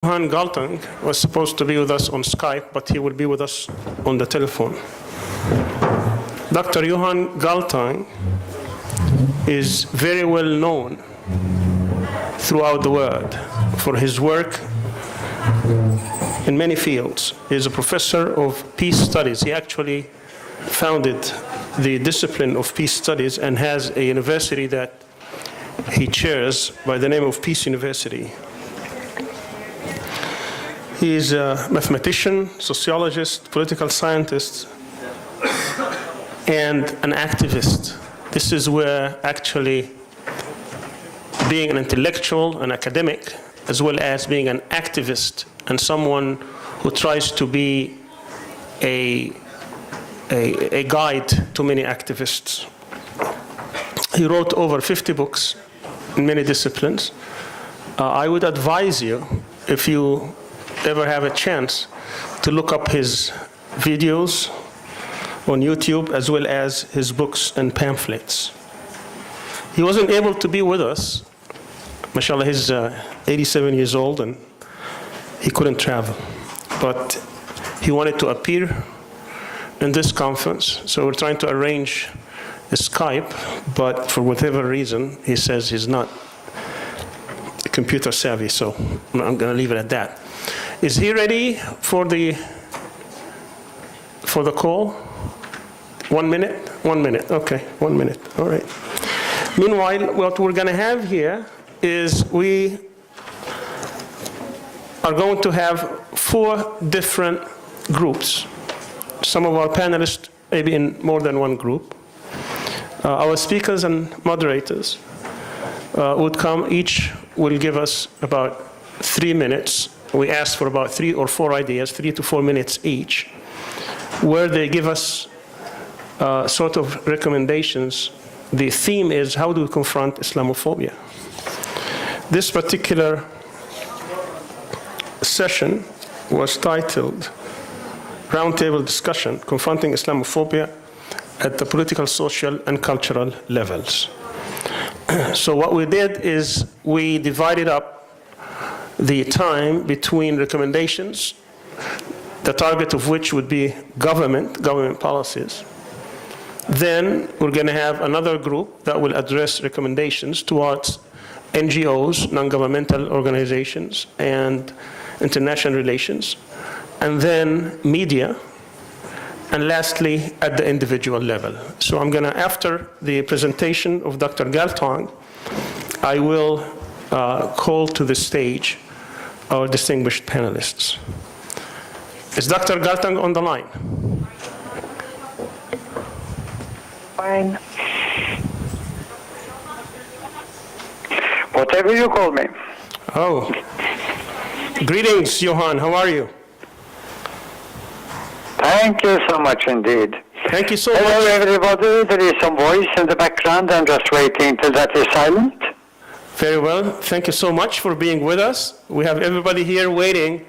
Johan Galtung was supposed to be with us on Skype, but he will be with us on the telephone. Dr. Johan Galtung is very well known throughout the world for his work in many fields. He is a professor of peace studies. He actually founded the discipline of peace studies and has a university that he chairs by the name of Peace University. He is a mathematician, sociologist, political scientist, and an activist. This is where actually being an intellectual, an academic, as well as being an activist and someone who tries to be a guide to many activists. He wrote over 50 books in many disciplines. I would advise you, if you ever have a chance, to look up his videos on YouTube as well as his books and pamphlets. He wasn't able to be with us. Mashallah, he's 87 years old and he couldn't travel. But he wanted to appear in this conference, so we're trying to arrange a Skype, but for whatever reason, he says he's not computer savvy, so I'm going to leave it at that. Is he ready for the call? 1 minute? 1 minute, okay, 1 minute, all right. Meanwhile, what we're going to have here is we are going to have 4 different groups. Some of our panelists may be in more than one group. Our speakers and moderators would come, each will give us about 3 minutes. We asked for about 3 or 4 ideas, 3 to 4 minutes each, where they give us sort of recommendations. The theme is, how do we confront Islamophobia? This particular session was titled Roundtable Discussion, Confronting Islamophobia at the Political, Social, and Cultural Levels. So what we did is we divided up the time between recommendations, the target of which would be government policies. Then we're going to have another group that will address recommendations towards NGOs, non-governmental organizations, and international relations, and then media, and lastly, at the individual level. So I'm going to, after the presentation of Dr. Galtung, I will call to the stage our distinguished panelists. Is Dr. Galtung on the line? Fine. Whatever you call me. Oh. Greetings, Johan. How are you? Thank you so much indeed. Thank you so much. Hello, everybody. There is some voice in the background. I'm just waiting till that is silent. Very well. Thank you so much for being with us. We have everybody here waiting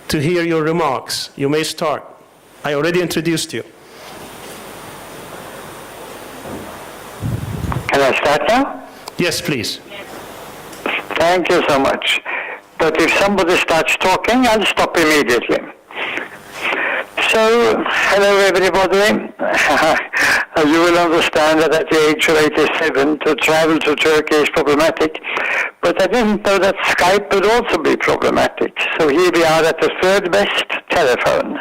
to hear your remarks. You may start. I already introduced you. Can I start now? Yes, please. Thank you so much. But if somebody starts talking, I'll stop immediately. So, hello everybody. You will understand that at the age of 87, to travel to Turkey is problematic. But I didn't know that Skype would also be problematic. So here we are at the 3rd best telephone.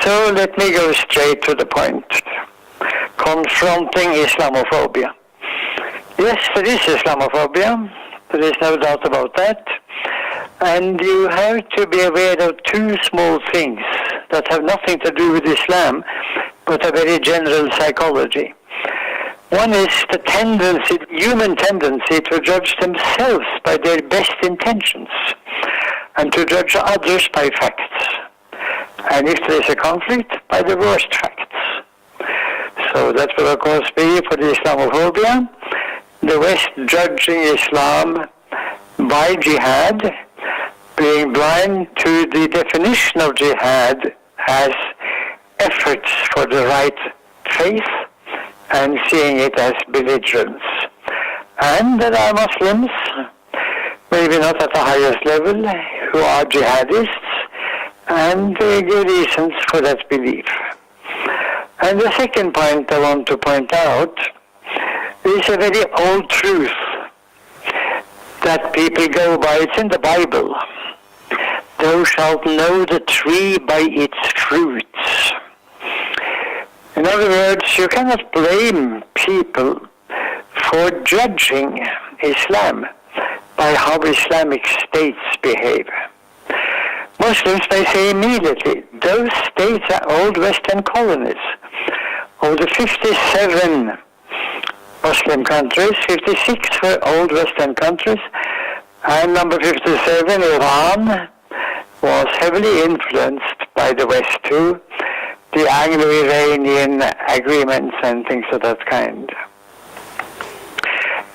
So let me go straight to the point. Confronting Islamophobia. Yes, there is Islamophobia. There is no doubt about that. And you have to be aware of 2 small things that have nothing to do with Islam, but a very general psychology. One is the tendency, human tendency to judge themselves by their best intentions and to judge others by facts. And if there is a conflict, by the worst facts. So that will of course be for the Islamophobia, the West judging Islam by jihad, being blind to the definition of jihad as efforts for the right faith and seeing it as belligerence. And there are Muslims, maybe not at the highest level, who are jihadists, and give reasons for that belief. And the second point I want to point out is a very old truth that people go by. It's in the Bible. Thou shalt know the tree by its fruits. In other words, you cannot blame people for judging Islam by how Islamic states behave. Muslims may say immediately, those states are old Western colonies. Of the 57 Muslim countries, 56 were old Western countries, and number 57, Iran, was heavily influenced by the West too, the Anglo-Iranian agreements and things of that kind.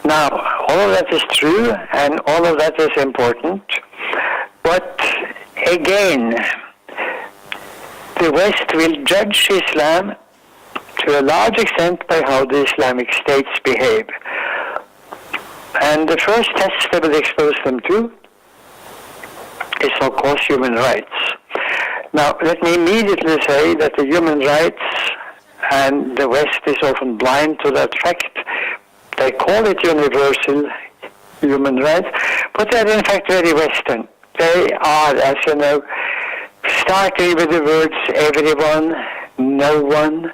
Now, all of that is true, and all of that is important, but again, the West will judge Islam to a large extent by how the Islamic states behave. And the first test they will expose them to is, of course, human rights. Now, let me immediately say that the human rights and the West is often blind to that fact. They call it universal human rights, but they're in fact very Western. They are, as you know, starting with the words everyone, no one,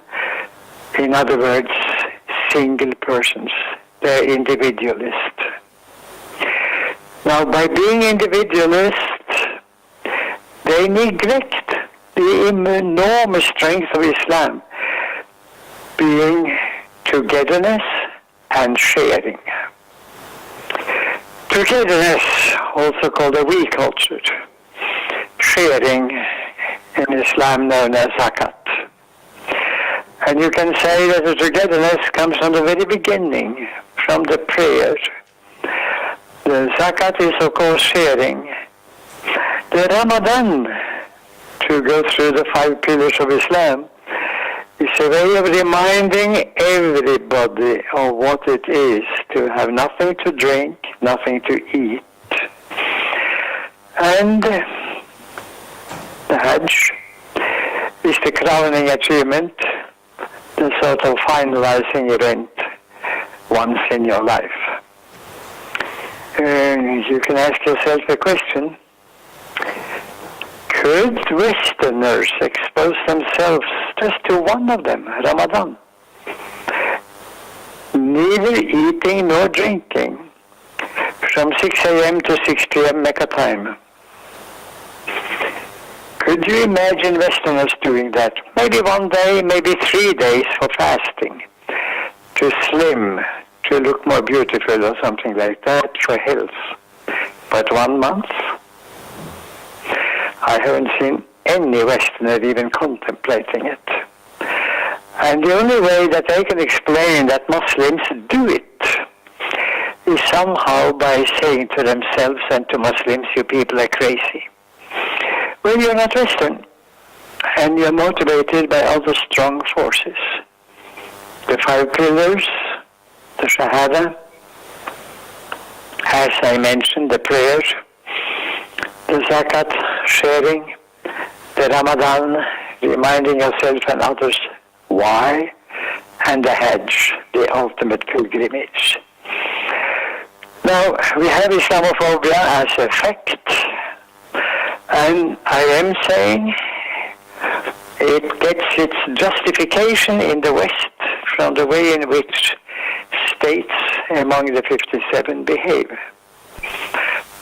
in other words, single persons. They're individualist. Now, by being individualist, they neglect the enormous strength of Islam, being togetherness and sharing. Togetherness, also called a we culture. Sharing in Islam known as zakat. And you can say that the togetherness comes from the very beginning, from the prayer. The zakat is, of course, sharing. The Ramadan, to go through the 5 pillars of Islam, is a way of reminding everybody of what it is to have nothing to drink, nothing to eat. And the Hajj is the crowning achievement, the sort of finalizing event once in your life. You can ask yourself a question. Could Westerners expose themselves just to one of them, Ramadan? Neither eating nor drinking, from 6 a.m. to 6 p.m. Mecca time. Could you imagine Westerners doing that? Maybe one day, maybe 3 days for fasting, to slim, to look more beautiful or something like that, for health. But 1 month? I haven't seen any Westerner even contemplating it. And the only way that they can explain that Muslims do it is somehow by saying to themselves and to Muslims, you people are crazy. Well, you're not Western, and you're motivated by other strong forces. The 5 pillars, the Shahada, as I mentioned, the prayer, the Zakat, sharing, the Ramadan, reminding yourself and others why, and the Hajj, the ultimate pilgrimage. Now, we have Islamophobia as a fact, and I am saying it gets its justification in the West from the way in which states among the 57 behave.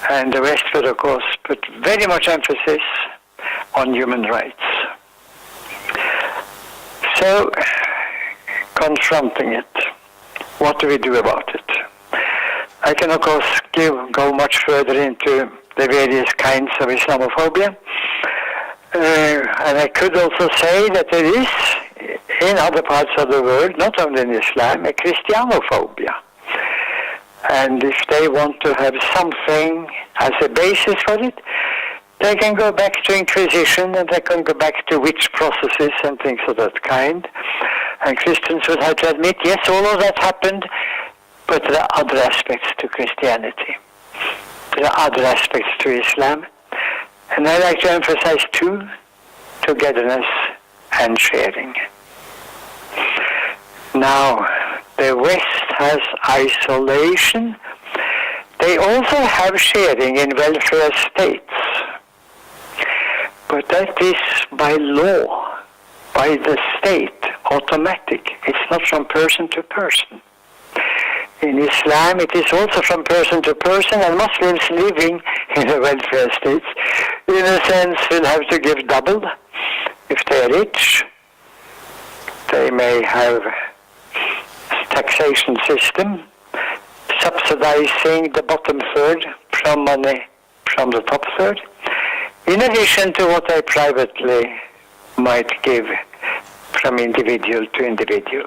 And the West would, of course, put very much emphasis on human rights. So, confronting it, what do we do about it? I can, of course, go much further into the various kinds of Islamophobia. And I could also say that there is, in other parts of the world, not only in Islam, a Christianophobia. And if they want to have something as a basis for it, they can go back to Inquisition, and they can go back to witch processes and things of that kind. And Christians would have to admit, yes, all of that happened, but there are other aspects to Christianity. There are other aspects to Islam. And I like to emphasize two: togetherness and sharing. Now, the West has isolation. They also have sharing in welfare states. But that is by law, by the state, automatic. It's not from person to person. In Islam, it is also from person to person, and Muslims living in the welfare states, in a sense, will have to give double. If they are rich, they may have a taxation system subsidizing the bottom third from money from the top third, in addition to what they privately might give from individual to individual.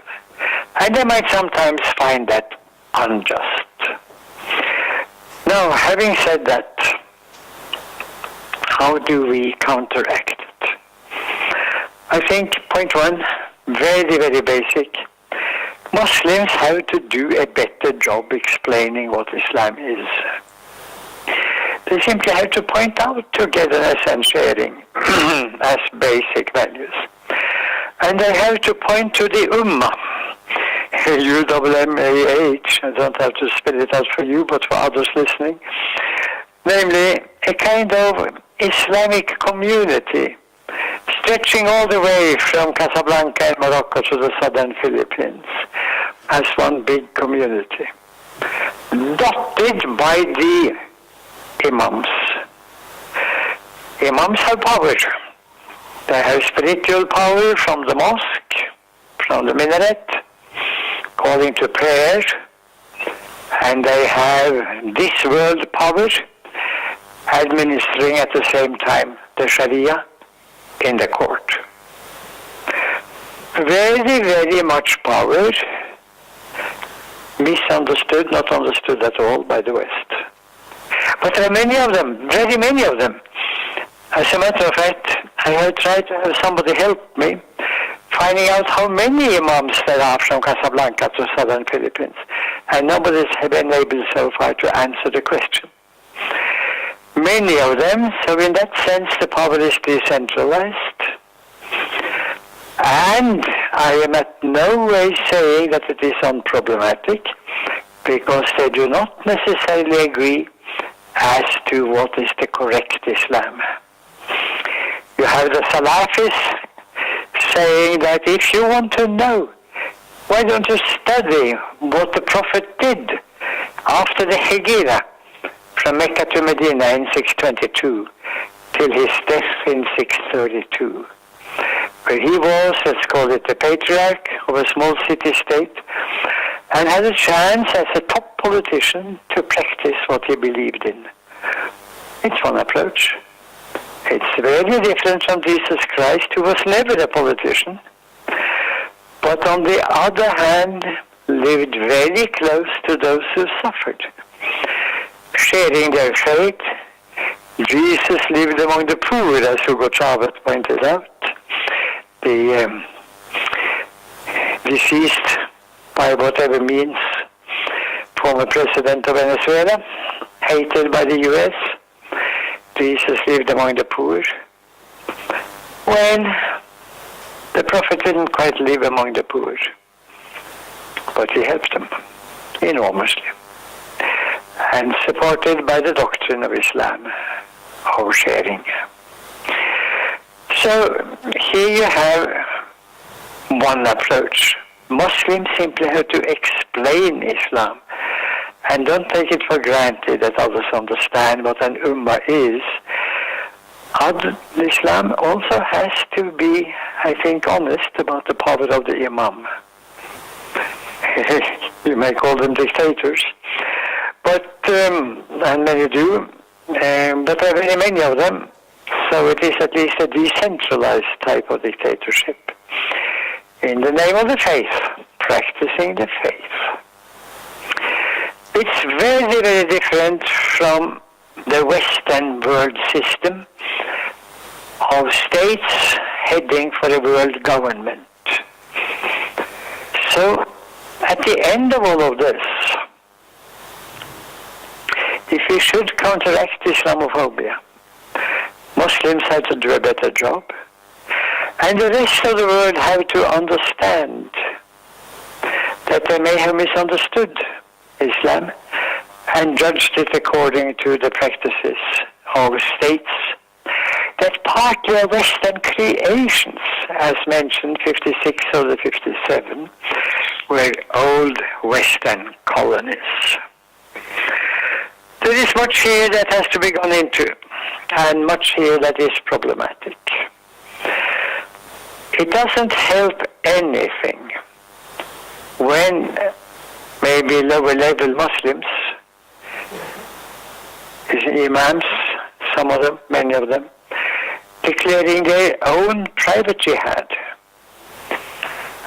And they might sometimes find that unjust. Now, having said that, how do we counteract it? I think point one, very, very basic. Muslims have to do a better job explaining what Islam is. They simply have to point out togetherness and sharing as basic values. And they have to point to the Ummah, U-M-M-A-H, I don't have to spell it out for you, but for others listening, namely a kind of Islamic community stretching all the way from Casablanca and Morocco to the southern Philippines as one big community, dotted by the imams. Imams have power. They have spiritual power from the mosque, from the minaret, calling to prayer, and they have this world power, administering at the same time the Sharia in the court. Very, very much power, misunderstood, not understood at all by the West. But there are many of them, very many of them. As a matter of fact, I have tried to have somebody help me finding out how many imams there are from Casablanca to southern Philippines. And nobody's been able so far to answer the question. Many of them, so in that sense the power is decentralized. And I am at no way saying that it is unproblematic, because they do not necessarily agree as to what is the correct Islam. You have the Salafis saying that if you want to know, why don't you study what the Prophet did after the Hijrah from Mecca to Medina in 622 till his death in 632, where he was, let's call it the patriarch of a small city-state, and had a chance as a top politician to practice what he believed in. It's one approach. It's very different from Jesus Christ, who was never a politician, but on the other hand, lived very close to those who suffered, sharing their faith. Jesus lived among the poor, as Hugo Chavez pointed out. The deceased, by whatever means, former president of Venezuela, hated by the U.S., Jesus lived among the poor. Well, the Prophet didn't quite live among the poor, but he helped them enormously, and supported by the doctrine of Islam, of sharing. So here you have one approach. Muslims simply have to explain Islam, and don't take it for granted that others understand what an ummah is. Islam also has to be, I think, honest about the power of the imam. You may call them dictators, but and many do, but there are very many of them, so it is at least a decentralized type of dictatorship. In the name of the faith, practicing the faith. It's very, very different from the Western world system of states heading for a world government. So, at the end of all of this, if we should counteract Islamophobia, Muslims have to do a better job. And the rest of the world have to understand that they may have misunderstood Islam and judged it according to the practices of states that partly are Western creations, as mentioned, 56 of the 57 were old Western colonies. There is much here that has to be gone into, and much here that is problematic. It doesn't help anything when maybe lower-level Muslims, imams, some of them, many of them, declaring their own private jihad.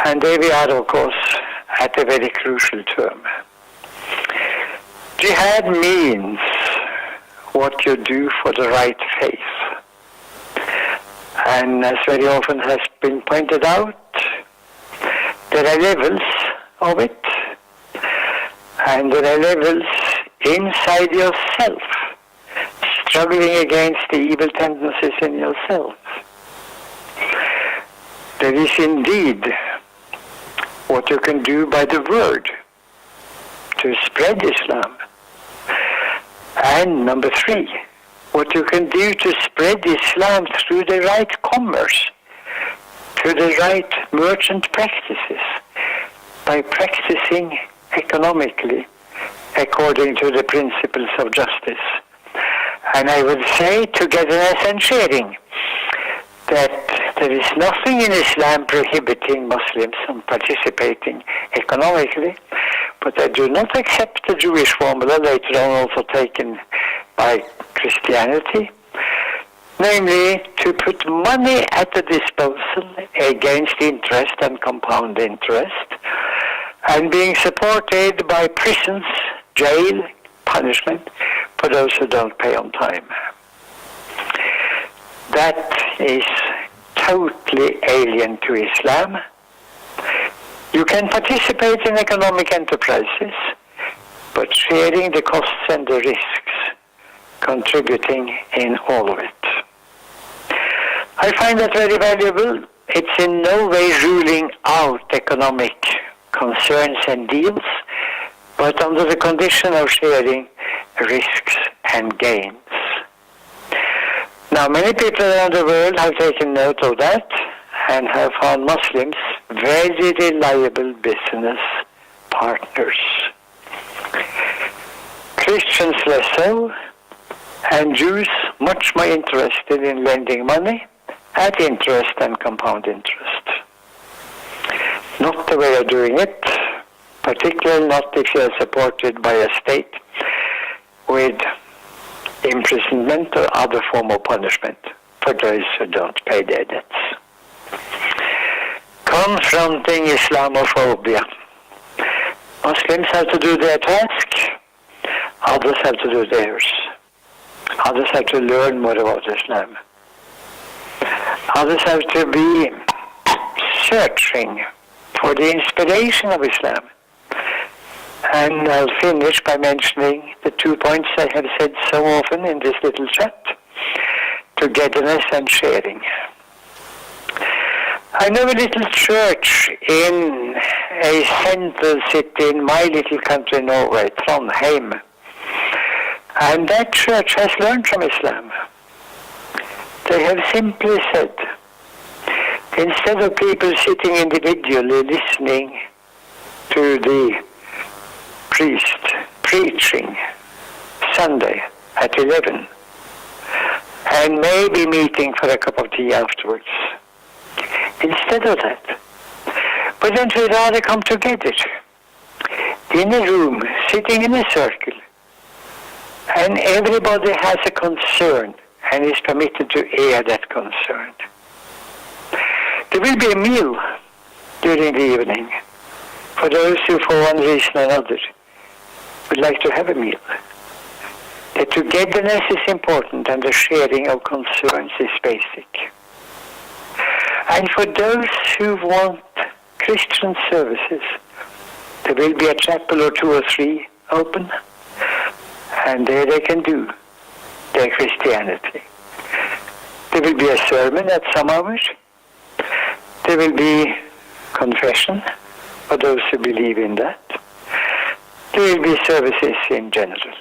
And there we are, of course, at a very crucial term. Jihad means what you do for the right faith. And as very often has been pointed out, there are levels of it, and there are levels inside yourself, struggling against the evil tendencies in yourself. There is indeed what you can do by the word to spread Islam. And number 3, what you can do to spread Islam through the right commerce, through the right merchant practices, by practicing economically according to the principles of justice. And I would say togetherness and sharing, that there is nothing in Islam prohibiting Muslims from participating economically, but I do not accept the Jewish formula, later on also taken by Christianity, namely to put money at the disposal against interest and compound interest, and being supported by prisons, jail, punishment for those who don't pay on time. That is totally alien to Islam. You can participate in economic enterprises, but sharing the costs and the risks, contributing in all of it. I find that very valuable. It's in no way ruling out economic concerns and deals, but under the condition of sharing risks and gains. Now, many people around the world have taken note of that and have found Muslims very reliable business partners. Christians less so, and Jews much more interested in lending money at interest and compound interest. Not the way of doing it, particularly not if you are supported by a state with imprisonment or other form of punishment for those who don't pay their debts. Confronting Islamophobia. Muslims have to do their task, others have to do theirs. Others have to learn more about Islam. Others have to be searching for the inspiration of Islam. And I'll finish by mentioning the 2 points I have said so often in this little chat: togetherness and sharing. I know a little church in a central city in my little country, Norway, Trondheim. And that church has learned from Islam. They have simply said, instead of people sitting individually listening to the priest preaching Sunday at 11 and maybe meeting for a cup of tea afterwards, instead of that, wouldn't we rather come together in a room, sitting in a circle, and everybody has a concern and is permitted to air that concern. There will be a meal during the evening for those who, for one reason or another, would like to have a meal. The togetherness is important and the sharing of concerns is basic. And for those who want Christian services, there will be a chapel or 2 or 3 open, and there they can do their Christianity. There will be a sermon at some hours. There will be confession for those who believe in that. There will be services in general.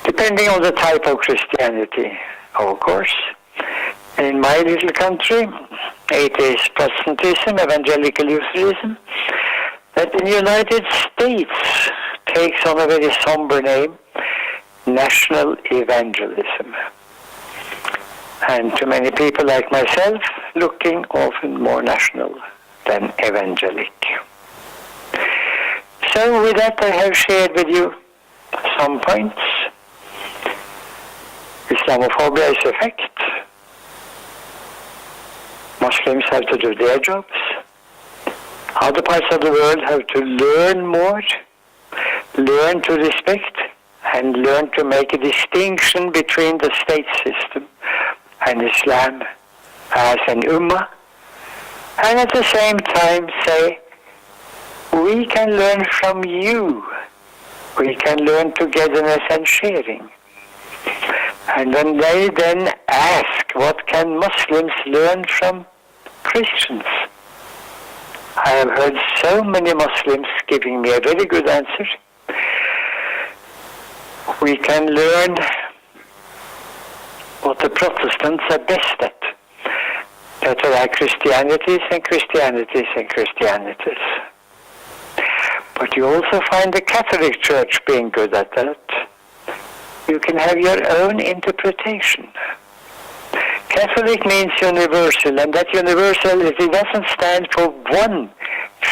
Depending on the type of Christianity, of course. In my little country, it is Protestantism, Evangelical Lutheranism, that in the United States takes on a very somber name, National Evangelism. And to many people like myself, looking often more national than evangelic. So with that, I have shared with you some points. Islamophobia is a fact. Muslims have to do their jobs. Other parts of the world have to learn more, learn to respect, and learn to make a distinction between the state system and Islam as an ummah, and at the same time say, we can learn from you. We can learn togetherness and sharing. And when they then ask, what can Muslims learn from Christians? I have heard so many Muslims giving me a very good answer. We can learn what the Protestants are best at. That there are Christianities and Christianities and Christianities. But you also find the Catholic Church being good at that. You can have your own interpretation. Catholic means universal, and that universal is it doesn't stand for one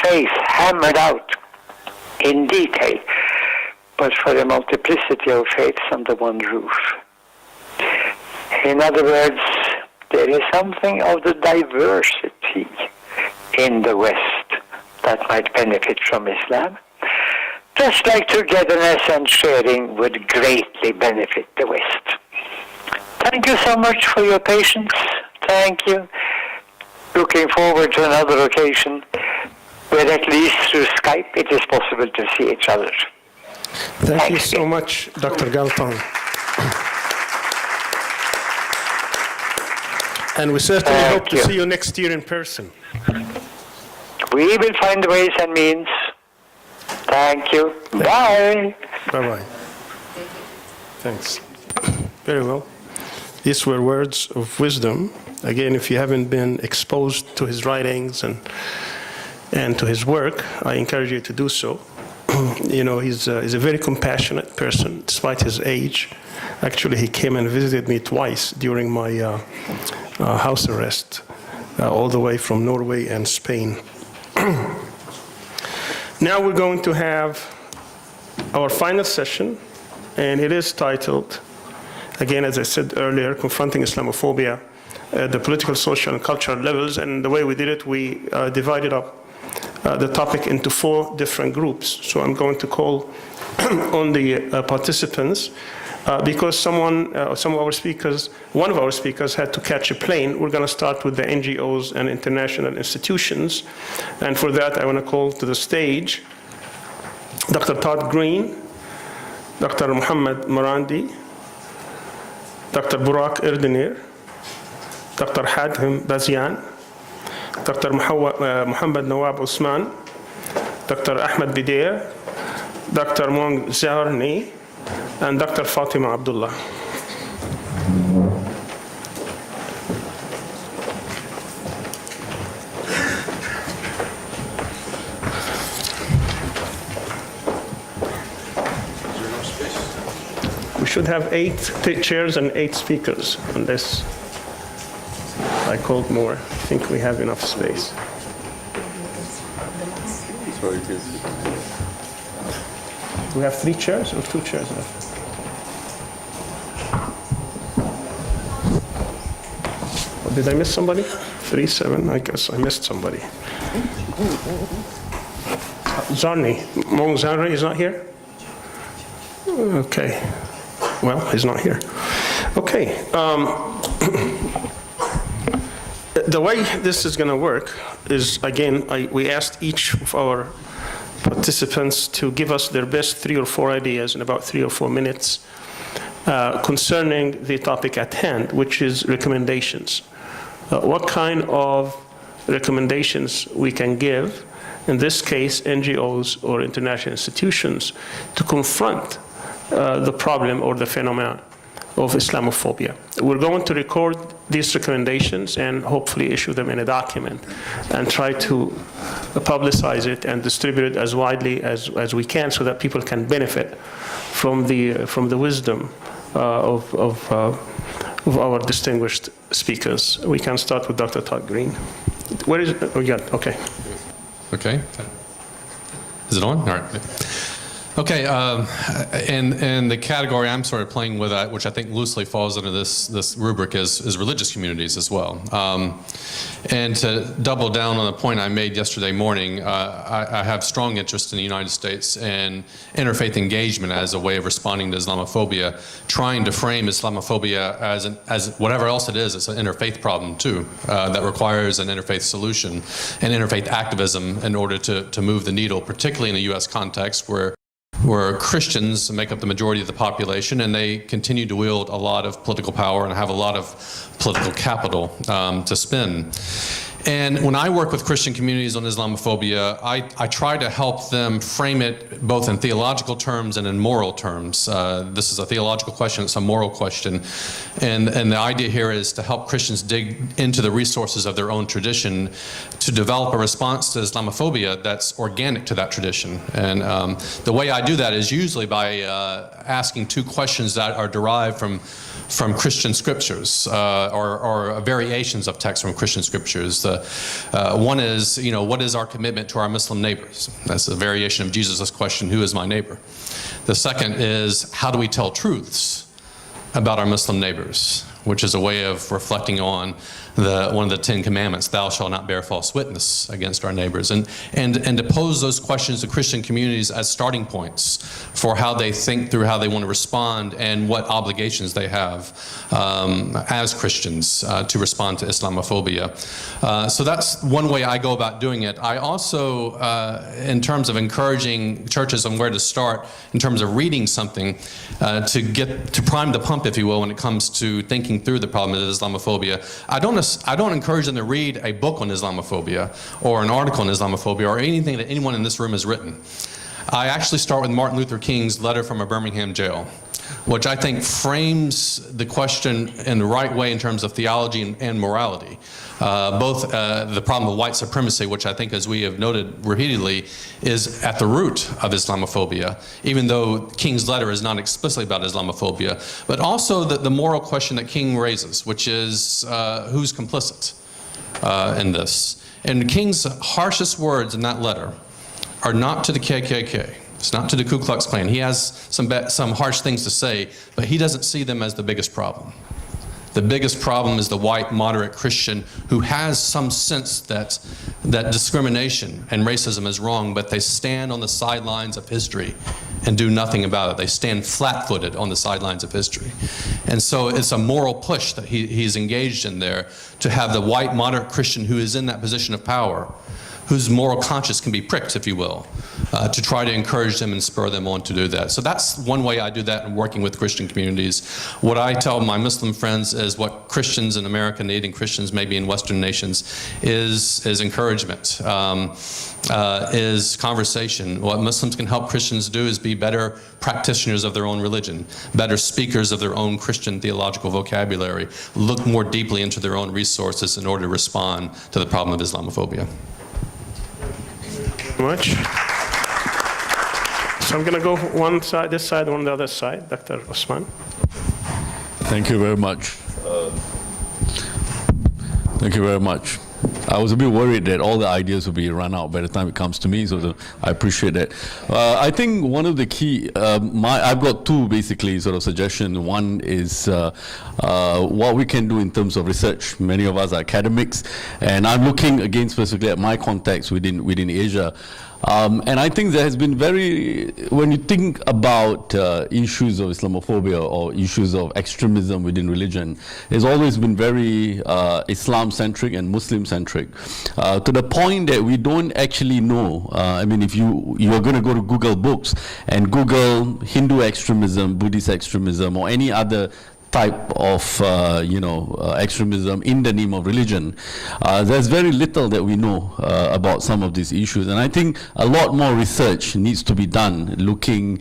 faith hammered out in detail, but for a multiplicity of faiths under one roof. In other words, there is something of the diversity in the West that might benefit from Islam, just like togetherness and sharing would greatly benefit the West. Thank you so much for your patience. Thank you. Looking forward to another occasion where at least through Skype it is possible to see each other. Thank you so much, Dr. Galtung. And we certainly hope to see you next year in person. We will find ways and means. Thank you. Bye. Bye-bye. Thanks. Very well. These were words of wisdom. Again, if you haven't been exposed to his writings and to his work, I encourage you to do so. You know, he's a very compassionate person, despite his age. Actually, he came and visited me twice during my house arrest, all the way from Norway and Spain. Now we're going to have our final session, and it is titled, again, as I said earlier, Confronting Islamophobia at the Political, Social, and Cultural Levels. And the way we did it, we divided up the topic into 4 different groups. So I'm going to call on the participants because one of our speakers had to catch a plane. We're going to start with the NGOs and international institutions. And for that, I want to call to the stage Dr. Todd Green, Dr. Muhammad Marandi, Dr. Burak Erdenir, Dr. Hadhim Bazian, Dr. Muhammad Nawab Usman, Dr. Ahmed Bidair, Dr. Mong Zarni, and Dr. Fatima Abdullah. We should have 8 chairs and 8 speakers, unless I called more. I think we have enough space. Do we have 3 chairs or 2 chairs left? Oh, did I miss somebody? 3, 7, I guess I missed somebody. Zarni, Mong Zarni is not here? Okay. Well, he's not here. Okay. The way this is going to work is, again, we asked each of our participants to give us their best 3 or 4 ideas in about 3 or 4 minutes. concerning the topic at hand, which is recommendations. What kind of recommendations we can give, in this case, NGOs or international institutions, to confront the problem or the phenomenon of Islamophobia. We're going to record these recommendations and hopefully issue them in a document and try to publicize it and distribute it as widely as we can so that people can benefit from the wisdom of our distinguished speakers. We can start with Dr. Todd Green. Where is it? Oh, yeah, okay. Okay. Is it on? All right. Okay, and the category I'm sort of playing with, which I think loosely falls under this rubric, is religious communities as well. And to double down on the point I made yesterday morning, I have strong interest in the United States in interfaith engagement as a way of responding to Islamophobia, trying to frame Islamophobia as whatever else it is. It's an interfaith problem too, that requires an interfaith solution and interfaith activism in order to move the needle, particularly in the U.S. context where Christians make up the majority of the population, and they continue to wield a lot of political power and have a lot of political capital to spend. And when I work with Christian communities on Islamophobia, I try to help them frame it both in theological terms and in moral terms. This is a theological question, it's a moral question. And the idea here is to help Christians dig into the resources of their own tradition to develop a response to Islamophobia that's organic to that tradition. And the way I do that is usually by asking two questions that are derived from Christian scriptures or variations of text from Christian scriptures. One is, what is our commitment to our Muslim neighbors? That's a variation of Jesus' question, who is my neighbor? The second is, how do we tell truths about our Muslim neighbors? Which is a way of reflecting on one of the 10 Commandments, thou shalt not bear false witness against our neighbors. And to pose those questions to Christian communities as starting points for how they think through how they want to respond and what obligations they have as Christians to respond to Islamophobia. So that's one way I go about doing it. I also, in terms of encouraging churches on where to start, in terms of reading something, to prime the pump, if you will, when it comes to thinking through the problem of Islamophobia. I don't encourage them to read a book on Islamophobia or an article on Islamophobia or anything that anyone in this room has written. I actually start with Martin Luther King's letter from a Birmingham jail, which I think frames the question in the right way in terms of theology and morality. Both the problem of white supremacy, which I think, as we have noted repeatedly, is at the root of Islamophobia, even though King's letter is not explicitly about Islamophobia, but also the moral question that King raises, which is who's complicit in this. And King's harshest words in that letter are not to the KKK. It's not to the Ku Klux Klan. He has some harsh things to say, but he doesn't see them as the biggest problem. The biggest problem is the white moderate Christian who has some sense that discrimination and racism is wrong, but they stand on the sidelines of history and do nothing about it. They stand flat-footed on the sidelines of history. And so it's a moral push that he's engaged in there to have the white moderate Christian who is in that position of power, whose moral conscience can be pricked, if you will, to try to encourage them and spur them on to do that. So that's one way I do that in working with Christian communities. What I tell my Muslim friends is what Christians in America need, and Christians maybe in Western nations, is encouragement, is conversation. What Muslims can help Christians do is be better practitioners of their own religion, better speakers of their own Christian theological vocabulary, look more deeply into their own resources in order to respond to the problem of Islamophobia. Much. So I'm going to go one side, this side, one the other side. Dr. Osman. Thank you very much. Thank you very much. I was a bit worried that all the ideas will be run out by the time it comes to me, so I appreciate that. I think one of the key, I've got two basically sort of suggestions. One is what we can do in terms of research. Many of us are academics, and I'm looking again specifically at my context within Asia. And I think there has been when you think about issues of Islamophobia or issues of extremism within religion, it's always been very Islam-centric and Muslim-centric, to the point that we don't actually know. I mean, if you are going to go to Google Books and Google Hindu extremism, Buddhist extremism, or any other type of extremism in the name of religion, there's very little that we know about some of these issues, and I think a lot more research needs to be done looking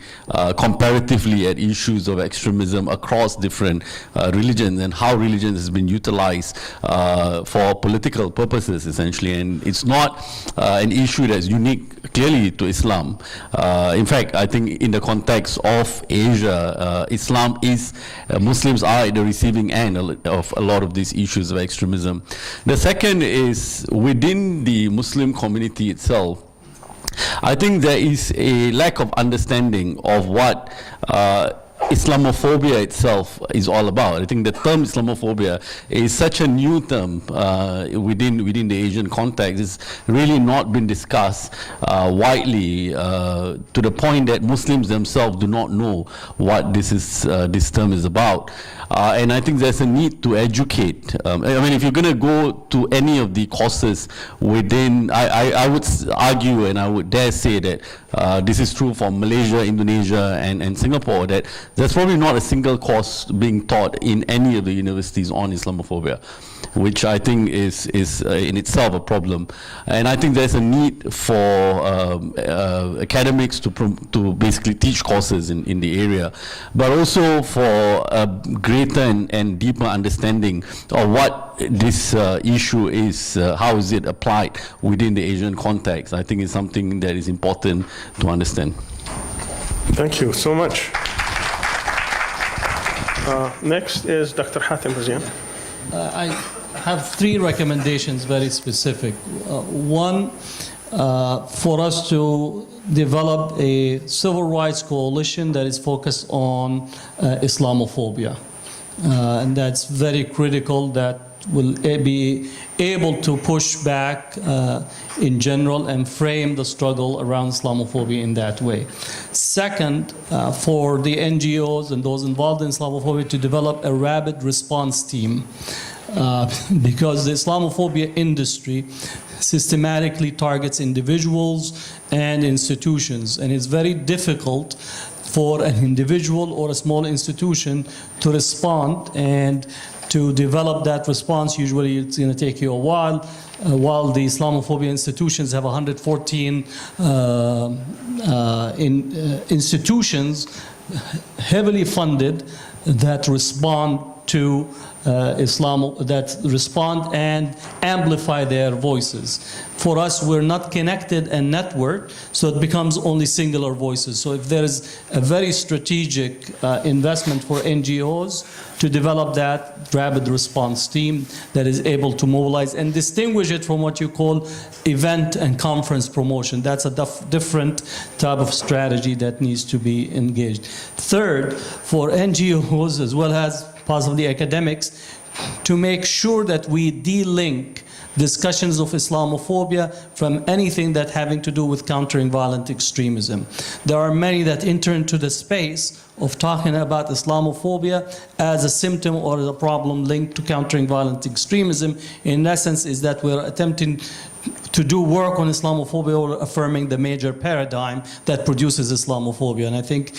comparatively at issues of extremism across different religions and how religion has been utilized for political purposes, essentially. And it's not an issue that's unique clearly to Islam. In fact, I think in the context of Asia, Islam is Muslims are at the receiving end of a lot of these issues of extremism. The second is within the Muslim community itself. I think there is a lack of understanding of what Islamophobia itself is all about. I think the term Islamophobia is such a new term within the Asian context. It's really not been discussed widely to the point that Muslims themselves do not know what this term is about. And I think there's a need to educate. I mean, if you're going to go to any of the courses within, I would argue and I would dare say that this is true for Malaysia, Indonesia, and Singapore, that there's probably not a single course being taught in any of the universities on Islamophobia, which I think is in itself a problem. And I think there's a need for academics to basically teach courses in the area, but also for a greater and deeper understanding of what this issue is, how is it applied within the Asian context. I think it's something that is important to understand. Thank you so much. Next is Dr. Hatem Bazian. I have three recommendations, very specific. One, for us to develop a civil rights coalition that is focused on Islamophobia. And that's very critical, that will be able to push back in general and frame the struggle around Islamophobia in that way. Second, for the NGOs and those involved in Islamophobia to develop a rapid response team, because the Islamophobia industry systematically targets individuals and institutions, and it's very difficult for an individual or a small institution to respond, and to develop that response, usually it's going to take you a while the Islamophobia institutions have 114 institutions heavily funded that respond to Islam, that respond and amplify their voices. For us, we're not connected and networked, so it becomes only singular voices. So if there is a very strategic investment for NGOs to develop that rapid response team that is able to mobilize and distinguish it from what you call event and conference promotion. That's a different type of strategy that needs to be engaged. Third, for NGOs as well as possibly academics, to make sure that we de-link discussions of Islamophobia from anything that having to do with countering violent extremism. There are many that enter into the space of talking about Islamophobia as a symptom or as a problem linked to countering violent extremism. In essence, is that we're attempting to do work on Islamophobia or affirming the major paradigm that produces Islamophobia. And I think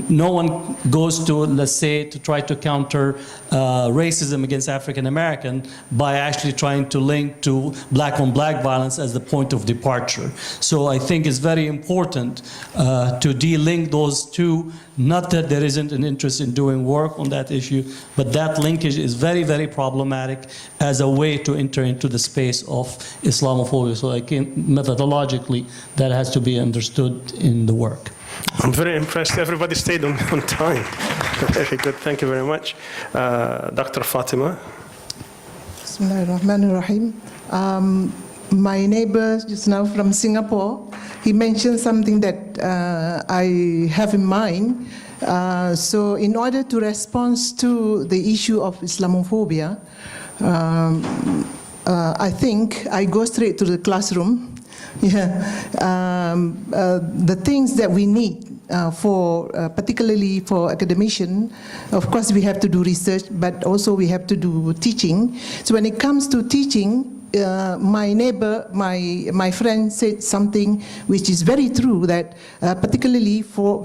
no one goes to, let's say, to try to counter racism against African American by actually trying to link to black-on-black violence as the point of departure. So I think it's very important to de-link those two. Not that there isn't an interest in doing work on that issue, but that linkage is very, very problematic as a way to enter into the space of Islamophobia. So I can, methodologically, that has to be understood in the work. I'm very impressed. Everybody stayed on time. Very good. Thank you very much. Dr. Fatima. Bismillahirrahmanirrahim. My neighbor just now from Singapore, he mentioned something that I have in mind. So in order to respond to the issue of Islamophobia, I think I go straight to the classroom the things that we need particularly for academician. Of course, we have to do research, but also we have to do teaching. So when it comes to teaching, my neighbor, my friend said something which is very true, that particularly for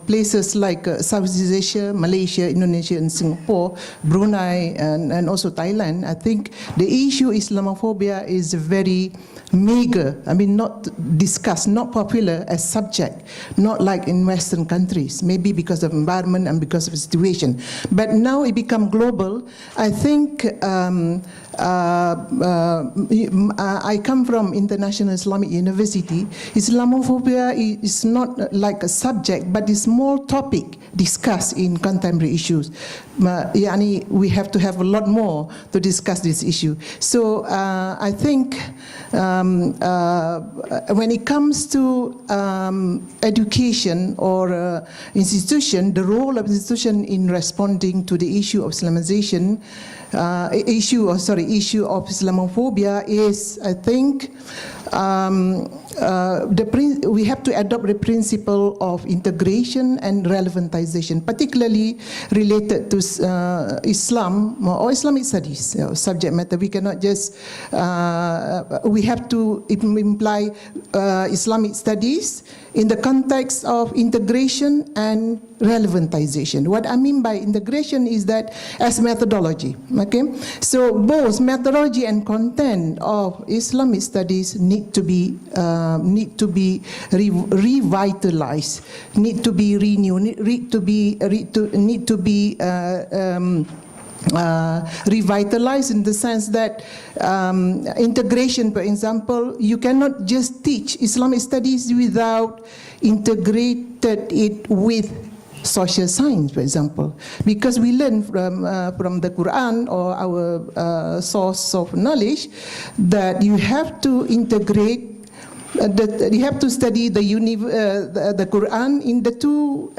places like Southeast Asia, Malaysia, Indonesia, and Singapore, Brunei, and also Thailand, I think the issue Islamophobia is very meager, not discussed, not popular as subject, not like in Western countries, maybe because of environment and because of the situation. But now it become global. I think I come from International Islamic University. Islamophobia is not like a subject, but it's more topic discussed in contemporary issues. We have to have a lot more to discuss this issue. So I think when it comes to education or institution, the role of institution in responding to the issue of Islamization, issue of Islamophobia is, I think, we have to adopt the principle of integration and relevantization, particularly related to Islam or Islamic studies subject matter. We cannot just, we have to imply Islamic studies in the context of integration and relevantization. What I mean by integration is that as methodology, okay? So both methodology and content of Islamic studies need to be revitalized, need to be renewed, need to be revitalized in the sense that integration, for example, you cannot just teach Islamic studies without integrated it with social science, for example, because we learn from the Quran or our source of knowledge that you have to integrate. You have to study the Quran in the two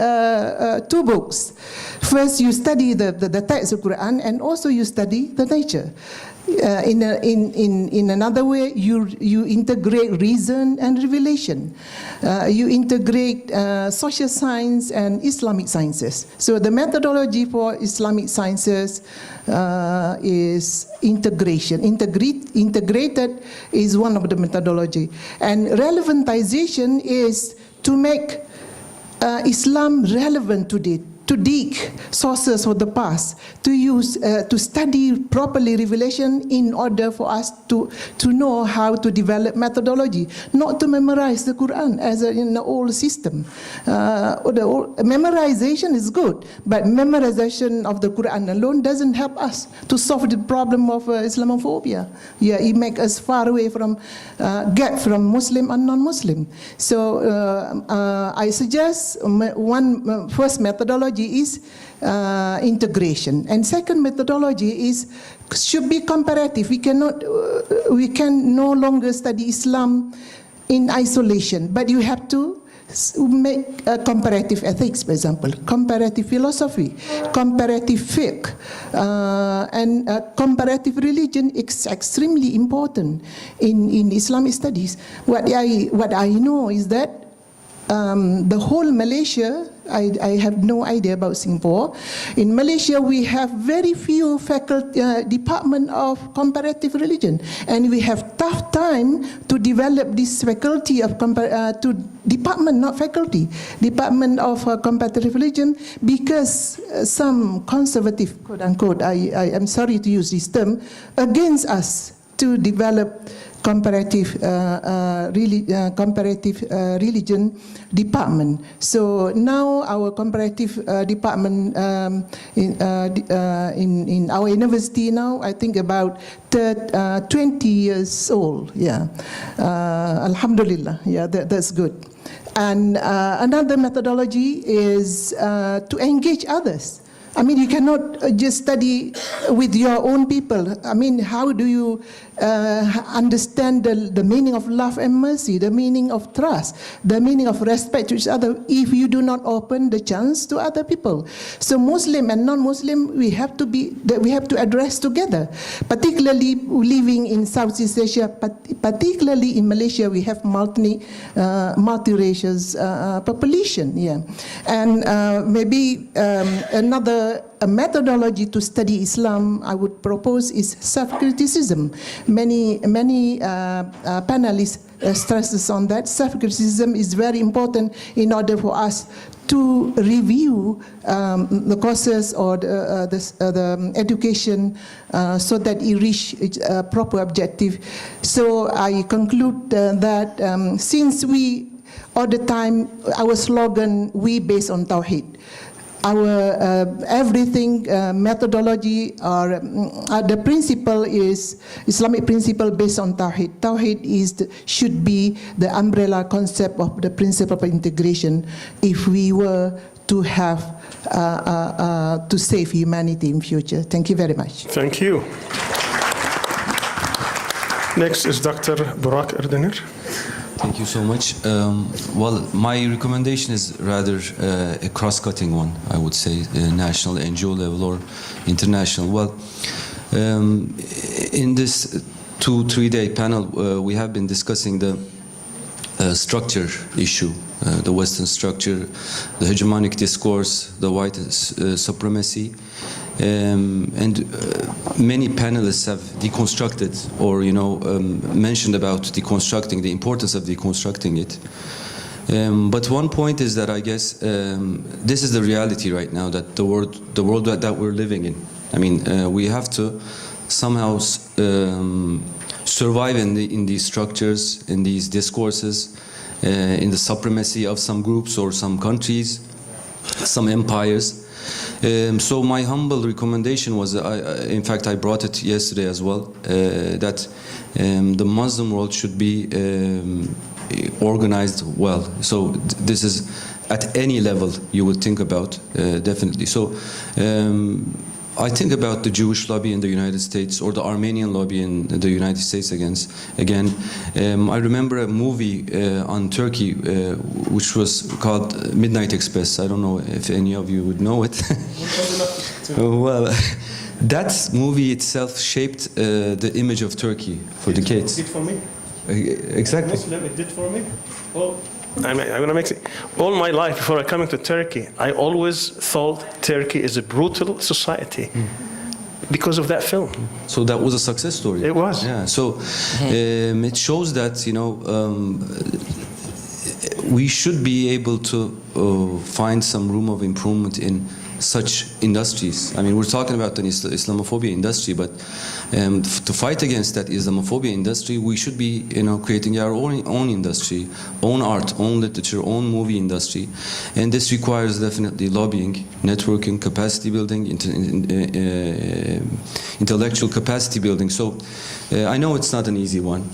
books. First, you study the text of Quran, and also you study the nature. In another way, you integrate reason and revelation. You integrate social science and Islamic sciences. So the methodology for Islamic sciences is integration. Integrated is one of the methodology. And relevantization is to make Islam relevant today, to dig sources for the past, to use, to study properly revelation in order for us to know how to develop methodology, not to memorize the Quran as in the old system. Memorization is good, but memorization of the Quran alone doesn't help us to solve the problem of Islamophobia. Yeah, it makes us far away from, gap from Muslim and non-Muslim. So I suggest one first methodology is integration, and second methodology should be comparative. We can no longer study Islam in isolation, but you have to make comparative ethics, for example, comparative philosophy, comparative fiqh, and comparative religion is extremely important in Islamic studies. What I know is that the whole Malaysia, I have no idea about Singapore. In Malaysia, we have very few faculty, department of comparative religion, and we have tough time to develop this faculty of department, not faculty, department of comparative religion, because some conservative, quote unquote, I am sorry to use this term, against us to develop comparative religion department. So now our comparative department in our university now, I think about 20 years old. Yeah, Alhamdulillah. Yeah, that's good. And another methodology is to engage others. I mean, you cannot just study with your own people. I mean, how do you understand the meaning of love and mercy, the meaning of trust, the meaning of respect to each other if you do not open the chance to other people? So Muslim and non-Muslim, we have to address together. Particularly living in Southeast Asia, particularly in Malaysia, we have multi-racial population. Yeah, and maybe another methodology to study Islam I would propose is self-criticism. Many panelists stresses on that. Self-criticism is very important in order for us to review the courses or the education so that it reach its proper objective. So I conclude that since we all the time, our slogan, we based on Tawheed. Our everything methodology or the principle is Islamic principle based on Tawheed. Tawheed should be the umbrella concept of the principle of integration if we were to have to save humanity in future. Thank you very much. Thank you. Next is Dr. Burak Erdener. Thank you so much. Well, my recommendation is rather a cross-cutting one, I would say, national, NGO level or international. Well, in this 2-3 day panel, we have been discussing the structure issue, the Western structure, the hegemonic discourse, the white supremacy. And many panelists have deconstructed or mentioned about deconstructing, the importance of deconstructing it. But one point is that I guess this is the reality right now, that the world that we're living in. I mean, we have to somehow survive in these structures, in these discourses, in the supremacy of some groups or some countries, some empires. So my humble recommendation was, in fact I brought it yesterday as well, that the Muslim world should be organized well. So this is at any level you would think about, definitely. So I think about the Jewish lobby in the United States or the Armenian lobby in the United States again. I remember a movie on Turkey which was called Midnight Express. I don't know if any of you would know it. Well, that movie itself shaped the image of Turkey for decades. It did for me. Exactly. Muslim, it did for me. Well, I'm going to make it. All my life before coming to Turkey, I always thought Turkey is a brutal society because of that film. So that was a success story. It was. Yeah. So it shows that we should be able to find some room of improvement in such industries. I mean, we're talking about an Islamophobia industry, but to fight against that Islamophobia industry, we should be, creating our own industry, own art, own literature, own movie industry, and this requires definitely lobbying, networking, capacity building, intellectual capacity building. So I know it's not an easy one,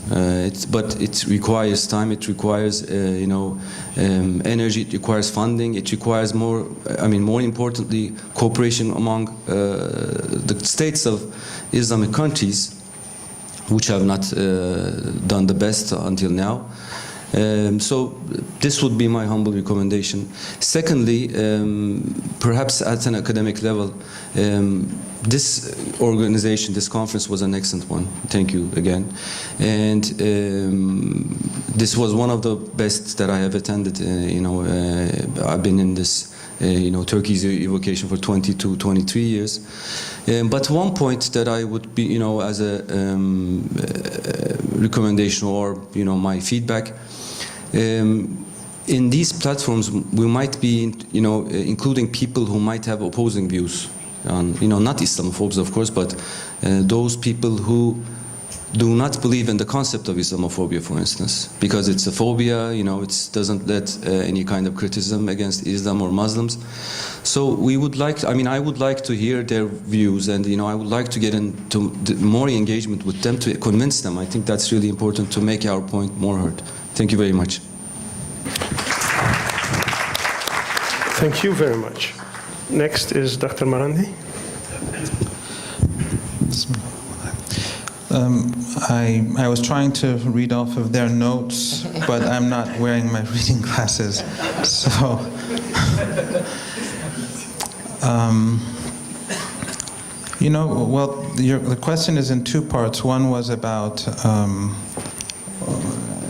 but it requires time, it requires energy, it requires funding, it requires more importantly, cooperation among the states of Islamic countries, which have not done the best until now. So this would be my humble recommendation. Secondly, perhaps at an academic level, this organization, this conference was an excellent one. Thank you again. And this was one of the best that I have attended. I've been in this Turkey's evocation for 22, 23 years. But one point that I would be, as a recommendation or, my feedback, in these platforms we might be, including people who might have opposing views on, not Islamophobes, of course, but those people who do not believe in the concept of Islamophobia, for instance, because it's a phobia, it doesn't let any kind of criticism against Islam or Muslims. So we would like, I would like to hear their views, and I would like to get into more engagement with them to convince them. I think that's really important to make our point more heard. Thank you very much. Thank you very much. Next is Dr. Marandi. I was trying to read off of their notes, but I'm not wearing my reading glasses. So, you know, well, the question is in two parts. One was about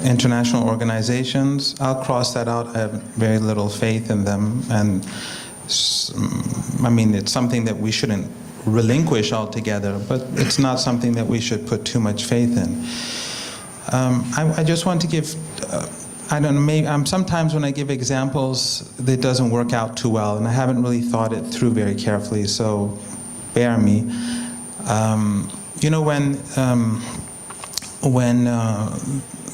international organizations. I'll cross that out. I have very little faith in them, and I mean, it's something that we shouldn't relinquish altogether, but it's not something that we should put too much faith in. I just want to give, I don't know, maybe sometimes when I give examples, it doesn't work out too well, and I haven't really thought it through very carefully, so bear me. You know,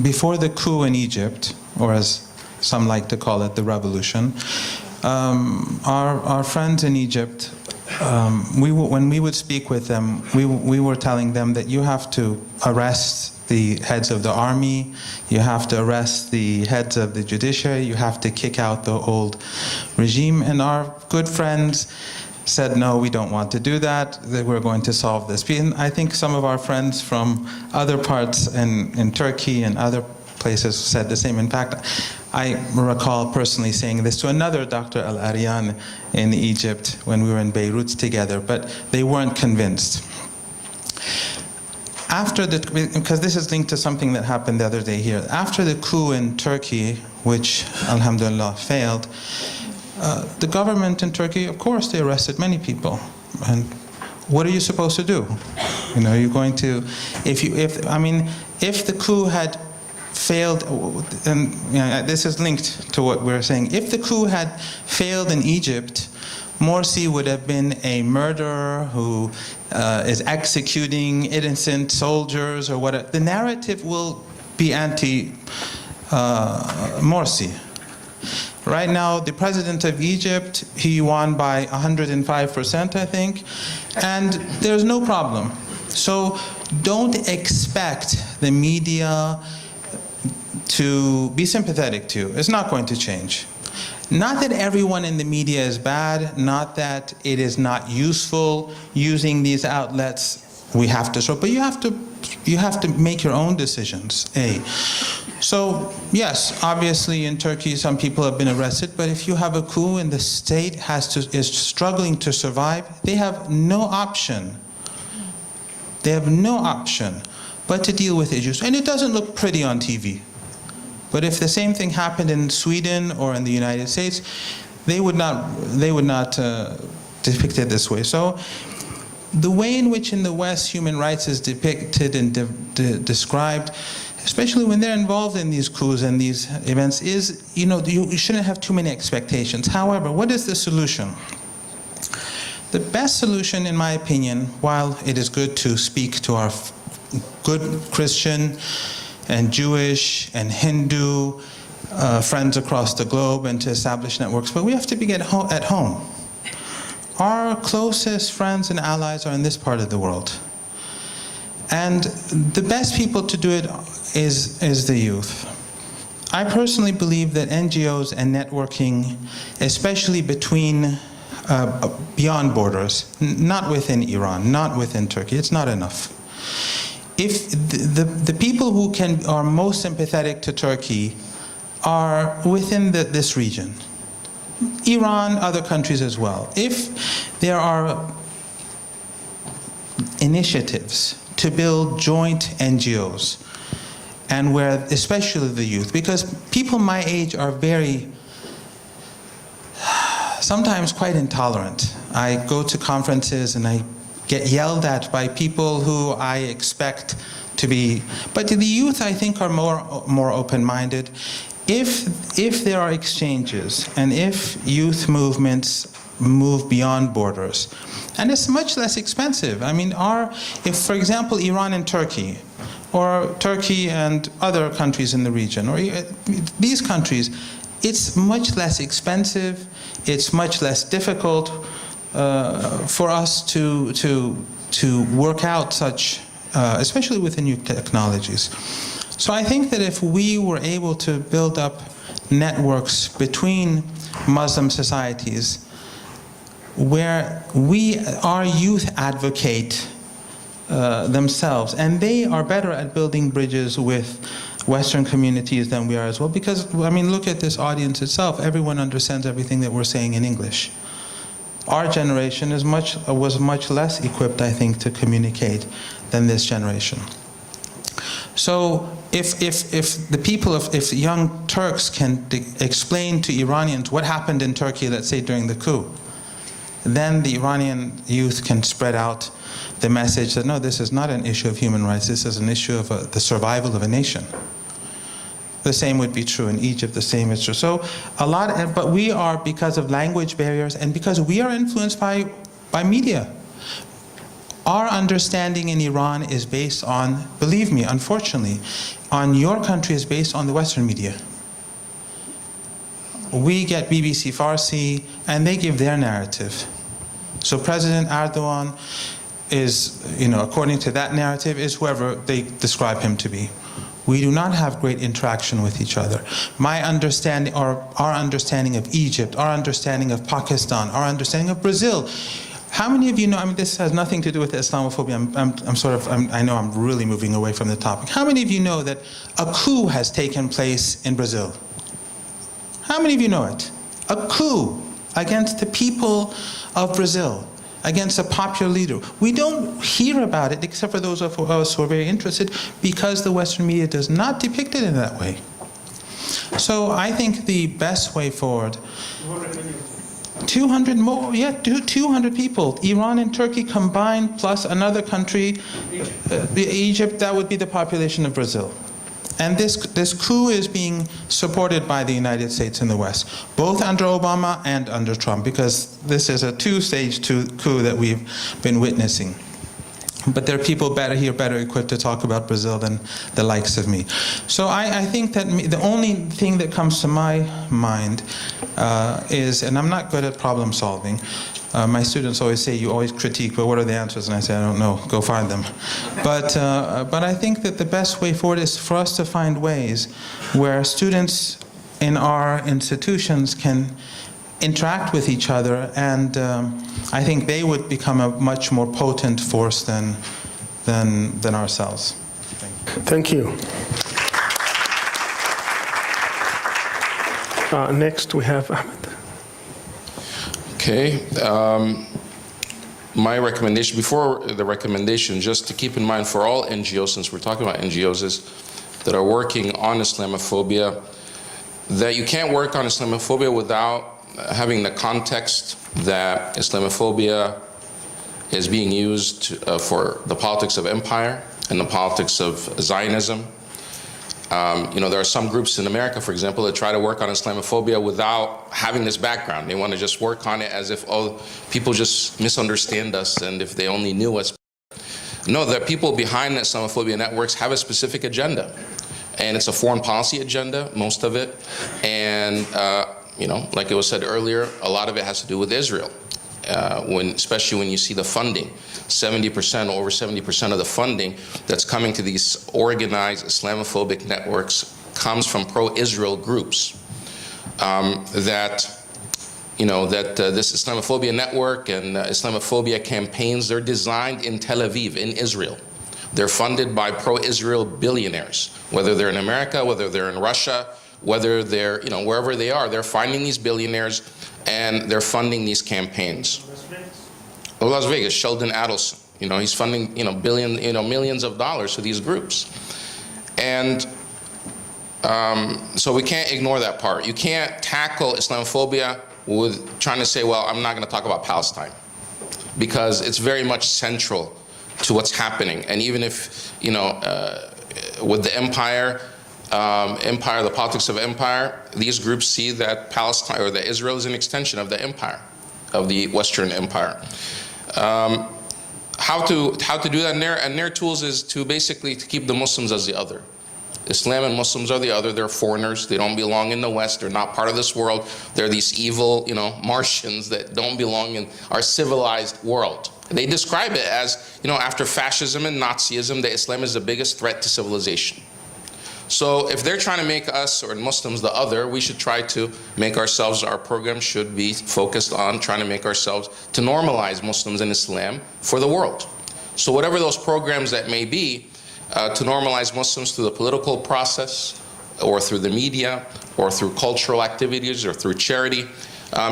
before the coup in Egypt, or as some like to call it, the revolution, our friends in Egypt, when we would speak with them, we were telling them that you have to arrest the heads of the army, you have to arrest the heads of the judiciary, you have to kick out the old regime. And our good friends said, no, we don't want to do that, that we're going to solve this. And I think some of our friends from other parts in Turkey and other places said the same. In fact, I recall personally saying this to another Dr. Al-Aryan in Egypt when we were in Beirut together, but they weren't convinced. Because this is linked to something that happened the other day here. After the coup in Turkey, which alhamdulillah failed, the government in Turkey, of course, they arrested many people. And what are you supposed to do? You know, you're going to, if the coup had failed, and you know, this is linked to what we're saying. If the coup had failed in Egypt, Morsi would have been a murderer who is executing innocent soldiers or whatever. The narrative will be anti-Morsi. Right now, the president of Egypt, he won by 105%, I think, and there's no problem. So don't expect the media to be sympathetic to. It's not going to change. Not that everyone in the media is bad, not that it is not useful using these outlets. We have to show, but you have to make your own decisions. So yes, obviously in Turkey some people have been arrested, but if you have a coup and the state is struggling to survive, they have no option. They have no option but to deal with issues, and it doesn't look pretty on TV. But if the same thing happened in Sweden or in the United States, they would not depict it this way. So the way in which in the West human rights is depicted and described, especially when they're involved in these coups and these events, is, you know, you shouldn't have too many expectations. However, what is the solution? The best solution, in my opinion, while it is good to speak to our good Christian and Jewish and Hindu friends across the globe and to establish networks, but we have to begin at home. Our closest friends and allies are in this part of the world. And the best people to do it is the youth. I personally believe that NGOs and networking, especially between, beyond borders, not within Iran, not within Turkey, it's not enough. If the people who are most sympathetic to Turkey are within this region, Iran, other countries as well. If there are initiatives to build joint NGOs, and where, especially the youth, because people my age are sometimes quite intolerant. I go to conferences and I get yelled at by people who I expect to be, but the youth I think are more open-minded. If there are exchanges and if youth movements move beyond borders, and it's much less expensive. I mean, if for example Iran and Turkey, or Turkey and other countries in the region, or these countries, it's much less expensive, it's much less difficult for us to work out such, especially with the new technologies. So I think that if we were able to build up networks between Muslim societies, where our youth advocate themselves, and they are better at building bridges with Western communities than we are as well, because, I mean, look at this audience itself. Everyone understands everything that we're saying in English. Our generation was much less equipped, I think, to communicate than this generation. So if young Turks can explain to Iranians what happened in Turkey, let's say during the coup, then the Iranian youth can spread out the message that no, this is not an issue of human rights, this is an issue of the survival of a nation. The same would be true in Egypt, the same is true. So but we are, because of language barriers and because we are influenced by media. Our understanding in Iran is based on, believe me, unfortunately, on your country is based on the Western media. We get BBC Farsi and they give their narrative. So President Erdogan is, according to that narrative, is whoever they describe him to be. We do not have great interaction with each other. My understanding, or our understanding of Egypt, our understanding of Pakistan, our understanding of Brazil. How many of you know, I mean, this has nothing to do with Islamophobia. I know I'm really moving away from the topic. How many of you know that a coup has taken place in Brazil? How many of you know it? A coup against the people of Brazil, against a popular leader. We don't hear about it, except for those of us who are very interested, because the Western media does not depict it in that way. So I think the best way forward, 200 more, 200 people. Iran and Turkey combined, plus another country, Egypt, that would be the population of Brazil. And this coup is being supported by the United States and the West, both under Obama and under Trump, because this is a two-stage coup that we've been witnessing. But there are people better equipped to talk about Brazil than the likes of me. So I think that the only thing that comes to my mind is, and I'm not good at problem solving, my students always say, you always critique, but what are the answers? And I say, I don't know, go find them. But I think that the best way forward is for us to find ways where students in our institutions can interact with each other, and I think they would become a much more potent force than ourselves. Thank you. Next we have Ahmed. Okay. My recommendation, before the recommendation, just to keep in mind for all NGOs, since we're talking about NGOs, is that are working on Islamophobia, that you can't work on Islamophobia without having the context that Islamophobia is being used for the politics of empire and the politics of Zionism. There are some groups in America, for example, that try to work on Islamophobia without having this background. They want to just work on it as if, oh, people just misunderstand us, and if they only knew us. No, the people behind the Islamophobia networks have a specific agenda. And it's a foreign policy agenda, most of it. And, like it was said earlier, a lot of it has to do with Israel. Especially when you see the funding, 70%, over 70% of the funding that's coming to these organized Islamophobic networks comes from pro-Israel groups. This Islamophobia network and Islamophobia campaigns, they're designed in Tel Aviv, in Israel. They're funded by pro-Israel billionaires, whether they're in America, whether they're in Russia, whether they're, wherever they are, they're finding these billionaires and they're funding these campaigns. Las Vegas, Sheldon Adelson, he's funding, millions of dollars to these groups. And so we can't ignore that part. You can't tackle Islamophobia with trying to say, well, I'm not going to talk about Palestine, because it's very much central to what's happening. And even if, with the empire, the politics of empire, these groups see that Palestine, or that Israel, is an extension of the empire, of the Western empire. How to do that, and their tools is to basically to keep the Muslims as the other. Islam and Muslims are the other. They're foreigners. They don't belong in the West. They're not part of this world. They're these evil, Martians that don't belong in our civilized world. They describe it as, after fascism and Nazism, that Islam is the biggest threat to civilization. So if they're trying to make us or Muslims the other, we should try to make ourselves, our program should be focused on trying to make ourselves to normalize Muslims and Islam for the world. So whatever those programs that may be, to normalize Muslims through the political process, or through the media, or through cultural activities, or through charity.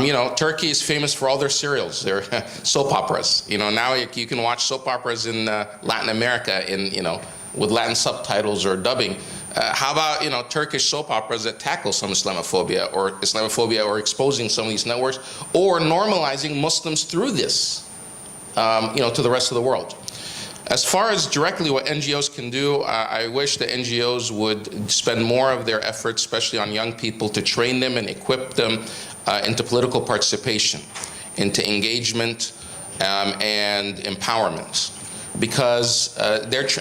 You know, Turkey is famous for all their serials, their soap operas. You know, now you can watch soap operas in Latin America with Latin subtitles or dubbing. How about, you know, Turkish soap operas that tackle some Islamophobia or exposing some of these networks, or normalizing Muslims through this, to the rest of the world. As far as directly what NGOs can do, I wish the NGOs would spend more of their efforts, especially on young people, to train them and equip them into political participation, into engagement and empowerment. Because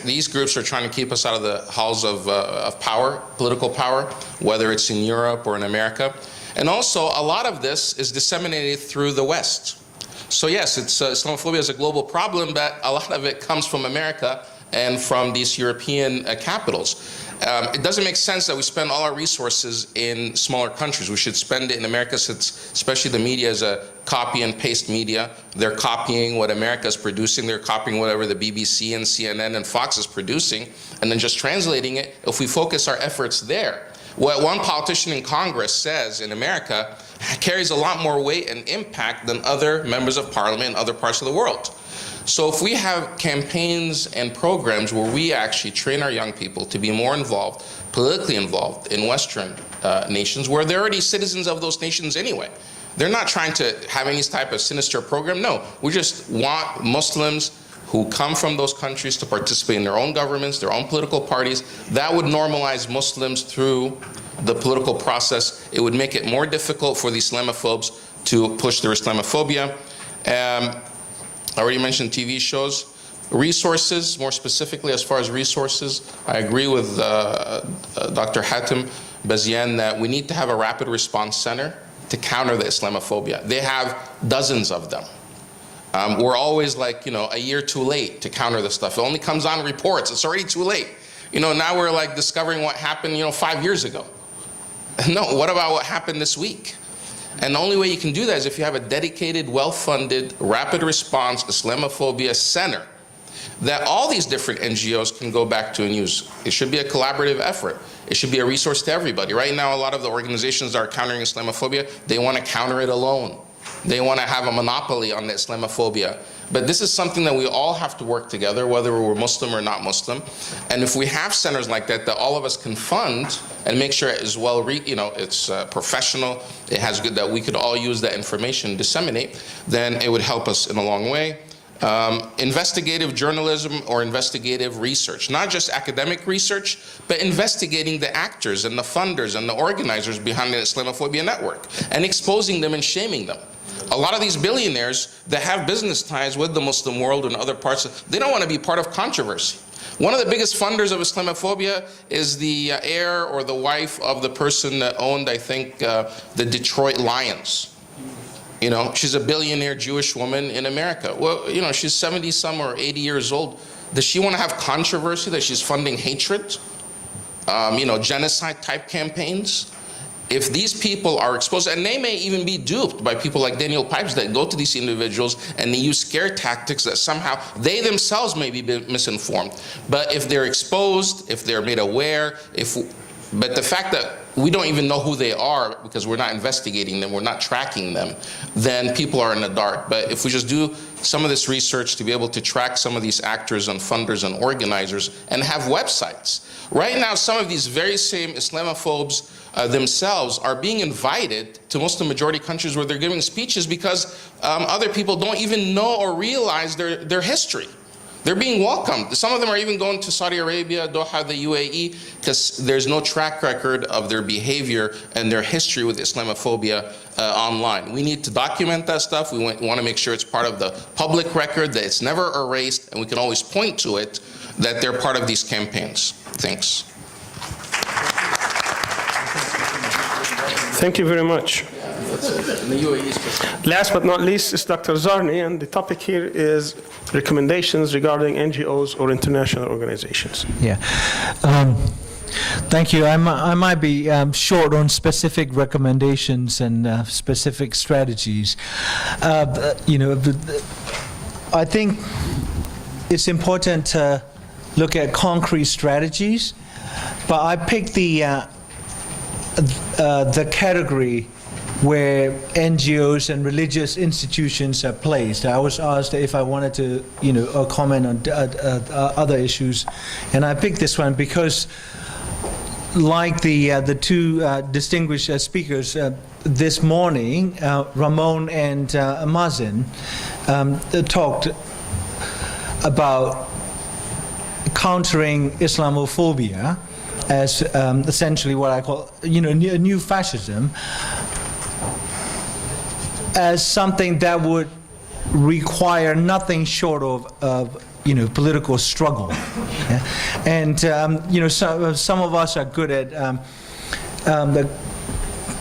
these groups are trying to keep us out of the halls of power, political power, whether it's in Europe or in America. And also, a lot of this is disseminated through the West. So yes, Islamophobia is a global problem, but a lot of it comes from America and from these European capitals. It doesn't make sense that we spend all our resources in smaller countries. We should spend it in America, since especially the media is a copy and paste media. They're copying what America is producing. They're copying whatever the BBC and CNN and Fox is producing, and then just translating it. If we focus our efforts there, what one politician in Congress says in America carries a lot more weight and impact than other members of parliament in other parts of the world. So if we have campaigns and programs where we actually train our young people to be more involved, politically involved in Western nations, where they're already citizens of those nations anyway. They're not trying to have any type of sinister program. No, we just want Muslims who come from those countries to participate in their own governments, their own political parties. That would normalize Muslims through the political process. It would make it more difficult for the Islamophobes to push their Islamophobia. I already mentioned TV shows. Resources, more specifically as far as resources, I agree with Dr. Hatem Bazian that we need to have a rapid response center to counter the Islamophobia. They have dozens of them. We're always like, a year too late to counter this stuff. It only comes on reports. It's already too late. Now we're like discovering what happened, 5 years ago. No, what about what happened this week? And the only way you can do that is if you have a dedicated, well-funded, rapid response Islamophobia center that all these different NGOs can go back to and use. It should be a collaborative effort. It should be a resource to everybody. Right now, a lot of the organizations that are countering Islamophobia, they want to counter it alone. They want to have a monopoly on the Islamophobia. But this is something that we all have to work together, whether we're Muslim or not Muslim. And if we have centers like that all of us can fund and make sure it is well, it's professional, it has good, that we could all use that information, disseminate, then it would help us in a long way. Investigative journalism or investigative research, not just academic research, but investigating the actors and the funders and the organizers behind the Islamophobia network and exposing them and shaming them. A lot of these billionaires that have business ties with the Muslim world and other parts, they don't want to be part of controversy. One of the biggest funders of Islamophobia is the heir or the wife of the person that owned, I think, the Detroit Lions. She's a billionaire Jewish woman in America. Well, she's 70-some or 80 years old. Does she want to have controversy that she's funding hatred? Genocide-type campaigns? If these people are exposed, and they may even be duped by people like Daniel Pipes that go to these individuals and they use scare tactics that somehow they themselves may be misinformed. But if they're exposed, if they're made aware, but the fact that we don't even know who they are because we're not investigating them, we're not tracking them, then people are in the dark. But if we just do some of this research to be able to track some of these actors and funders and organizers and have websites. Right now, some of these very same Islamophobes themselves are being invited to Muslim majority countries where they're giving speeches because other people don't even know or realize their history. They're being welcomed. Some of them are even going to Saudi Arabia, Doha, the UAE, because there's no track record of their behavior and their history with Islamophobia online. We need to document that stuff. We want to make sure it's part of the public record, that it's never erased, and we can always point to it, that they're part of these campaigns. Thanks. Thank you very much. Last but not least is Dr. Zarni, and the topic here is recommendations regarding NGOs or international organizations. Yeah. Thank you. I might be short on specific recommendations and specific strategies. I think it's important to look at concrete strategies, but I picked the category where NGOs and religious institutions are placed. I was asked if I wanted to, comment on other issues, and I picked this one because, like the two distinguished speakers this morning, Ramon and Mazen, talked about countering Islamophobia as essentially what I call, new fascism, as something that would require nothing short of political struggle. Yeah? And some of us are good at the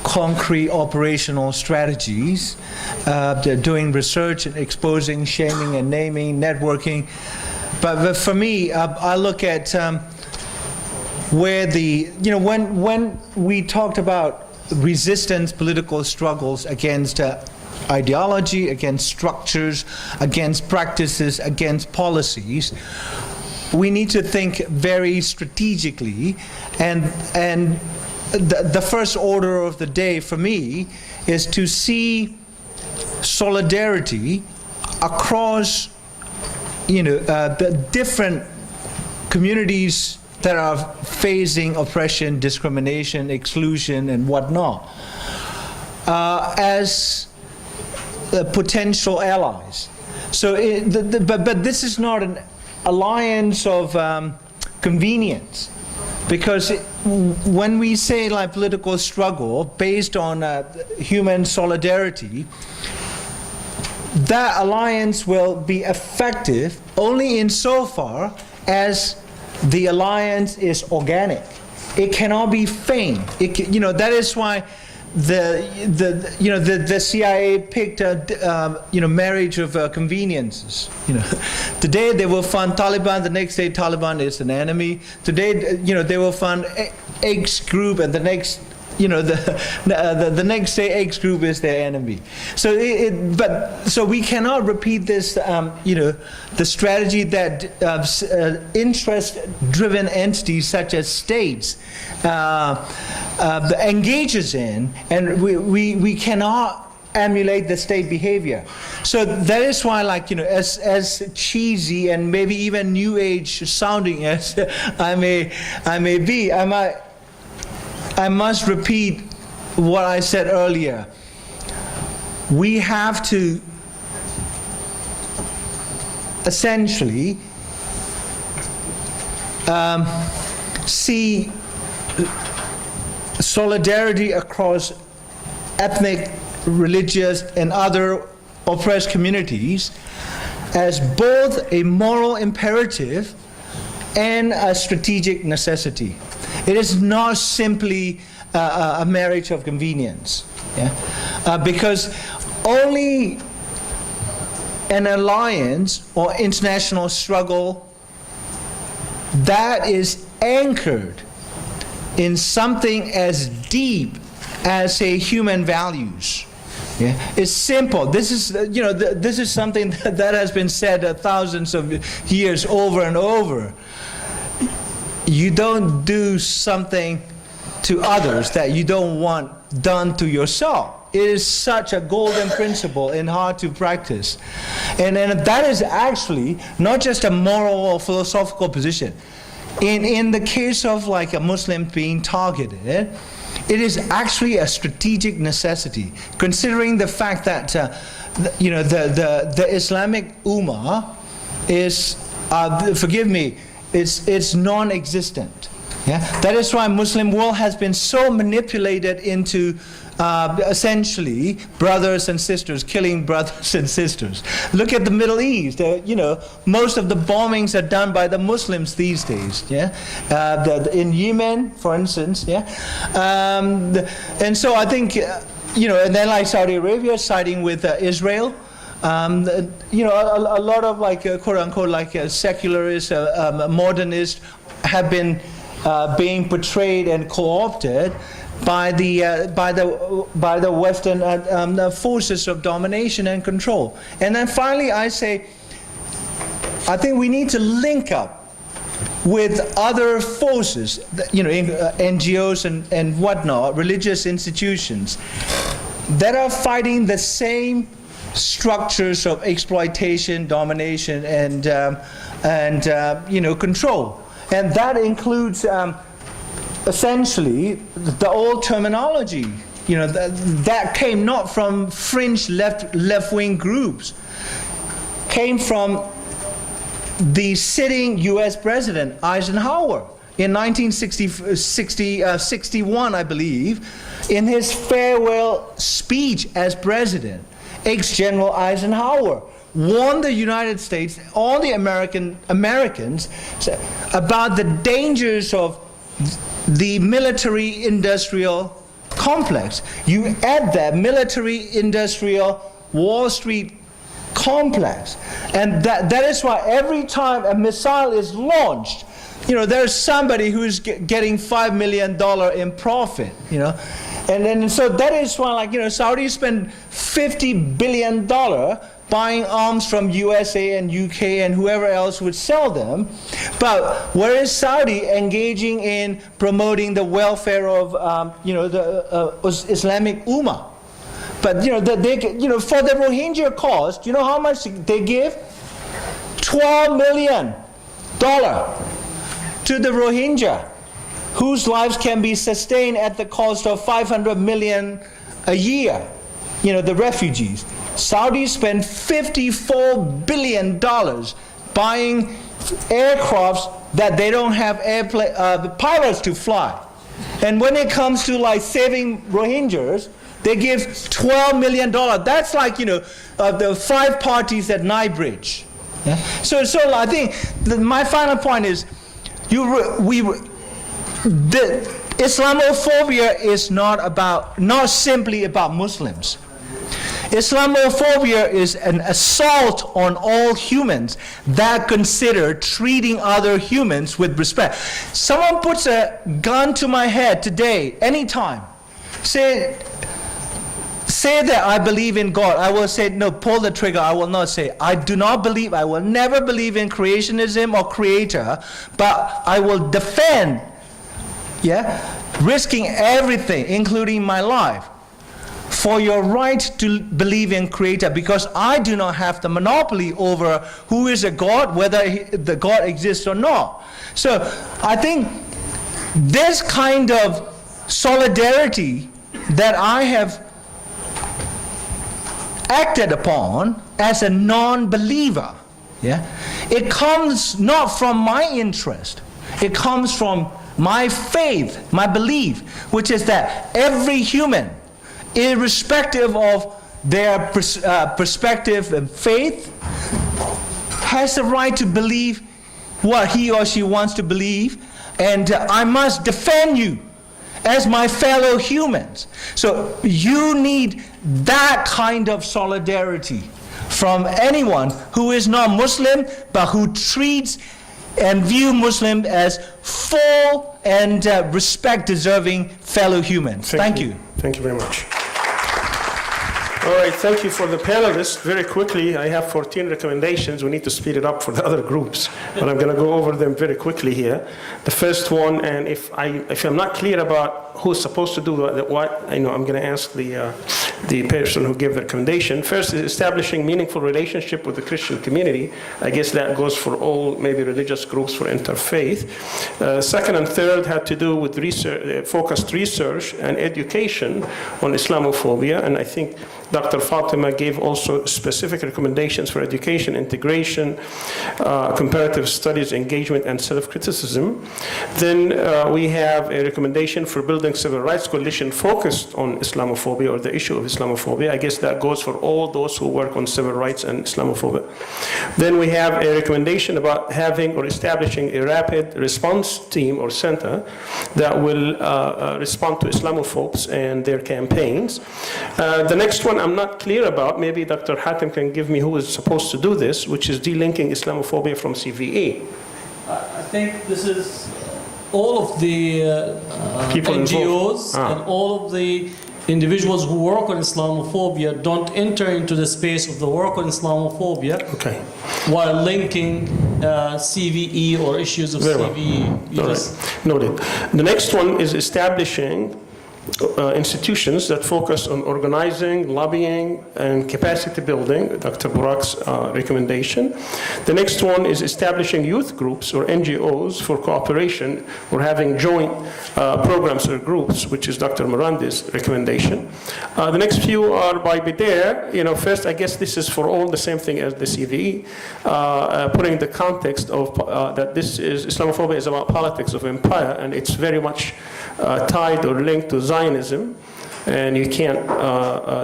concrete operational strategies. They're doing research and exposing, shaming and naming, networking. But for me, I look at where when we talked about resistance, political struggles against ideology, against structures, against practices, against policies, we need to think very strategically, and the first order of the day for me is to see solidarity across the different communities that are facing oppression, discrimination, exclusion, and whatnot, as potential allies. So, but this is not an alliance of convenience, because when we say like political struggle based on human solidarity, that alliance will be effective only insofar as the alliance is organic. It cannot be feigned. That is why the CIA picked marriage of conveniences. Today they will fund Taliban, the next day Taliban is an enemy. Today they will fund X group, and the next the next day X group is their enemy. So so we cannot repeat this the strategy that interest-driven entities such as states engages in, and we cannot emulate the state behavior. So that is why, as cheesy and maybe even new age sounding as I may be, I must repeat what I said earlier. We have to essentially see solidarity across ethnic, religious, and other oppressed communities as both a moral imperative and a strategic necessity. It is not simply a marriage of convenience, because only an alliance or international struggle that is anchored in something as deep as, say, human values. It's simple. This is, this is something that has been said thousands of years over and over. You don't do something to others that you don't want done to yourself. It is such a golden principle and hard to practice. And that is actually not just a moral or philosophical position. In the case of like a Muslim being targeted, it is actually a strategic necessity, considering the fact that the Islamic Ummah is, forgive me, it's non-existent. That is why Muslim world has been so manipulated into essentially brothers and sisters, killing brothers and sisters. Look at the Middle East. Most of the bombings are done by the Muslims these days. In Yemen, for instance. And so I think, and then like Saudi Arabia siding with Israel. A lot of like quote unquote like secularists, modernists have been being portrayed and co-opted by the Western forces of domination and control. And then finally, I say, I think we need to link up with other forces, NGOs and whatnot, religious institutions that are fighting the same structures of exploitation, domination, and control. And that includes essentially the old terminology, that came not from fringe left-wing groups, came from the sitting U.S. President Eisenhower in 1961, I believe, in his farewell speech as president. Ex-General Eisenhower warned the United States, all the Americans, about the dangers of the military-industrial complex. You add that military-industrial Wall Street complex, and that is why every time a missile is launched, there's somebody who's getting $5 million in profit, and so that is why, Saudi spend $50 billion buying arms from USA and UK and whoever else would sell them. But where is Saudi engaging in promoting the welfare of the Islamic Ummah? But for the Rohingya cause, do you know how much they give? $12 million to the Rohingya, whose lives can be sustained at the cost of $500 million a year. The refugees. Saudis spend $54 billion buying aircrafts that they don't have pilots to fly. And when it comes to saving Rohingyas, they give $12 million. That's the 5 parties at Nybridge. Yeah? So I think my final point is, Islamophobia is not simply about Muslims. Islamophobia is an assault on all humans that consider treating other humans with respect. Someone puts a gun to my head today, anytime, say that I believe in God. I will say, no, pull the trigger. I will not say, I do not believe, I will never believe in creationism or creator, but I will defend, risking everything, including my life, for your right to believe in creator, because I do not have the monopoly over who is a God, whether the God exists or not. So I think this kind of solidarity that I have acted upon as a non-believer, it comes not from my interest, it comes from my faith, my belief, which is that every human, irrespective of their perspective and faith, has the right to believe what he or she wants to believe, and I must defend you as my fellow humans. So you need that kind of solidarity from anyone who is not Muslim, but who treats and view Muslims as full and respect-deserving fellow humans. Thank you. Thank you very much. All right, thank you for the panelists. Very quickly, I have 14 recommendations. We need to speed it up for the other groups, but I'm going to go over them very quickly here. The first one, and if I'm not clear about who's supposed to do what, I'm going to ask the person who gave the recommendation. First is establishing meaningful relationship with the Christian community. I guess that goes for all maybe religious groups for interfaith. Second and third had to do with focused research and education on Islamophobia, and I think Dr. Fatima gave also specific recommendations for education, integration, comparative studies, engagement, and self-criticism. Then we have a recommendation for building civil rights coalition focused on Islamophobia or the issue of Islamophobia. I guess that goes for all those who work on civil rights and Islamophobia. Then we have a recommendation about having or establishing a rapid response team or center that will respond to Islamophobes and their campaigns. The next one I'm not clear about, maybe Dr. Hatem can give me who is supposed to do this, which is delinking Islamophobia from CVE. I think this is all of the People NGOs involved. and all of the individuals who work on Islamophobia don't enter into the space of the work on Islamophobia Okay. while linking CVE or issues of Very well. CVE. You All just- right. Noted. The next one is establishing institutions that focus on organizing, lobbying, and capacity building, Dr. Burak's recommendation. The next one is establishing youth groups or NGOs for cooperation or having joint programs or groups, which is Dr. Miranda's recommendation. The next few are by Bidare. First, I guess this is for all the same thing as the CVE, putting the context of that this is Islamophobia is about politics of empire, and it's very much tied or linked to Zionism, and you can't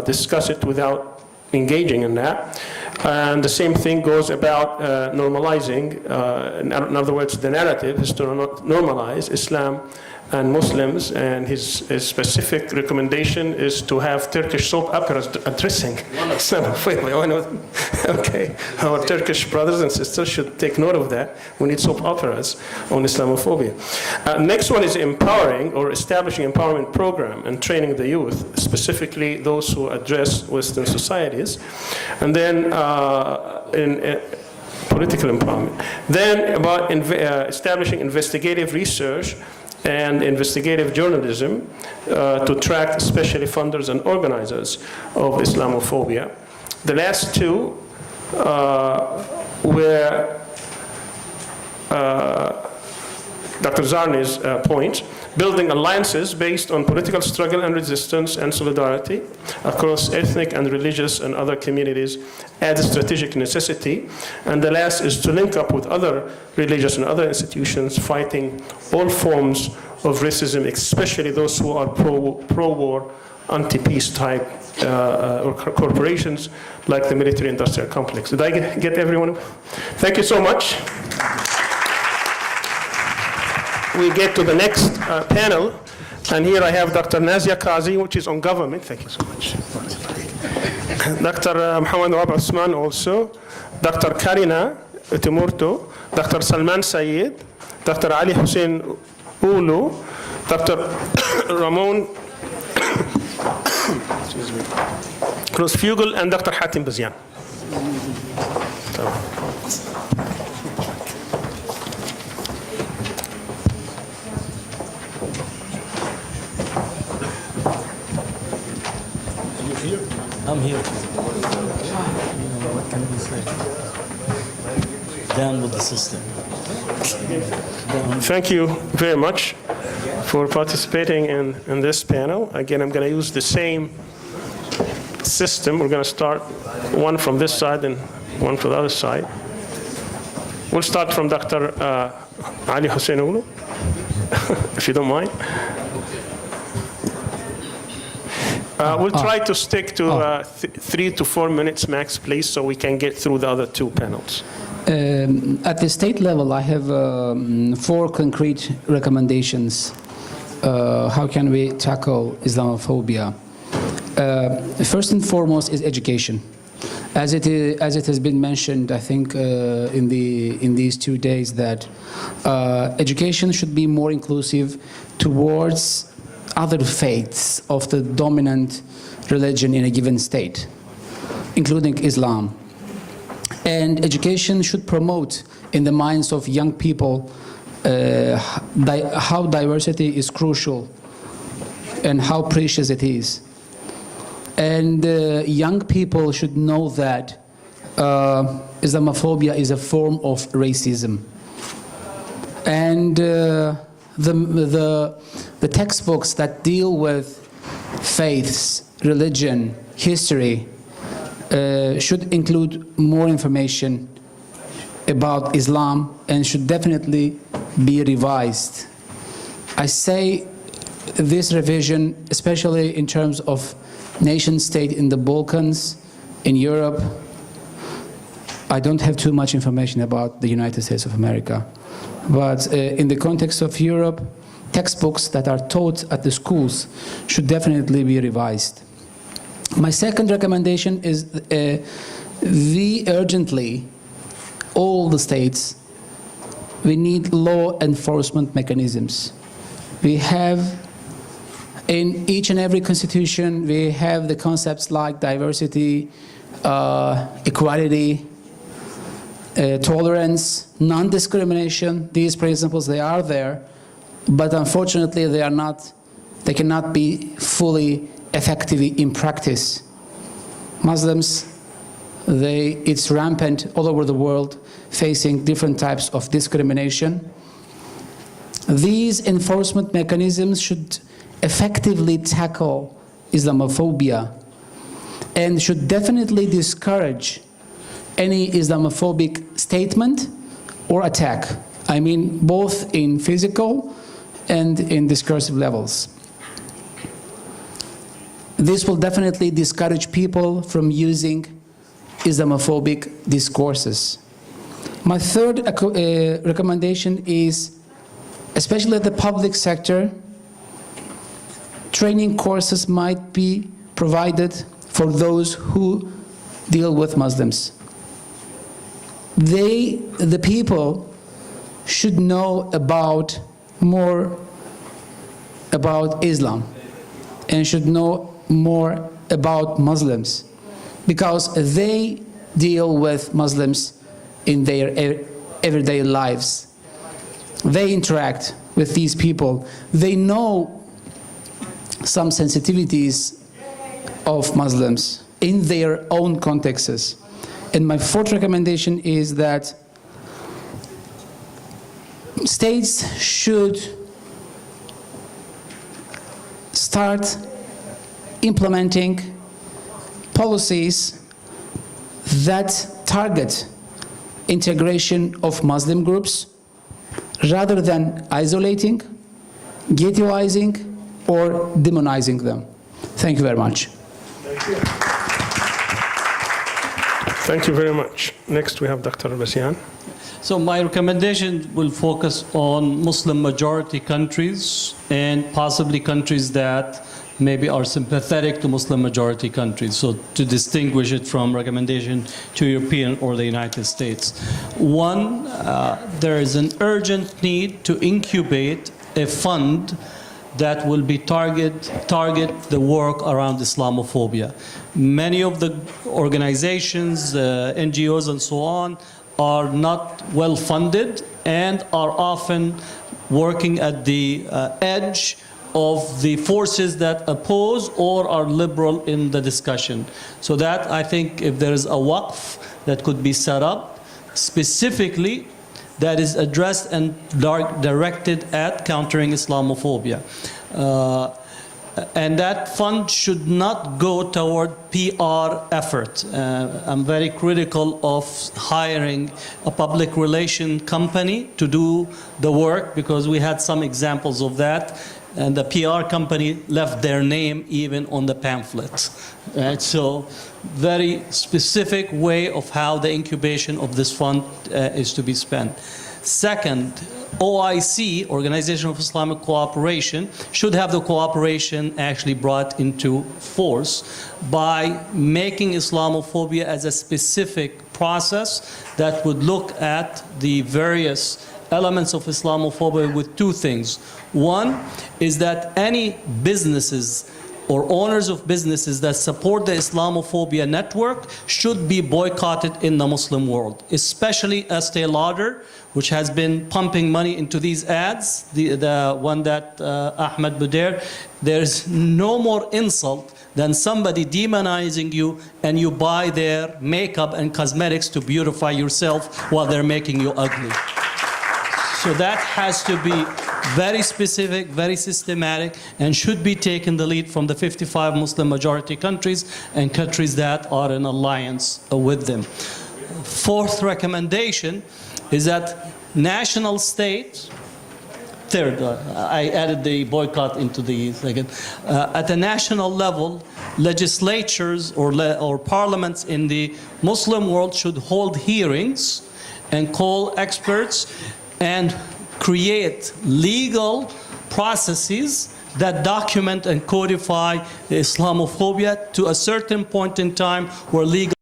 discuss it without engaging in that. And the same thing goes about normalizing, in other words, the narrative is to normalize Islam and Muslims, and his specific recommendation is to have Turkish soap operas addressing Islamophobia. Okay, our Turkish brothers and sisters should take note of that. We need soap operas on Islamophobia. Next one is empowering or establishing empowerment program and training the youth, specifically those who address Western societies. And then in political empowerment. Then about establishing investigative research and investigative journalism to track especially funders and organizers of Islamophobia. The last two were Dr. Zarni's point, building alliances based on political struggle and resistance and solidarity across ethnic and religious and other communities as a strategic necessity. And the last is to link up with other religious and other institutions fighting all forms of racism, especially those who are pro-war, anti-peace type or corporations like the military-industrial complex. Did I get everyone? Thank you so much. We get to the next panel, and here I have Dr. Nazia Kazi, which is on government. Thank you so much. Dr. Muhammad Wab Osman also, Dr. Karina Timurto, Dr. Salman Sayed, Dr. Ali Hussein Ulu, Dr. Ramon Cruzfugel, and Dr. Hatim Bazian. I'm here. What can we say? Down with the system. Thank you very much for participating in this panel. Again, I'm going to use the same system. We're going to start one from this side and one from the other side. We'll start from Dr. Ali Hussein Ulu, if you don't mind. We'll try to stick to 3 to 4 minutes max, please, so we can get through the other two panels. At the state level, I have 4 concrete recommendations. How can we tackle Islamophobia? First and foremost is education. As it has been mentioned, I think in these 2 days, that education should be more inclusive towards other faiths of the dominant religion in a given state, including Islam. And education should promote in the minds of young people how diversity is crucial and how precious it is. And young people should know that Islamophobia is a form of racism. And the textbooks that deal with faiths, religion, history should include more information about Islam and should definitely be revised. I say this revision, especially in terms of nation state in the Balkans, in Europe. I don't have too much information about the United States of America. But in the context of Europe, textbooks that are taught at the schools should definitely be revised. My second recommendation is urgently, all the states we need law enforcement mechanisms. We have, in each and every constitution, we have the concepts like diversity, equality, tolerance, non-discrimination. These principles, they are there, but unfortunately they cannot be fully effective in practice. Muslims, it's rampant all over the world, facing different types of discrimination. These enforcement mechanisms should effectively tackle Islamophobia and should definitely discourage any Islamophobic statement or attack. I mean, both in physical and in discursive levels. This will definitely discourage people from using Islamophobic discourses. My third recommendation is, especially at the public sector, training courses might be provided for those who deal with Muslims. The people should know more about Islam and should know more about Muslims, because they deal with Muslims in their everyday lives. They interact with these people. They know some sensitivities of Muslims in their own contexts. And my fourth recommendation is that states should start implementing policies that target integration of Muslim groups rather than isolating, ghettoizing, or demonizing them. Thank you very much. Thank you. Thank you very much. Next we have Dr. Basian. So my recommendation will focus on Muslim majority countries and possibly countries that maybe are sympathetic to Muslim majority countries, so to distinguish it from recommendation to European or the United States. One, there is an urgent need to incubate a fund that will be target the work around Islamophobia. Many of the organizations, NGOs and so on, are not well funded and are often working at the edge of the forces that oppose or are liberal in the discussion. So that, I think, if there is a waqf that could be set up specifically that is addressed and directed at countering Islamophobia. And that fund should not go toward PR effort. I'm very critical of hiring a public relation company to do the work, because we had some examples of that, and the PR company left their name even on the pamphlet. Right? So very specific way of how the incubation of this fund is to be spent. Second, OIC, Organization of Islamic Cooperation, should have the cooperation actually brought into force by making Islamophobia as a specific process that would look at the various elements of Islamophobia with two things. One is that any businesses or owners of businesses that support the Islamophobia network should be boycotted in the Muslim world, especially Estee Lauder, which has been pumping money into these ads, the one that Ahmed Budair. There's no more insult than somebody demonizing you and you buy their makeup and cosmetics to beautify yourself while they're making you ugly. So that has to be very specific, very systematic, and should be taken the lead from the 55 Muslim majority countries and countries that are in alliance with them. Fourth recommendation is that national states, third, I added the boycott into the second, at the national level, legislatures or parliaments in the Muslim world should hold hearings and call experts and create legal processes that document and codify the Islamophobia to a certain point in time where legal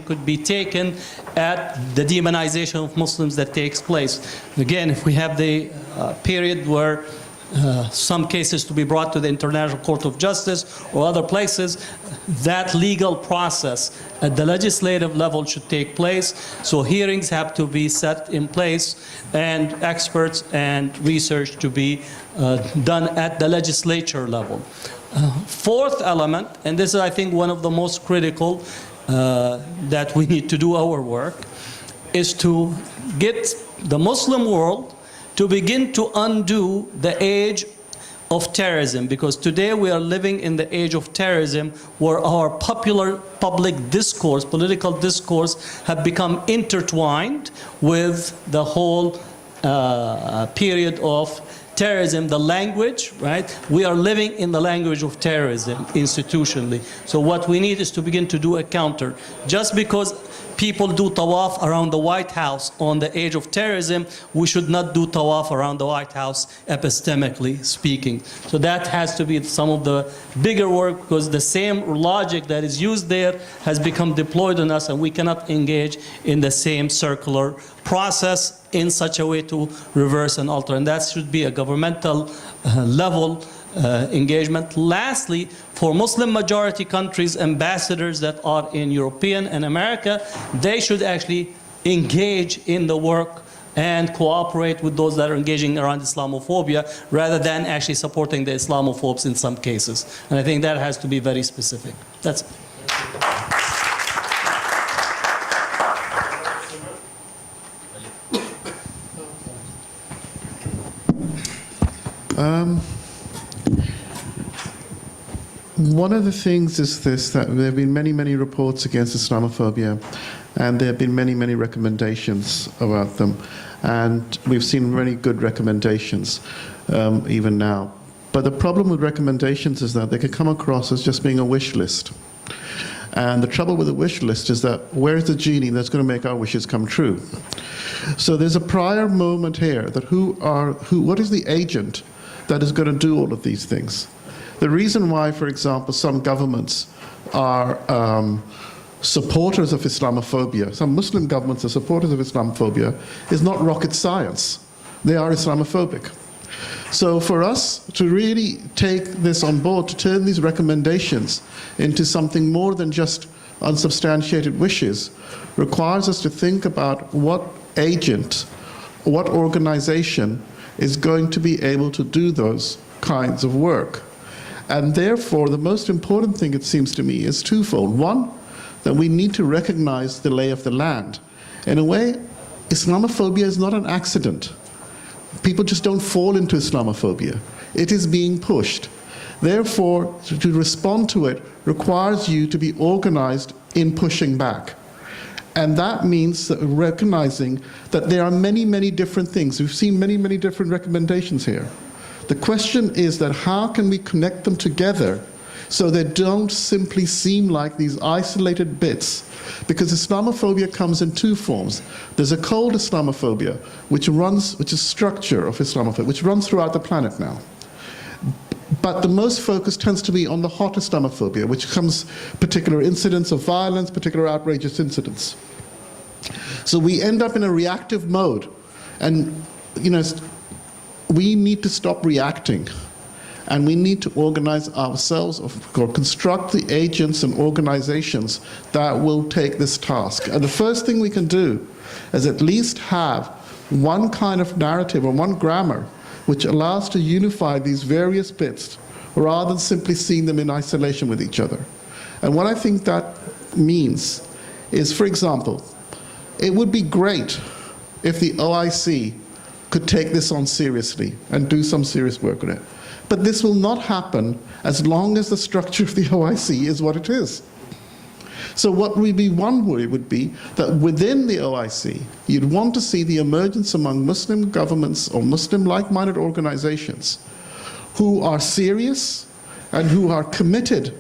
could be taken at the demonization of Muslims that takes place. Again, if we have the period where some cases to be brought to the International Court of Justice or other places, that legal process at the legislative level should take place. So hearings have to be set in place and experts and research to be done at the legislature level. Fourth element, and this is I think one of the most critical that we need to do our work, is to get the Muslim world to begin to undo the age of terrorism, because today we are living in the age of terrorism where our popular public discourse, political discourse, have become intertwined with the whole period of terrorism, the language, right? We are living in the language of terrorism institutionally. So what we need is to begin to do a counter. Just because people do tawaf around the White House on the age of terrorism, we should not do tawaf around the White House epistemically speaking. So that has to be some of the bigger work, because the same logic that is used there has become deployed on us, and we cannot engage in the same circular process in such a way to reverse and alter. And that should be a governmental level engagement. Lastly, for Muslim majority countries, ambassadors that are in European and America, they should actually engage in the work and cooperate with those that are engaging around Islamophobia, rather than actually supporting the Islamophobes in some cases. And I think that has to be very specific. That's it. One of the things is this, that there have been many, many reports against Islamophobia, and there have been many, many recommendations about them. And we've seen many good recommendations, even now. But the problem with recommendations is that they can come across as just being a wish list. And the trouble with a wish list is that where's the genie that's going to make our wishes come true? So there's a prior moment here that what is the agent that is going to do all of these things? The reason why, for example, some governments are supporters of Islamophobia, some Muslim governments are supporters of Islamophobia, is not rocket science. They are Islamophobic. So for us to really take this on board, to turn these recommendations into something more than just unsubstantiated wishes, requires us to think about what agent, what organization is going to be able to do those kinds of work. And therefore, the most important thing, it seems to me, is twofold. One, that we need to recognize the lay of the land. In a way, Islamophobia is not an accident. People just don't fall into Islamophobia. It is being pushed. Therefore, to respond to it requires you to be organized in pushing back. And that means that recognizing that there are many, many different things. We've seen many, many different recommendations here. The question is that how can we connect them together so they don't simply seem like these isolated bits? Because Islamophobia comes in two forms. There's a cold Islamophobia, which is structure of Islamophobia, which runs throughout the planet now. But the most focus tends to be on the hot Islamophobia, which comes particular incidents of violence, particular outrageous incidents. So we end up in a reactive mode. And, we need to stop reacting, and we need to organize ourselves, or construct the agents and organizations that will take this task. And the first thing we can do is at least have one kind of narrative or one grammar which allows to unify these various bits rather than simply seeing them in isolation with each other. And what I think that means is, for example, it would be great if the OIC could take this on seriously and do some serious work on it. But this will not happen as long as the structure of the OIC is what it is. So what would be one worry would be that within the OIC, you'd want to see the emergence among Muslim governments or Muslim like-minded organizations who are serious and who are committed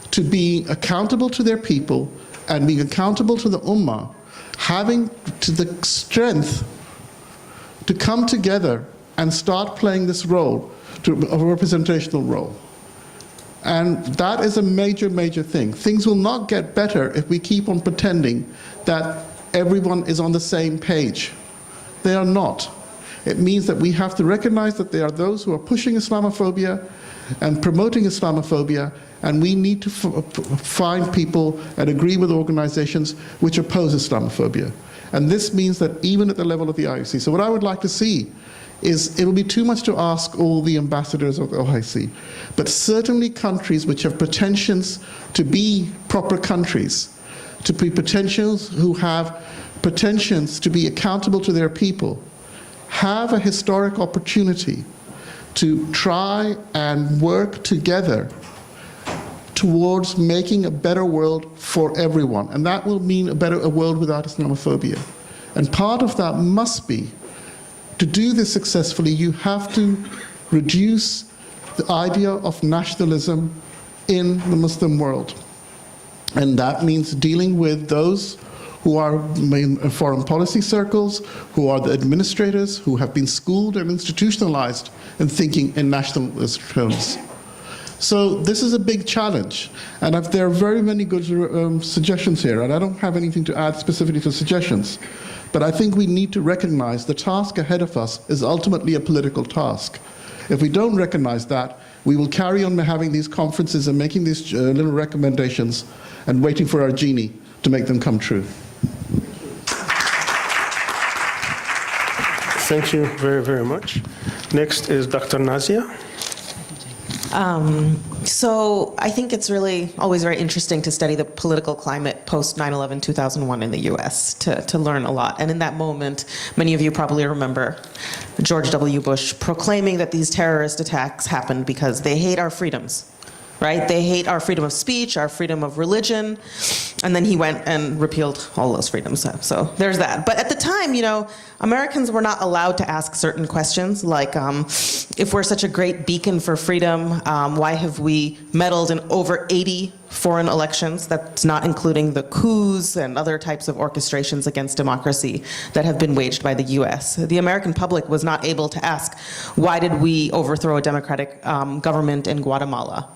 to being accountable to their people and being accountable to the Ummah, having to the strength to come together and start playing this role, a representational role. And that is a major, major thing. Things will not get better if we keep on pretending that everyone is on the same page. They are not. It means that we have to recognize that there are those who are pushing Islamophobia and promoting Islamophobia, and we need to find people and agree with organizations which oppose Islamophobia. And this means that even at the level of the IOC. So what I would like to see is, it will be too much to ask all the ambassadors of the OIC, but certainly countries which have pretensions to be proper countries, to be pretensions who have pretensions to be accountable to their people, have a historic opportunity to try and work together towards making a better world for everyone. And that will mean a world without Islamophobia. And part of that must be, to do this successfully, you have to reduce the idea of nationalism in the Muslim world. And that means dealing with those who are in foreign policy circles, who are the administrators, who have been schooled and institutionalized in thinking in nationalist terms. So this is a big challenge, and there are very many good suggestions here, and I don't have anything to add specifically to suggestions, but I think we need to recognize the task ahead of us is ultimately a political task. If we don't recognize that, we will carry on having these conferences and making these little recommendations and waiting for our genie to make them come true. Thank you very, very much. Next is Dr. Nazia. So I think it's really always very interesting to study the political climate post 9/11-2001 in the US, to learn a lot. And in that moment, many of you probably remember George W. Bush proclaiming that these terrorist attacks happened because they hate our freedoms, right? They hate our freedom of speech, our freedom of religion, and then he went and repealed all those freedoms. So there's that. But at the time, Americans were not allowed to ask certain questions, like if we're such a great beacon for freedom, why have we meddled in over 80 foreign elections? That's not including the coups and other types of orchestrations against democracy that have been waged by the US. The American public was not able to ask, why did we overthrow a democratic government in Guatemala,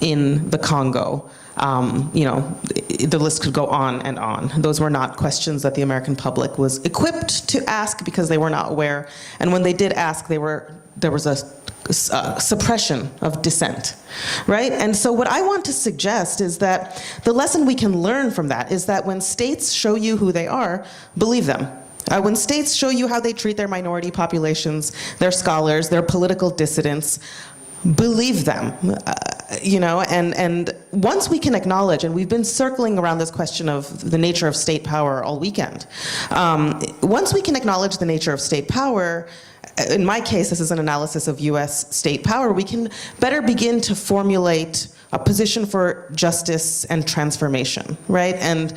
in the Congo? The list could go on and on. Those were not questions that the American public was equipped to ask because they were not aware. And when they did ask, there was a suppression of dissent, right? And so what I want to suggest is that the lesson we can learn from that is that when states show you who they are, believe them. When states show you how they treat their minority populations, their scholars, their political dissidents, believe them. And once we can acknowledge, and we've been circling around this question of the nature of state power all weekend, once we can acknowledge the nature of state power, in my case, this is an analysis of US state power, we can better begin to formulate a position for justice and transformation, right? And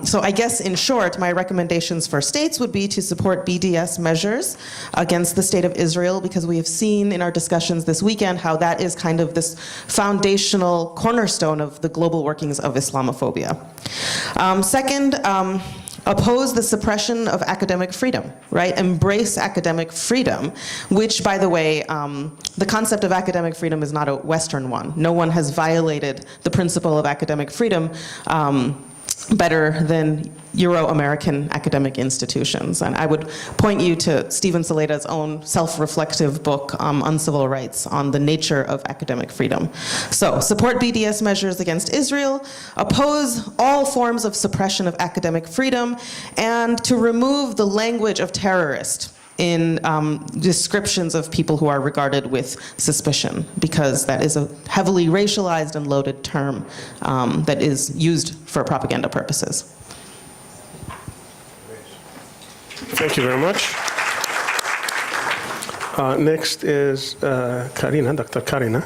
so I guess in short, my recommendations for states would be to support BDS measures against the state of Israel, because we have seen in our discussions this weekend how that is kind of this foundational cornerstone of the global workings of Islamophobia. Second, oppose the suppression of academic freedom, right? Embrace academic freedom, which, by the way, the concept of academic freedom is not a Western one. No one has violated the principle of academic freedom better than Euro-American academic institutions. And I would point you to Stephen Saleda's own self-reflective book on civil rights, on the nature of academic freedom. So support BDS measures against Israel, oppose all forms of suppression of academic freedom, and to remove the language of terrorist in descriptions of people who are regarded with suspicion, because that is a heavily racialized and loaded term that is used for propaganda purposes. Thank you very much. Next is Karina, Dr. Karina.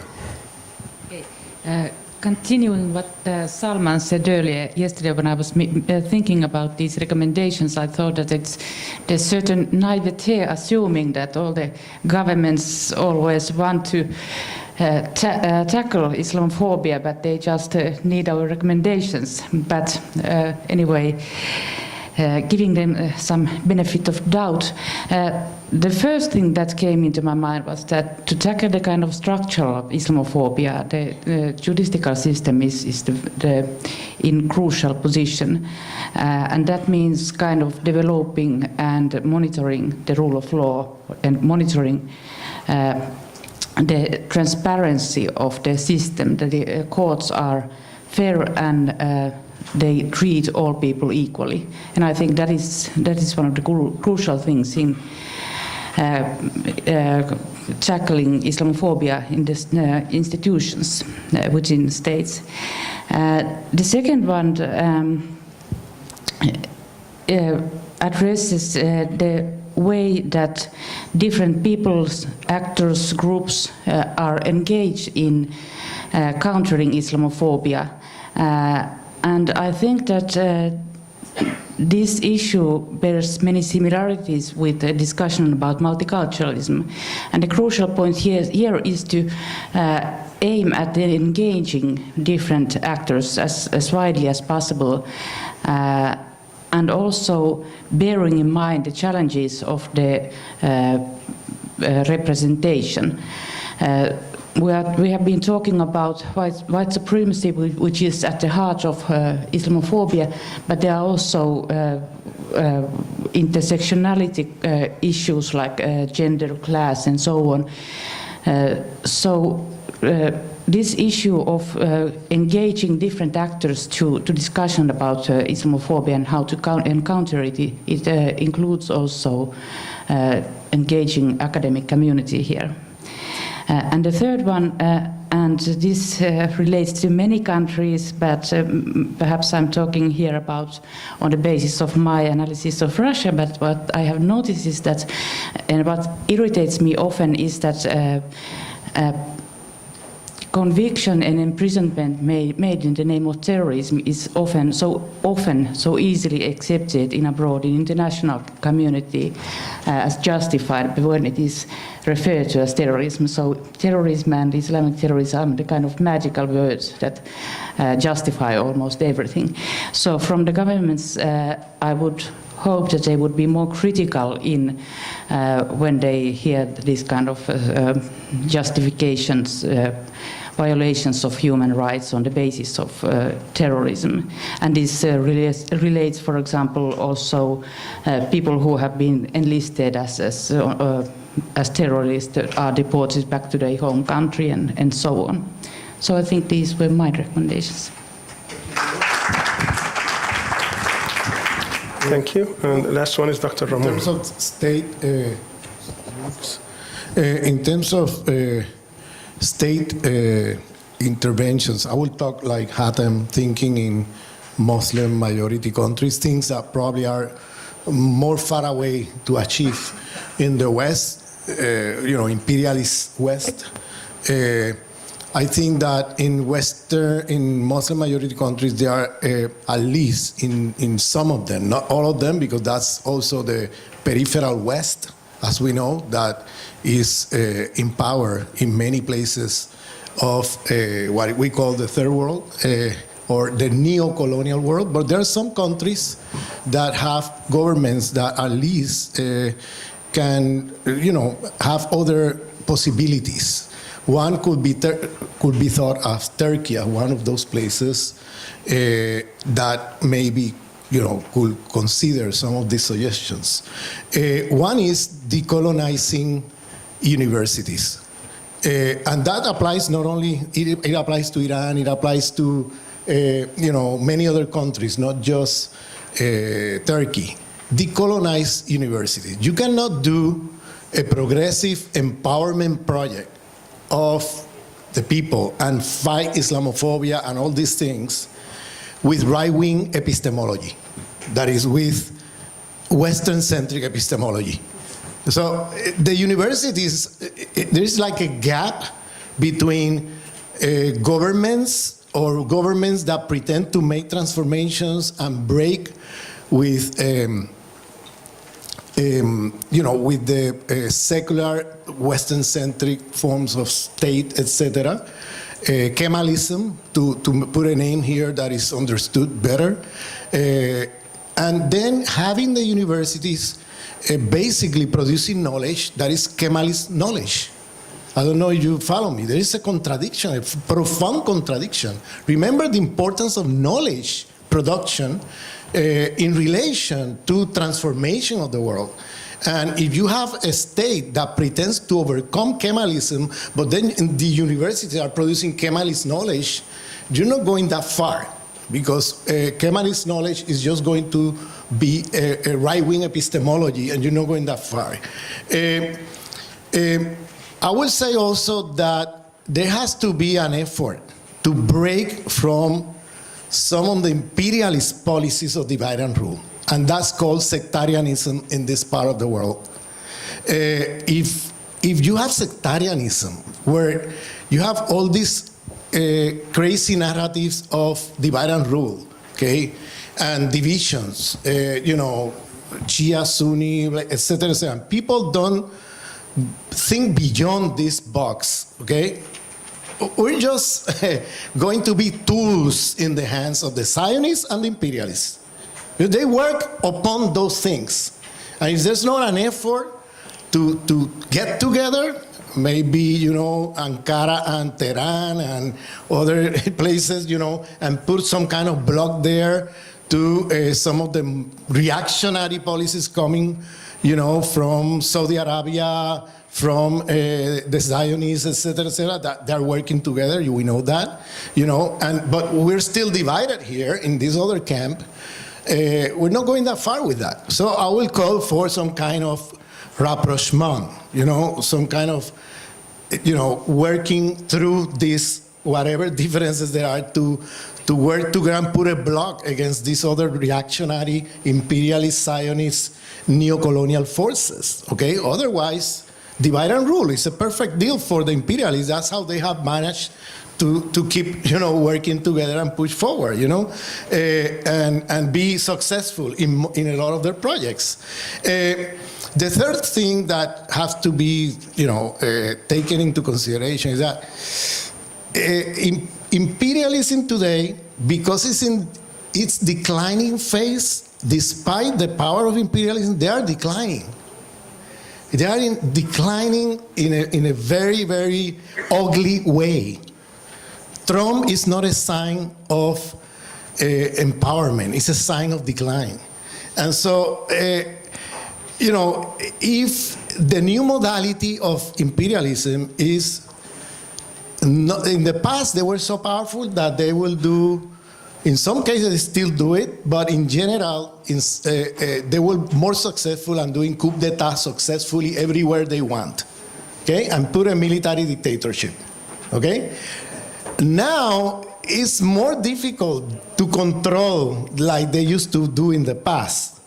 Okay. Continuing what Salman said earlier, yesterday when I was thinking about these recommendations, I thought that there's certain naivete assuming that all the governments always want to tackle Islamophobia, but they just need our recommendations. But anyway, giving them some benefit of doubt. The first thing that came into my mind was that to tackle the kind of structural Islamophobia, the judicial system is in crucial position, and that means kind of developing and monitoring the rule of law and monitoring the transparency of the system, that the courts are fair and they treat all people equally. And I think that is one of the crucial things in tackling Islamophobia in the institutions within states. The second one addresses the way that different peoples, actors, groups are engaged in countering Islamophobia. And I think that this issue bears many similarities with the discussion about multiculturalism. And the crucial point here is to aim at engaging different actors as widely as possible, and also bearing in mind the challenges of the representation. We have been talking about white supremacy, which is at the heart of Islamophobia, but there are also intersectionality issues like gender, class, and so on. This issue of engaging different actors to discussion about Islamophobia and how to encounter it, it includes also engaging academic community here. And the third one, and this relates to many countries, but perhaps I'm talking here about on the basis of my analysis of Russia, but what I have noticed is that, and what irritates me often is that conviction and imprisonment made in the name of terrorism is often so easily accepted in abroad in international community as justified when it is referred to as terrorism. So terrorism and Islamic terrorism are the kind of magical words that justify almost everything. So from the governments, I would hope that they would be more critical in when they hear this kind of justifications, violations of human rights on the basis of terrorism. And this relates, for example, also people who have been enlisted as terrorists are deported back to their home country and so on. So I think these were my recommendations. Thank you. And the last one is Dr. Ramon. In terms of state, interventions, I will talk like Hatem, thinking in Muslim majority countries, things that probably are more far away to achieve in the West, imperialist West. I think that in Muslim majority countries, there are at least in some of them, not all of them, because that's also the peripheral West, as we know, that is in power in many places of what we call the third world or the neo-colonial world. But there are some countries that have governments that at least can, have other possibilities. One could be thought of Turkey as one of those places that maybe could consider some of these suggestions. One is decolonizing universities. And that applies not only, it applies to Iran, it applies to many other countries, not just Turkey. Decolonize universities. You cannot do a progressive empowerment project of the people and fight Islamophobia and all these things with right-wing epistemology, that is with Western-centric epistemology. So the universities, there is like a gap between governments or governments that pretend to make transformations and break with with the secular Western-centric forms of state, etc. Kemalism, to put a name here that is understood better, and then having the universities basically producing knowledge that is Kemalist knowledge. I don't know if you follow me. There is a contradiction, a profound contradiction. Remember the importance of knowledge production in relation to transformation of the world. And if you have a state that pretends to overcome Kemalism, but then the universities are producing Kemalist knowledge, you're not going that far, because Kemalist knowledge is just going to be a right-wing epistemology, and you're not going that far. I will say also that there has to be an effort to break from some of the imperialist policies of divide and rule, and that's called sectarianism in this part of the world. If you have sectarianism, where you have all these crazy narratives of divide and rule, okay, and divisions, you know, Shia, Sunni, etc., etc., people don't think beyond this box, okay? We're just going to be tools in the hands of the Zionists and the imperialists. They work upon those things. And if there's not an effort to get together, maybe, you know, Ankara and Tehran and other places, you know, and put some kind of block there to some of the reactionary policies coming, you know, from Saudi Arabia, from the Zionists, etc., that they're working together. We know that, you know, but we're still divided here in this other camp. We're not going that far with that. So I will call for some kind of rapprochement, you know, some kind of, you know, working through this, whatever differences there are, to work together and put a block against these other reactionary, imperialist, Zionist, neo-colonial forces, okay? Otherwise, divide and rule is a perfect deal for the imperialists. That's how they have managed to keep, you know, working together and push forward, you know, and be successful in a lot of their projects. The third thing that has to be, you know, taken into consideration is that imperialism today, because it's in its declining phase, despite the power of imperialism, they are declining. They are declining in a very, very ugly way. Trump is not a sign of empowerment. It's a sign of decline. And so, you know, if the new modality of imperialism is, not, in the past they were so powerful that they will do, in some cases they still do it, but in general, they were more successful and doing coup d'etat successfully everywhere they want, okay, and put a military dictatorship, okay? Now, it's more difficult to control like they used to do in the past.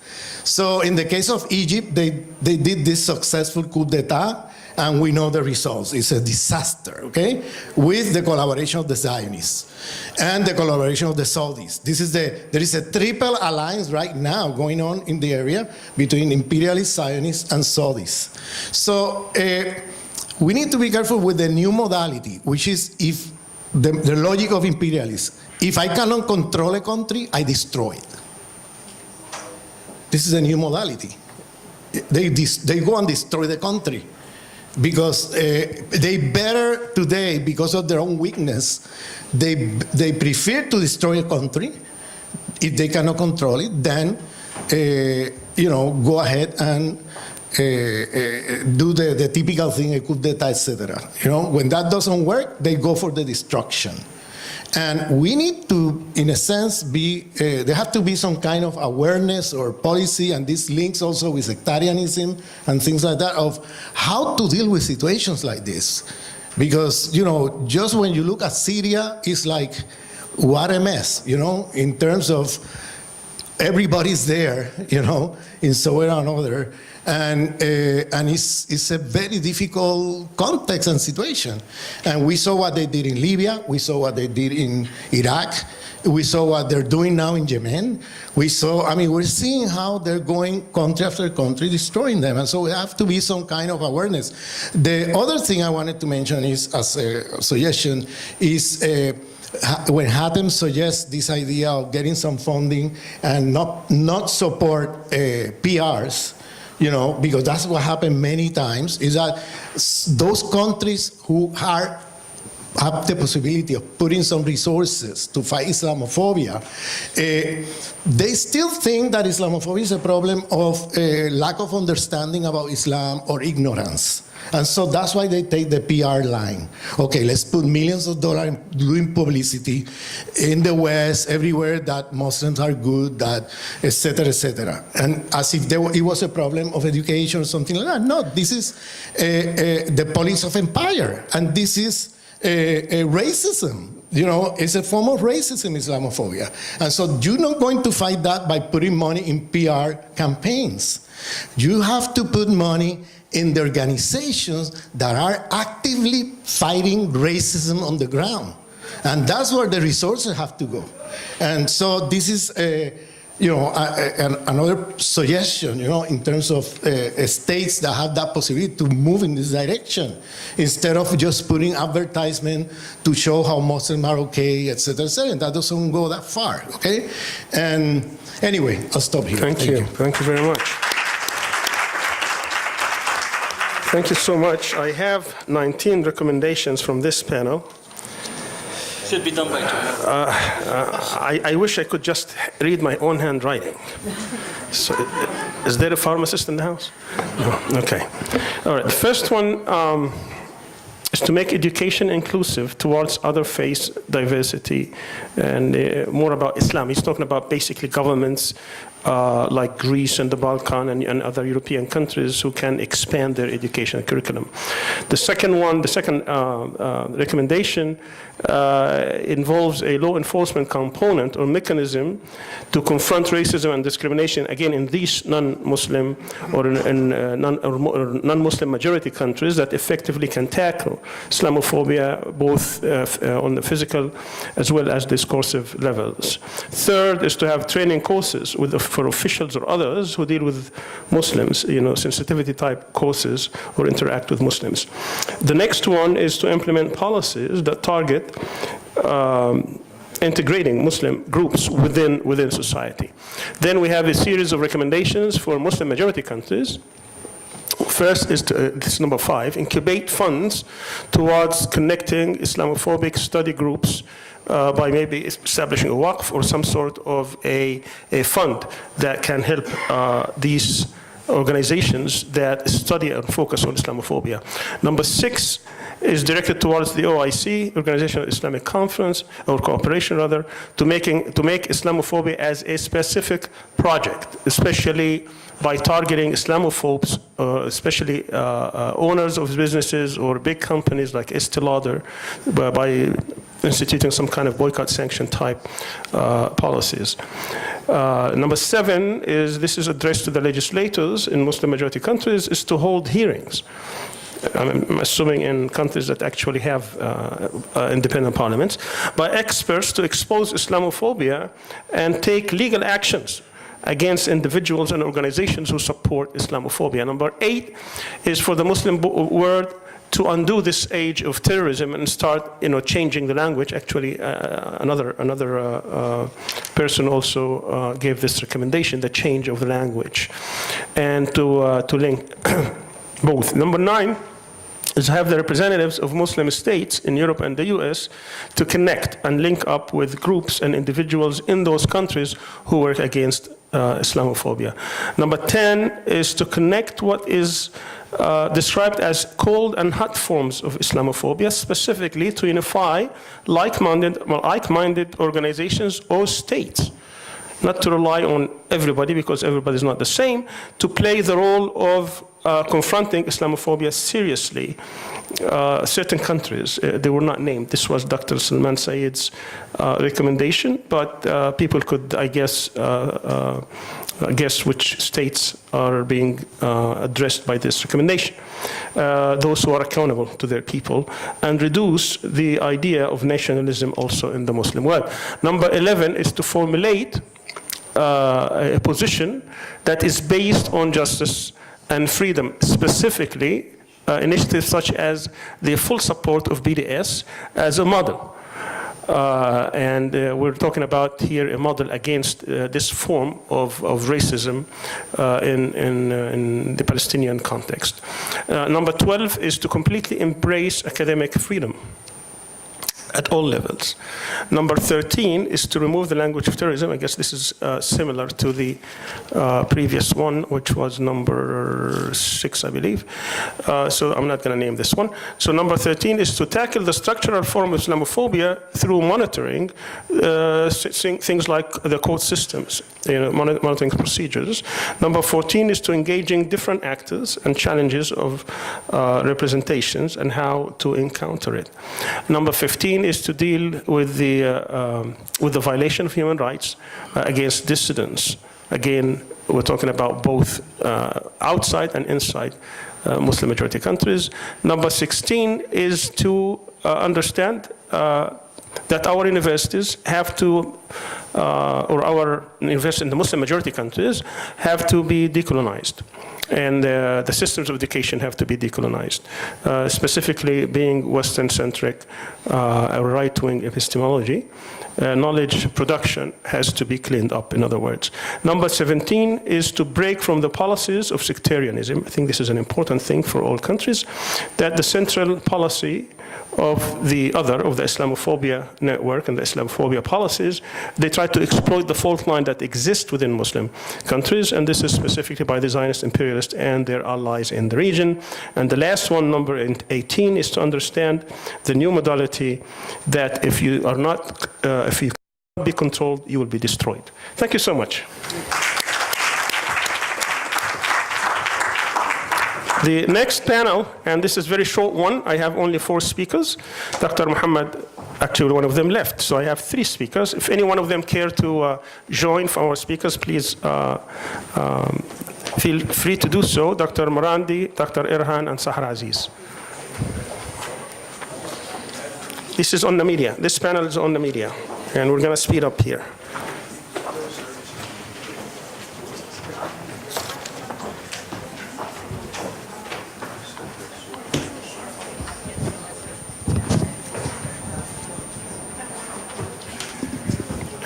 So in the case of Egypt, they did this successful coup d'etat, and we know the results. It's a disaster, okay? With the collaboration of the Zionists and the collaboration of the Saudis. There is a triple alliance right now going on in the area between imperialist Zionists and Saudis. So we need to be careful with the new modality, which is if the logic of imperialism. If I cannot control a country, I destroy it. This is a new modality. They go and destroy the country because they better today, because of their own weakness, they prefer to destroy a country if they cannot control it than you know, go ahead and do the typical thing, a coup d'etat, etc. You know, when that doesn't work, they go for the destruction. And we need to, in a sense, there have to be some kind of awareness or policy, and this links also with sectarianism and things like that, of how to deal with situations like this. Because, you know, just when you look at Syria, it's like, what a mess, you know, in terms of everybody's there, you know, in some way or another. And it's a very difficult context and situation. And we saw what they did in Libya. We saw what they did in Iraq. We saw what they're doing now in Yemen. We're seeing how they're going country after country, destroying them. And so there have to be some kind of awareness. The other thing I wanted to mention is, as a suggestion, is when Hatem suggests this idea of getting some funding and not support PRs, you know, because that's what happened many times, is that those countries who have the possibility of putting some resources to fight Islamophobia, they still think that Islamophobia is a problem of lack of understanding about Islam or ignorance. And so that's why they take the PR line. Okay, let's put millions of dollars in doing publicity in the West, everywhere that Muslims are good, that et cetera, et cetera. And as if it was a problem of education or something like that. No, this is the police of empire. And this is racism. You know, it's a form of racism, Islamophobia. And so you're not going to fight that by putting money in PR campaigns. You have to put money in the organizations that are actively fighting racism on the ground. And that's where the resources have to go. And so this is, another suggestion, in terms of states that have that possibility to move in this direction, instead of just putting advertisement to show how Muslims are okay, et cetera, et cetera. And that doesn't go that far, okay? And anyway, I'll stop here. Thank you. Thank you very much. Thank you so much. I have 19 recommendations from this panel. Should be done by tomorrow. I wish I could just read my own handwriting. So, is there a pharmacist in the house? No. Okay. All right. The first one is to make education inclusive towards other faith diversity and more about Islam. He's talking about basically governments like Greece and the Balkan and other European countries who can expand their education curriculum. The second recommendation involves a law enforcement component or mechanism to confront racism and discrimination, again, in these non-Muslim or non-Muslim majority countries that effectively can tackle Islamophobia both on the physical as well as discursive levels. Third is to have training courses for officials or others who deal with Muslims, sensitivity type courses or interact with Muslims. The next one is to implement policies that target integrating Muslim groups within society. Then we have a series of recommendations for Muslim majority countries. First is this is number 5, incubate funds towards connecting Islamophobic study groups by maybe establishing a waqf or some sort of a fund that can help these organizations that study and focus on Islamophobia. Number 6 is directed towards the OIC, Organization of Islamic Conference, or Cooperation rather, to make Islamophobia as a specific project, especially by targeting Islamophobes, especially owners of businesses or big companies like Estée Lauder, by instituting some kind of boycott sanction type policies. Number 7 is, this is addressed to the legislators in Muslim majority countries, is to hold hearings. I'm assuming in countries that actually have independent parliaments, by experts to expose Islamophobia and take legal actions against individuals and organizations who support Islamophobia. Number 8 is for the Muslim world to undo this age of terrorism and start, changing the language. Actually, another person also gave this recommendation, the change of the language, and to link both. Number 9 is to have the representatives of Muslim states in Europe and the US to connect and link up with groups and individuals in those countries who work against Islamophobia. Number 10 is to connect what is described as cold and hot forms of Islamophobia, specifically to unify like-minded organizations or states. Not to rely on everybody, because everybody is not the same, to play the role of confronting Islamophobia seriously. Certain countries, they were not named. This was Dr. Salman Saeed's recommendation, but people could, I guess which states are being addressed by this recommendation. Those who are accountable to their people, and reduce the idea of nationalism also in the Muslim world. Number 11 is to formulate a position that is based on justice and freedom, specifically initiatives such as the full support of BDS as a model. And we're talking about here a model against this form of racism in the Palestinian context. Number 12 is to completely embrace academic freedom at all levels. Number 13 is to remove the language of terrorism. I guess this is similar to the previous one, which was number 6, I believe. So I'm not going to name this one. So number 13 is to tackle the structural form of Islamophobia through monitoring things like the court systems, monitoring procedures. Number 14 is to engaging different actors and challenges of representations and how to encounter it. Number 15 is to deal with the violation of human rights against dissidents. Again, we're talking about both outside and inside Muslim majority countries. Number 16 is to understand that our universities have to, or our universities in the Muslim majority countries have to be decolonized. And the systems of education have to be decolonized, specifically being Western-centric, right-wing epistemology. Knowledge production has to be cleaned up, in other words. Number 17 is to break from the policies of sectarianism. I think this is an important thing for all countries, that the central policy of the Islamophobia network and the Islamophobia policies, they try to exploit the fault line that exists within Muslim countries, and this is specifically by the Zionist imperialists and their allies in the region. And the last one, number 18, is to understand the new modality that if you cannot be controlled, you will be destroyed. Thank you so much. The next panel, and this is a very short one, I have only 4 speakers. Dr. Muhammad, actually one of them left, so I have 3 speakers. If any one of them care to join from our speakers, please feel free to do so. Dr. Morandi, Dr. Irhan, and Sahar Aziz. This is on the media. This panel is on the media, and we're going to speed up here.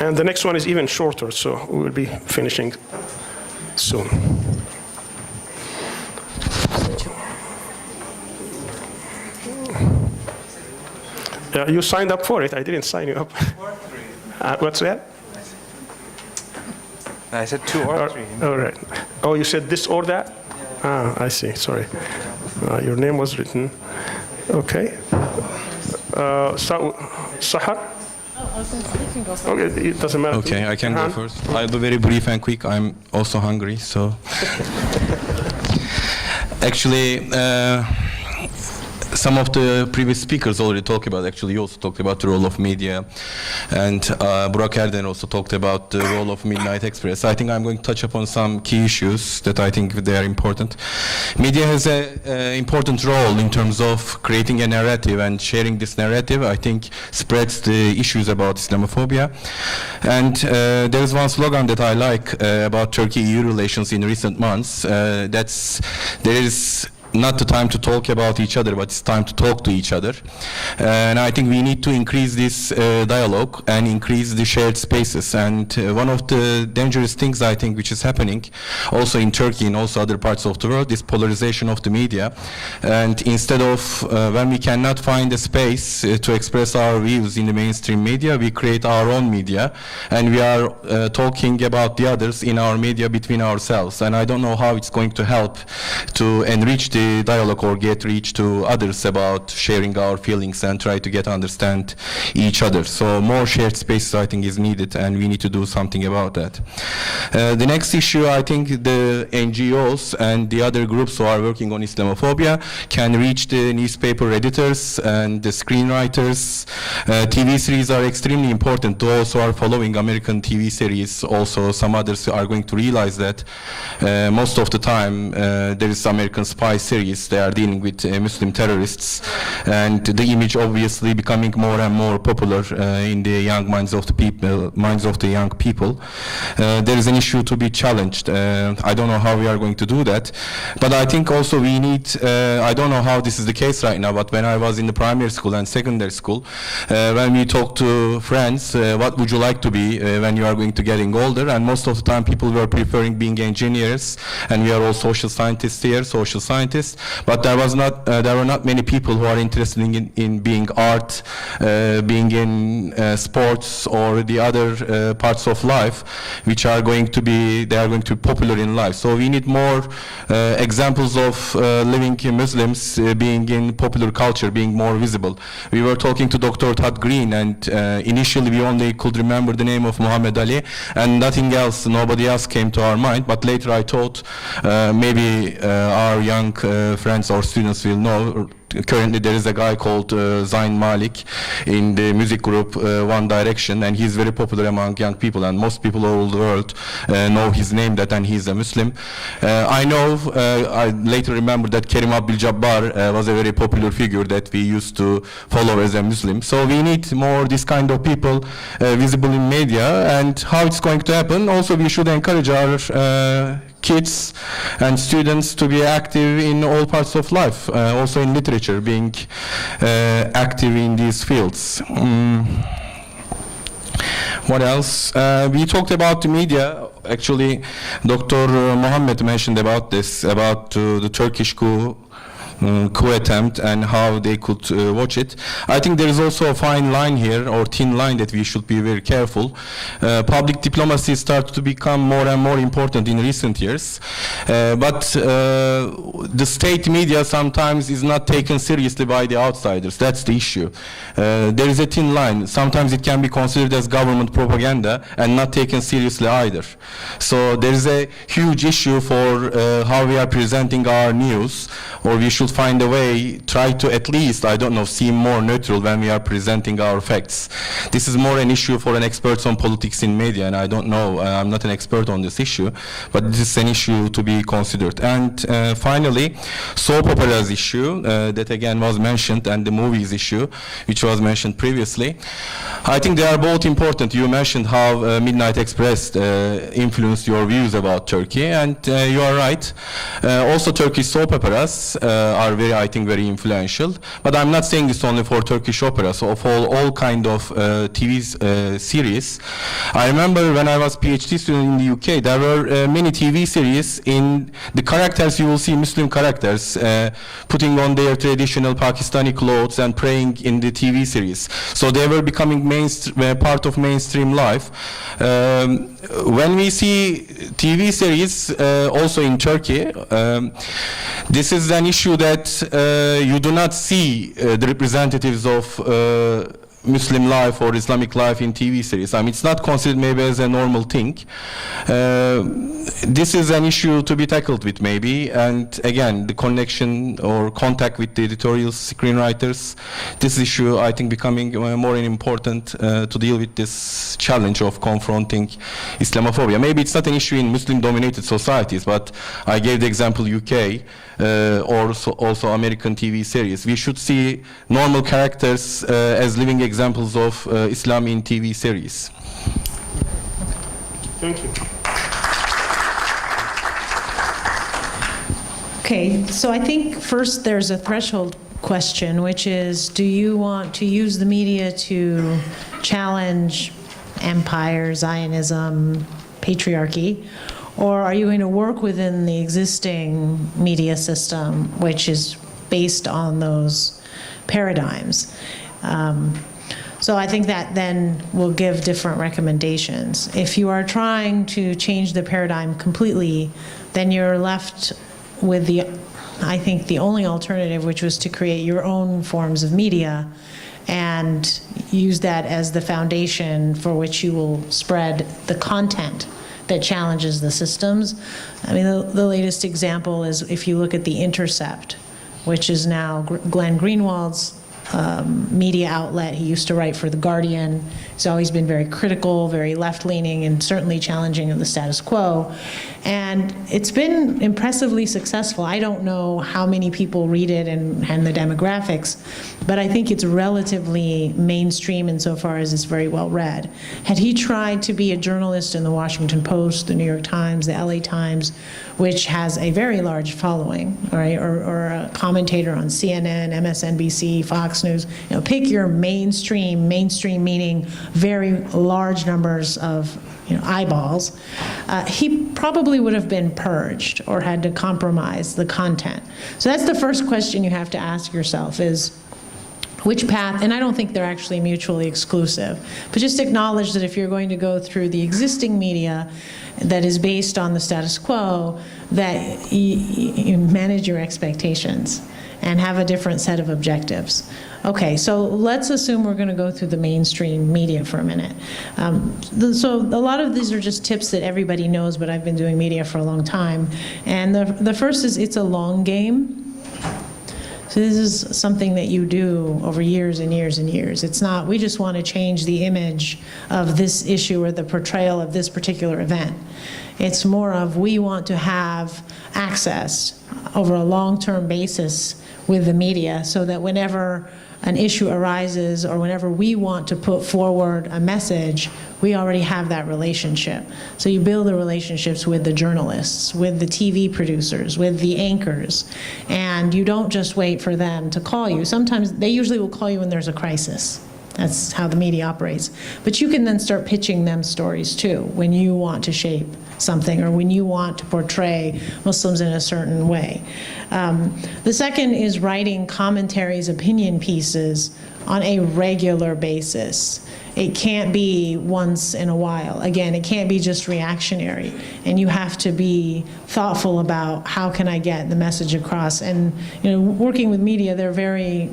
And the next one is even shorter, so we will be finishing soon. You signed up for it. I didn't sign you up. What's that? I said 2 or 3. All right. Oh, you said this or that? Yeah. I see. Sorry. Your name was written. Okay. Sahar? Okay, it doesn't matter. Okay, I can go first. I'll be very brief and quick. I'm also hungry, so. Actually, some of the previous speakers already talked about, actually you also talked about the role of media, and Burak Erden also talked about the role of Midnight Express. I think I'm going to touch upon some key issues that I think they are important. Media has an important role in terms of creating a narrative, and sharing this narrative, I think, spreads the issues about Islamophobia. And there is one slogan that I like about Turkey-EU relations in recent months, there is not the time to talk about each other, but it's time to talk to each other. And I think we need to increase this dialogue and increase the shared spaces. And one of the dangerous things, I think, which is happening also in Turkey and also other parts of the world, is polarization of the media. And instead of, when we cannot find a space to express our views in the mainstream media, we create our own media, and we are talking about the others in our media between ourselves. And I don't know how it's going to help to enrich the dialogue or get reach to others about sharing our feelings and try to get to understand each other. So more shared spaces, I think, is needed, and we need to do something about that. The next issue, I think the NGOs and the other groups who are working on Islamophobia can reach the newspaper editors and the screenwriters. TV series are extremely important. Those who are following American TV series, also some others are going to realize that most of the time there is American spice series. They are dealing with Muslim terrorists, and the image obviously becoming more and more popular in the young minds of the people. There is an issue to be challenged. I don't know how we are going to do that, but I think also we need. I don't know how this is the case right now, but when I was in the primary school and secondary school, when we talk to friends, what would you like to be when you are going to getting older? And most of the time people were preferring being engineers, and we are all social scientists here, but there were not many people who are interested in being art, being in sports or the other parts of life, which are going to be popular in life. So we need more examples of living Muslims being in popular culture, being more visible. We were talking to Dr. Todd Green, and initially we only could remember the name of Muhammad Ali, and nothing else, nobody else came to our mind. But later I thought maybe our young friends or students will know. Currently there is a guy called Zayn Malik in the music group One Direction, and he's very popular among young people, and most people all over the world know his name, and he's a Muslim. I later remembered that Karim Abdul-Jabbar was a very popular figure that we used to follow as a Muslim. So we need more this kind of people visible in media. And how it's going to happen, also we should encourage our kids and students to be active in all parts of life, also in literature, being active in these fields. What else? We talked about the media. Actually, Dr. Mohammed mentioned about this, about the Turkish coup attempt and how they could watch it. I think there is also a fine line here, or thin line, that we should be very careful. Public diplomacy started to become more and more important in recent years, but the state media sometimes is not taken seriously by the outsiders. That's the issue. There is a thin line. Sometimes it can be considered as government propaganda and not taken seriously either. So there is a huge issue for how we are presenting our news, or we should find a way, try to at least, I don't know, seem more neutral when we are presenting our facts. This is more an issue for an expert on politics in media, and I don't know, I'm not an expert on this issue, but this is an issue to be considered. And finally, soap operas issue that again was mentioned, and the movies issue, which was mentioned previously. I think they are both important. You mentioned how Midnight Express influenced your views about Turkey, and you are right. Also, Turkish soap operas are very influential. But I'm not saying this only for Turkish opera, so for all kind of TV series. I remember when I was PhD student in the UK, there were many TV series in the characters, you will see Muslim characters putting on their traditional Pakistani clothes and praying in the TV series. So they were becoming part of mainstream life. When we see TV series also in Turkey, this is an issue that you do not see the representatives of Muslim life or Islamic life in TV series. I mean, it's not considered maybe as a normal thing. This is an issue to be tackled with maybe, and again, the connection or contact with the editorial screenwriters. This issue, I think, becoming more important to deal with this challenge of confronting Islamophobia. Maybe it's not an issue in Muslim-dominated societies, but I gave the example UK, or also American TV series. We should see normal characters as living examples of Islam in TV series. Thank you. Okay, so I think first there's a threshold question, which is, do you want to use the media to challenge empire, Zionism, patriarchy, or are you going to work within the existing media system, which is based on those paradigms? So I think that then will give different recommendations. If you are trying to change the paradigm completely, then you're left with I think the only alternative, which was to create your own forms of media and use that as the foundation for which you will spread the content that challenges the systems. I mean, the latest example is if you look at The Intercept, which is now Glenn Greenwald's media outlet. He used to write for The Guardian. He's always been very critical, very left-leaning, and certainly challenging of the status quo. And it's been impressively successful. I don't know how many people read it and the demographics, but I think it's relatively mainstream insofar as it's very well read. Had he tried to be a journalist in the Washington Post, the New York Times, the LA Times, which has a very large following, all right, or a commentator on CNN, MSNBC, Fox News, pick your mainstream meaning very large numbers of eyeballs, he probably would have been purged or had to compromise the content. So that's the first question you have to ask yourself is, which path, and I don't think they're actually mutually exclusive, but just acknowledge that if you're going to go through the existing media that is based on the status quo, that you manage your expectations and have a different set of objectives. Okay, so let's assume we're going to go through the mainstream media for a minute. So a lot of these are just tips that everybody knows, but I've been doing media for a long time. And the first is it's a long game. So this is something that you do over years and years and years. It's not, we just want to change the image of this issue or the portrayal of this particular event. It's more of we want to have access over a long-term basis with the media so that whenever an issue arises or whenever we want to put forward a message, we already have that relationship. So you build the relationships with the journalists, with the TV producers, with the anchors, and you don't just wait for them to call you. Sometimes they usually will call you when there's a crisis. That's how the media operates. But you can then start pitching them stories too when you want to shape something or when you want to portray Muslims in a certain way. The second is writing commentaries, opinion pieces on a regular basis. It can't be once in a while. Again, it can't be just reactionary. And you have to be thoughtful about how can I get the message across. And working with media, they're very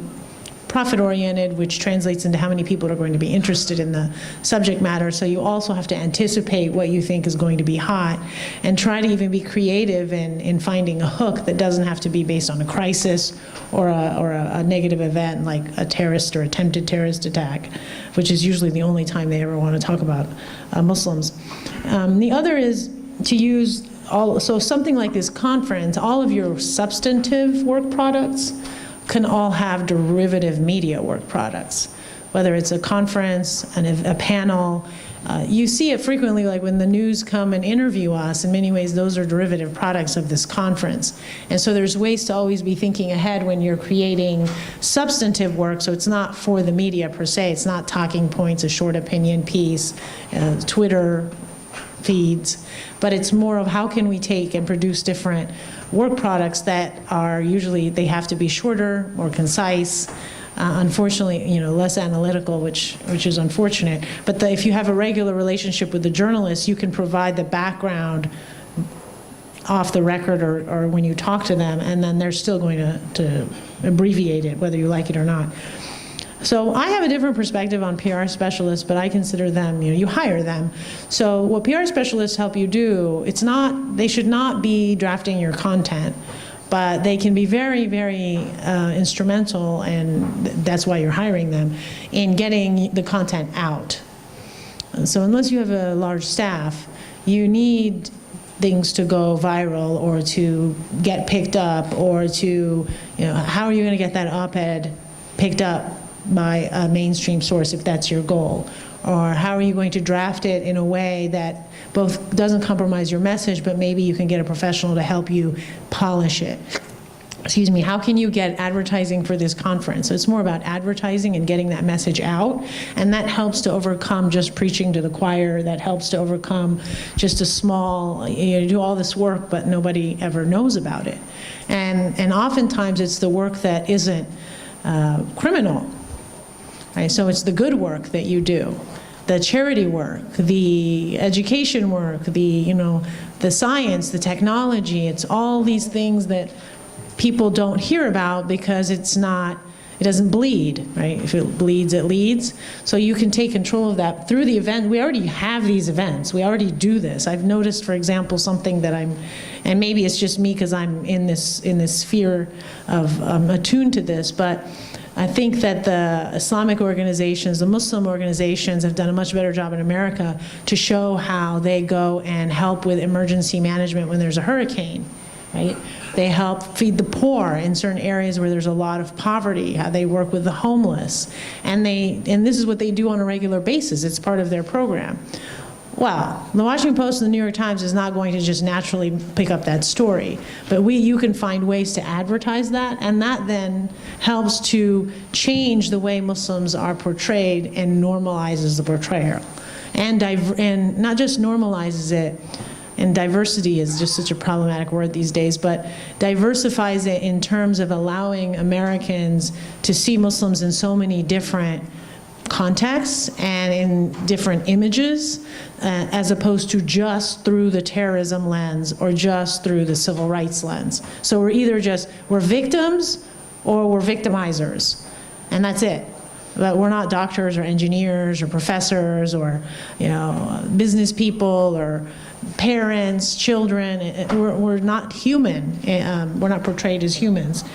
profit-oriented, which translates into how many people are going to be interested in the subject matter. So you also have to anticipate what you think is going to be hot and try to even be creative in finding a hook that doesn't have to be based on a crisis or a negative event like a terrorist or attempted terrorist attack, which is usually the only time they ever want to talk about Muslims. The other is to use so something like this conference, all of your substantive work products can all have derivative media work products, whether it's a conference, a panel. You see it frequently, like when the news come and interview us, in many ways those are derivative products of this conference. And so there's ways to always be thinking ahead when you're creating substantive work, so it's not for the media per se, it's not talking points, a short opinion piece, Twitter feeds, but it's more of how can we take and produce different work products that are usually, they have to be shorter, more concise, unfortunately, less analytical, which is unfortunate. But if you have a regular relationship with the journalists, you can provide the background off the record or when you talk to them, and then they're still going to abbreviate it, whether you like it or not. So I have a different perspective on PR specialists, but I consider them, you hire them. So what PR specialists help you do, they should not be drafting your content, but they can be very, very instrumental, and that's why you're hiring them, in getting the content out. So unless you have a large staff, you need things to go viral or to get picked up or to, how are you going to get that op-ed picked up by a mainstream source if that's your goal? Or how are you going to draft it in a way that both doesn't compromise your message, but maybe you can get a professional to help you polish it? Excuse me, how can you get advertising for this conference? So it's more about advertising and getting that message out, and that helps to overcome just preaching to the choir, that helps to overcome just a small, you do all this work, but nobody ever knows about it. And oftentimes it's the work that isn't criminal. Right, so it's the good work that you do, the charity work, the education work, the science, the technology. It's all these things that people don't hear about because it doesn't bleed, right? If it bleeds, it leads. So you can take control of that through the event. We already have these events. We already do this. I've noticed, for example, something that and maybe it's just me because I'm in this sphere of attuned to this, but I think that the Islamic organizations, the Muslim organizations have done a much better job in America to show how they go and help with emergency management when there's a hurricane, right? They help feed the poor in certain areas where there's a lot of poverty, how they work with the homeless. And this is what they do on a regular basis. It's part of their program. Well, the Washington Post and the New York Times is not going to just naturally pick up that story, but you can find ways to advertise that, and that then helps to change the way Muslims are portrayed and normalizes the portrayal. And not just normalizes it, and diversity is just such a problematic word these days, but diversifies it in terms of allowing Americans to see Muslims in so many different contexts and in different images, as opposed to just through the terrorism lens or just through the civil rights lens. So we're victims or we're victimizers, and that's it. But we're not doctors or engineers or professors or business people or parents, children. We're not human. We're not portrayed as humans.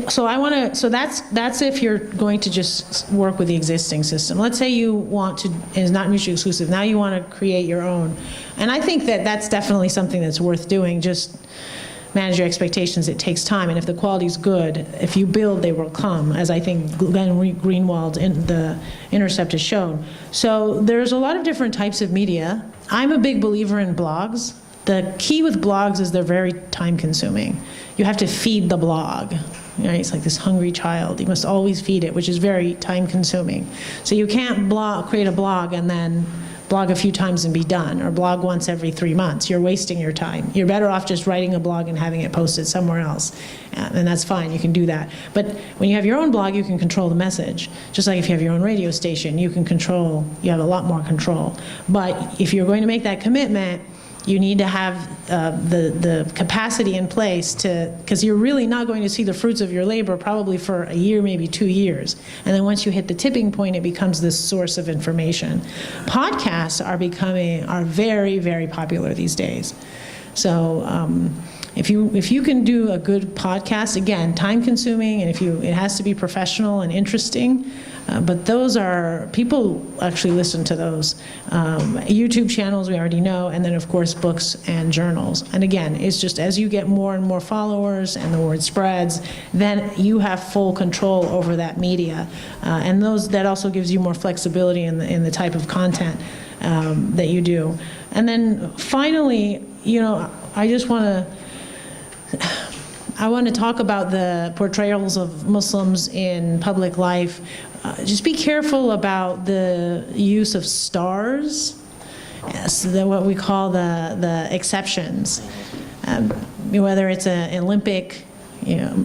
So that's if you're going to just work with the existing system. Let's say you want to, and it's not mutually exclusive, now you want to create your own. And I think that that's definitely something that's worth doing. Just manage your expectations. It takes time, and if the quality's good, if you build, they will come, as I think Glenn Greenwald in The Intercept has shown. So there's a lot of different types of media. I'm a big believer in blogs. The key with blogs is they're very time-consuming. You have to feed the blog. Right? It's like this hungry child. You must always feed it, which is very time-consuming. So you can't create a blog and then blog a few times and be done, or blog once every 3 months. You're wasting your time. You're better off just writing a blog and having it posted somewhere else. And that's fine, you can do that. But when you have your own blog, you can control the message. Just like if you have your own radio station, you have a lot more control. But if you're going to make that commitment, you need to have the capacity in place because you're really not going to see the fruits of your labor probably for a year, maybe 2 years. And then once you hit the tipping point, it becomes this source of information. Podcasts are very, very popular these days. So if you can do a good podcast, again, time consuming, and it has to be professional and interesting, but people actually listen to those. YouTube channels, we already know, and then of course books and journals. And again, it's just as you get more and more followers and the word spreads, then you have full control over that media. And that also gives you more flexibility in the type of content that you do. And then finally, I want to talk about the portrayals of Muslims in public life. Just be careful about the use of stars, what we call the exceptions. Whether it's an Olympic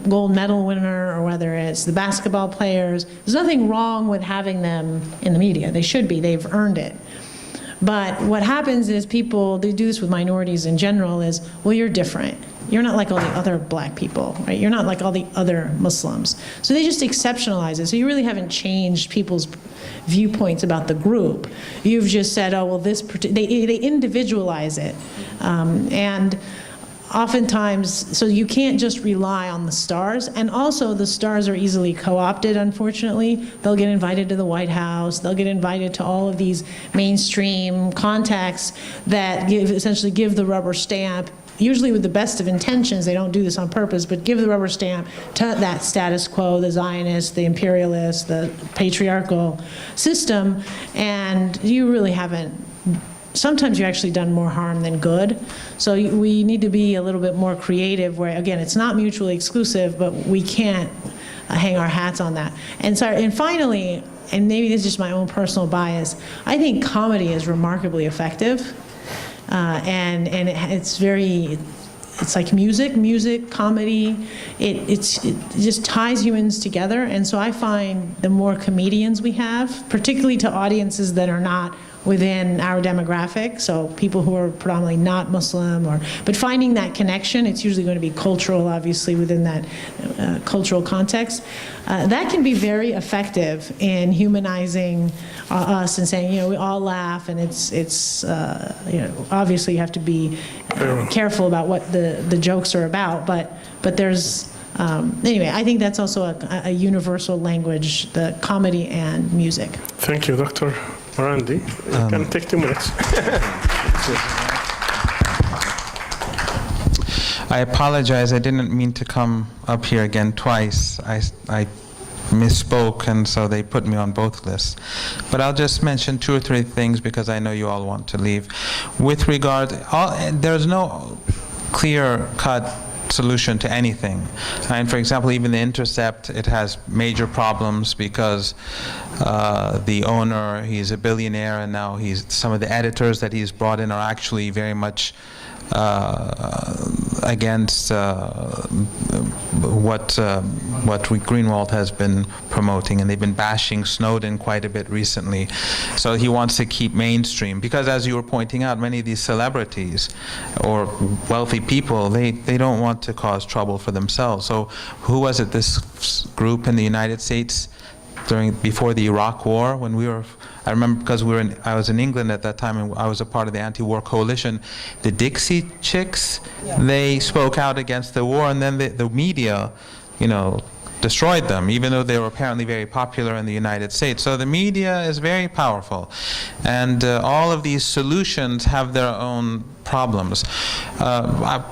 gold medal winner or whether it's the basketball players, there's nothing wrong with having them in the media. They should be. They've earned it. But what happens is they do this with minorities in general, is, well, you're different. You're not like all the other black people, right? You're not like all the other Muslims. So they just exceptionalize it. So you really haven't changed people's viewpoints about the group. You've just said, oh, well, they individualize it. And oftentimes, so you can't just rely on the stars. And also the stars are easily co-opted, unfortunately. They'll get invited to the White House. They'll get invited to all of these mainstream contacts that essentially give the rubber stamp, usually with the best of intentions. They don't do this on purpose, but give the rubber stamp to that status quo, the Zionist, the imperialist, the patriarchal system. And you really haven't. Sometimes you've actually done more harm than good. So we need to be a little bit more creative where, again, it's not mutually exclusive, but we can't hang our hats on that. And finally, and maybe this is just my own personal bias, I think comedy is remarkably effective. And it's like music, comedy, it just ties humans together. And so I find the more comedians we have, particularly to audiences that are not within our demographic, so people who are predominantly not Muslim, but finding that connection, it's usually going to be cultural, obviously, within that cultural context. That can be very effective in humanizing us and saying, we all laugh, and it's obviously you have to be careful about what the jokes are about, but there's anyway, I think that's also a universal language, the comedy and music. Thank you, Dr. Randy. You can take 2 minutes. I apologize. I didn't mean to come up here again twice. I misspoke, and so they put me on both lists. But I'll just mention 2 or 3 things because I know you all want to leave. With regard, there's no clear-cut solution to anything. And for example, even The Intercept, it has major problems because the owner, he's a billionaire, and now some of the editors that he's brought in are actually very much against what Greenwald has been promoting, and they've been bashing Snowden quite a bit recently. So he wants to keep mainstream because, as you were pointing out, many of these celebrities or wealthy people, they don't want to cause trouble for themselves. So who was it? This group in the United States before the Iraq War, when I remember because I was in England at that time, and I was a part of the anti-war coalition. The Dixie Chicks, they spoke out against the war, and then the media, destroyed them, even though they were apparently very popular in the United States. So the media is very powerful, and all of these solutions have their own problems.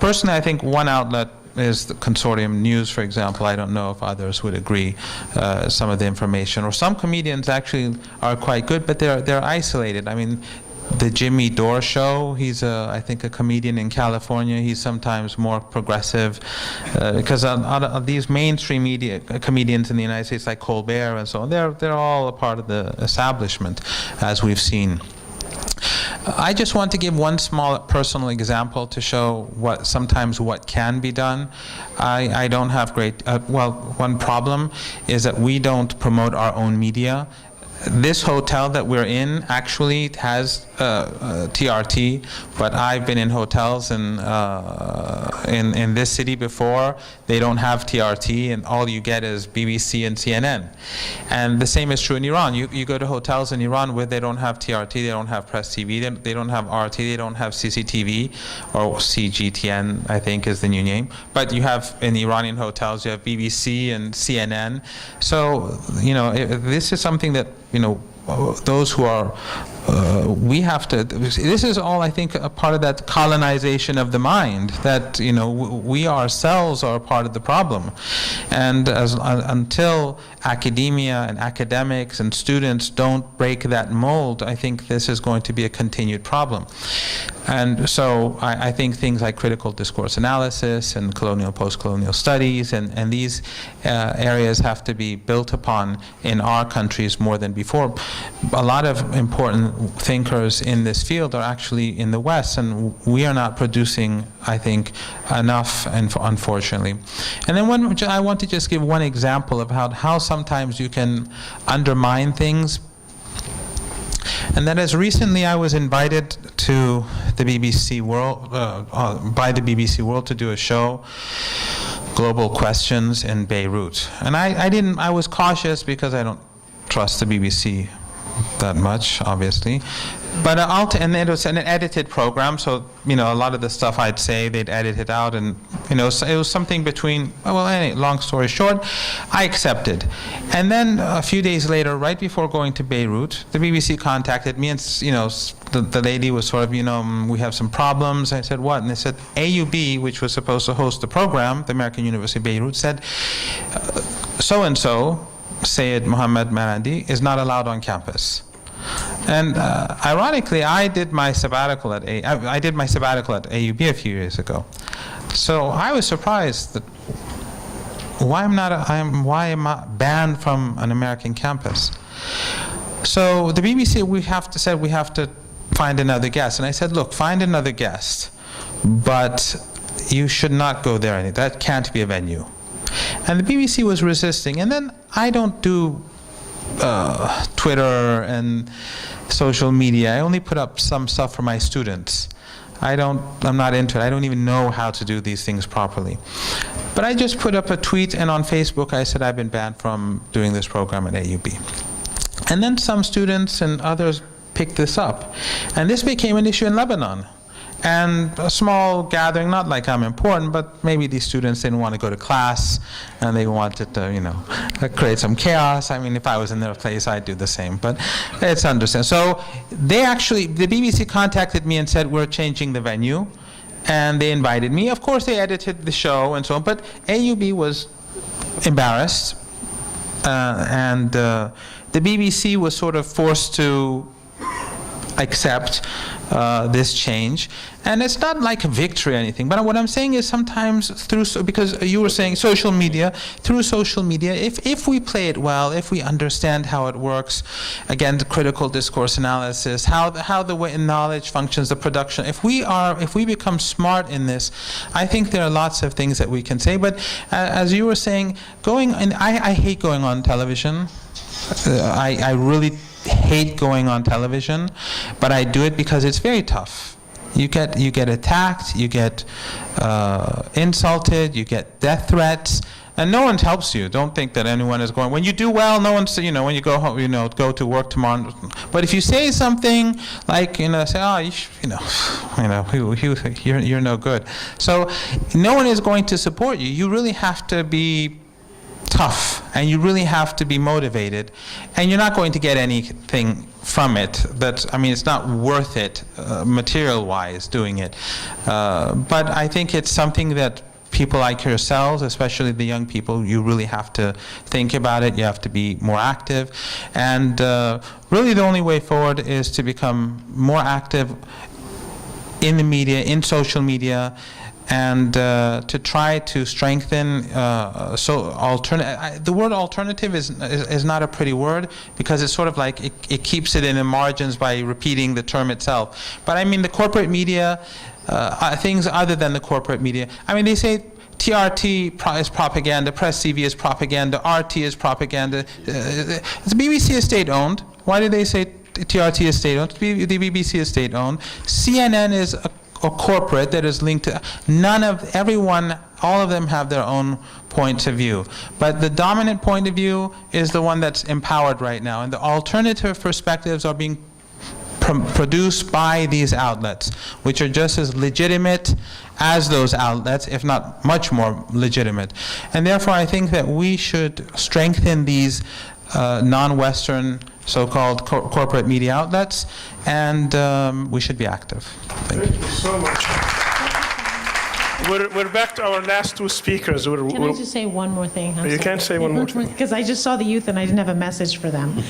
Personally, I think one outlet is the Consortium News, for example. I don't know if others would agree. Some of the information, or some comedians actually are quite good, but they're isolated. I mean, the Jimmy Dore show, he's I think a comedian in California. He's sometimes more progressive because these mainstream media comedians in the United States, like Colbert and so on, they're all a part of the establishment, as we've seen. I just want to give one small personal example to show what can be done. I don't have one problem is that we don't promote our own media. This hotel that we're in actually has TRT, but I've been in hotels in this city before. They don't have TRT, and all you get is BBC and CNN. And the same is true in Iran. You go to hotels in Iran where they don't have TRT, they don't have Press TV, they don't have RT, they don't have CCTV, or CGTN, I think is the new name. But you have, in Iranian hotels, you have BBC and CNN. So, this is something that, those who are, we have to, this is all, I think, a part of that colonization of the mind, that, we ourselves are a part of the problem. And until academia and academics and students don't break that mold, I think this is going to be a continued problem. And so I think things like critical discourse analysis and colonial, post-colonial studies and these areas have to be built upon in our countries more than before. A lot of important thinkers in this field are actually in the West, and we are not producing, I think, enough, unfortunately. And then I want to just give one example of how sometimes you can undermine things. And that is, recently I was invited to the BBC World, by the BBC World, to do a show, Global Questions, in Beirut. And I was cautious because I don't trust the BBC that much, obviously. But and it was an edited program, so a lot of the stuff I'd say they'd edit it out, and so it was something between. Well, anyway, long story short, I accepted. And then a few days later, right before going to Beirut, the BBC contacted me, and the lady was sort of, we have some problems. I said, what? And they said AUB, which was supposed to host the program, the American University of Beirut, said so and so, Syed Mohammed Marandi, is not allowed on campus. And ironically, I did my sabbatical at AUB a few years ago. So I was surprised that why am I banned from an American campus? So the BBC, we have to find another guest. And I said, look, find another guest, but you should not go there. That can't be a venue. And the BBC was resisting. And then I don't do Twitter and social media. I only put up some stuff for my students. I'm not into it. I don't even know how to do these things properly. But I just put up a tweet, and on Facebook I said I've been banned from doing this program at AUB. And then some students and others picked this up. And this became an issue in Lebanon. And a small gathering, not like I'm important, but maybe these students didn't want to go to class and they wanted to, create some chaos. I mean, if I was in their place, I'd do the same, but it's understandable. So the BBC contacted me and said, we're changing the venue, and they invited me. Of course, they edited the show and so on, but AUB was embarrassed, and the BBC was sort of forced to accept this change. And it's not like a victory or anything, but what I'm saying is sometimes because you were saying social media, through social media, if we play it well, if we understand how it works, again, the critical discourse analysis, how the way knowledge functions, the production, if we become smart in this, I think there are lots of things that we can say. But as you were saying, I hate going on television. I really hate going on television, but I do it because it's very tough. You get attacked, you get insulted, you get death threats, and no one helps you. Don't think that anyone is going. When you do well, no one's, when you go home, go to work tomorrow. But if you say something like, say, you're no good. So no one is going to support you. You really have to be tough, and you really have to be motivated, and you're not going to get anything from it. It's not worth it material-wise doing it. But I think it's something that people like yourselves, especially the young people, you really have to think about it. You have to be more active, and really the only way forward is to become more active in the media, in social media, and to try to strengthen the word alternative is not a pretty word, because it's sort of like it keeps it in the margins by repeating the term itself. But I mean the corporate media, things other than the corporate media. I mean, they say TRT is propaganda, Press TV is propaganda, RT is propaganda. The BBC is state-owned. Why do they say TRT is state-owned? The BBC is state-owned. CNN is a corporate that is linked to all of them have their own points of view. But the dominant point of view is the one that's empowered right now, and the alternative perspectives are being produced by these outlets, which are just as legitimate as those outlets, if not much more legitimate. And therefore I think that we should strengthen these non-Western so-called corporate media outlets, and we should be active. Thank you so much. We're back to our last two speakers. Can I just say one more thing? You can't say one more thing. Because I just saw the youth and I didn't have a message for them.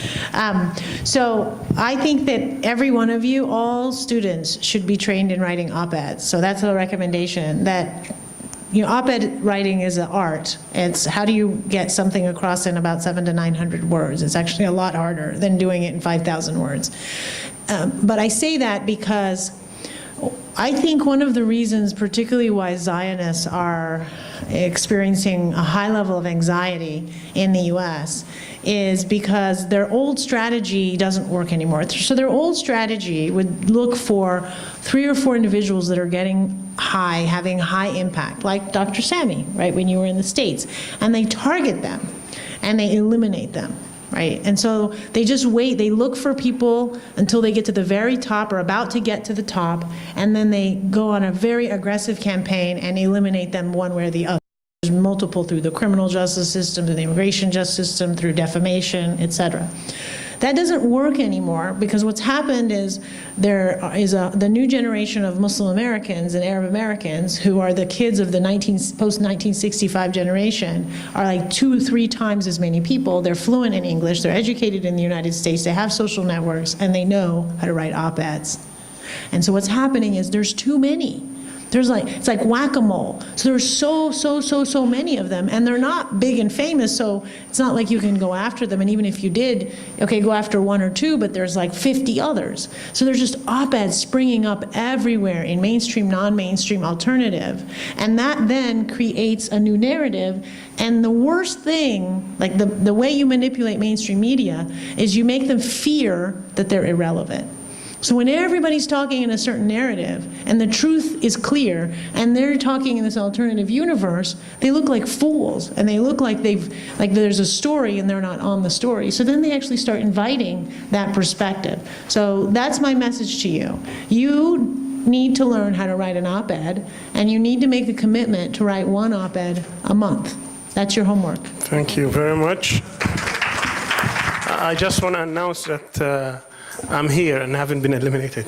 So I think that every one of you, all students, should be trained in writing op-eds. So that's a recommendation that op-ed writing is an art. It's how do you get something across in about 700 to 900 words. It's actually a lot harder than doing it in 5,000 words. But I say that because I think one of the reasons, particularly why Zionists are experiencing a high level of anxiety in the U.S., is because their old strategy doesn't work anymore. So their old strategy would look for 3 or 4 individuals that are getting high, having high impact, like Dr. Sami, right, when you were in the States, and they target them and they eliminate them. Right? And so they just wait, they look for people until they get to the very top or about to get to the top, and then they go on a very aggressive campaign and eliminate them one way or the other. There's multiple through the criminal justice system, through the immigration justice system, through defamation, etc. That doesn't work anymore, because what's happened is there is the new generation of Muslim Americans and Arab Americans, who are the kids of the post-1965 generation, are like 2-3 times as many people. They're fluent in English, they're educated in the United States, they have social networks, and they know how to write op-eds. And so what's happening is there's too many. It's like whack-a-mole. So there's so many of them, and they're not big and famous, so it's not like you can go after them, and even if you did, okay, go after one or two, but there's like 50 others. So there's just op-eds springing up everywhere in mainstream, non-mainstream, alternative, and that then creates a new narrative. And the worst thing, like the way you manipulate mainstream media, is you make them fear that they're irrelevant. So when everybody's talking in a certain narrative and the truth is clear and they're talking in this alternative universe, they look like fools and they look like there's a story and they're not on the story. So then they actually start inviting that perspective. So that's my message to you. You need to learn how to write an op-ed, and you need to make the commitment to write one op-ed a month. That's your homework. Thank you very much. I just want to announce that I'm here and haven't been eliminated.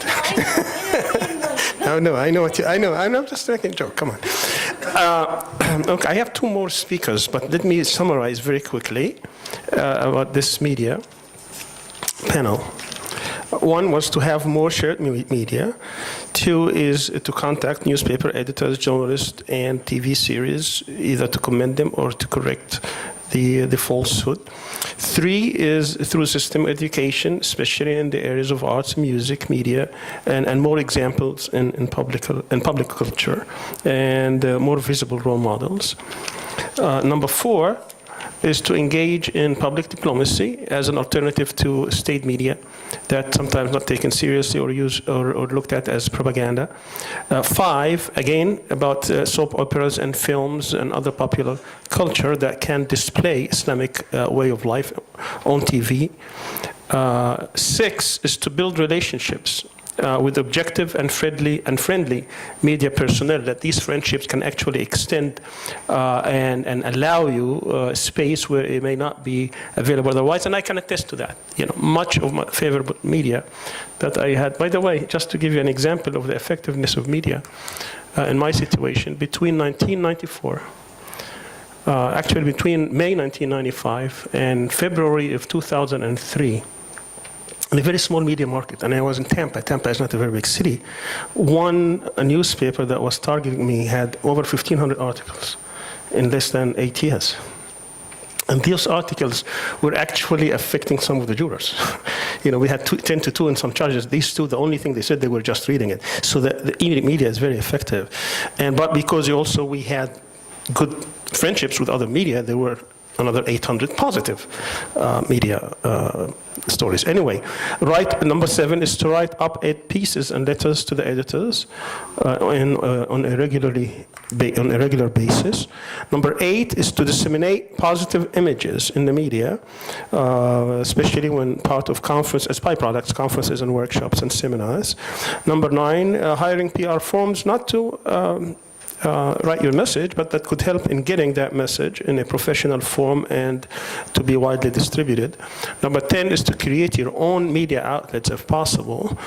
No, I know what I know. I'm just making a joke. Come on. Okay, I have two more speakers, but let me summarize very quickly about this media panel. One was to have more shared media. Two is to contact newspaper editors, journalists, and TV series, either to commend them or to correct the falsehood. Three is through system education, especially in the areas of arts, music, media, and more examples in public culture, and more visible role models. Number four is to engage in public diplomacy as an alternative to state media that sometimes not taken seriously or used or looked at as propaganda. Five, again, about soap operas and films and other popular culture that can display Islamic way of life on TV. Six is to build relationships with objective and friendly media personnel, that these friendships can actually extend and allow you space where it may not be available otherwise. And I can attest to that. Much of my favorite media that I had, by the way, just to give you an example of the effectiveness of media in my situation, between 1994, actually between May 1995 and February of 2003, in a very small media market, and I was in Tampa. Tampa is not a very big city. A newspaper that was targeting me had over 1,500 articles in less than 8 years. And those articles were actually affecting some of the jurors. We had 10 to 2 in some charges. These two, the only thing they said, they were just reading it. So the media is very effective. But because we had good friendships with other media, there were another 800 positive media stories. Anyway, number 7 is to write op-ed pieces and letters to the editors on a regular basis. Number 8 is to disseminate positive images in the media, especially when part of as byproducts, conferences and workshops and seminars. Number 9, hiring PR firms not to write your message, but that could help in getting that message in a professional form and to be widely distributed. Number 10 is to create your own media outlets if possible,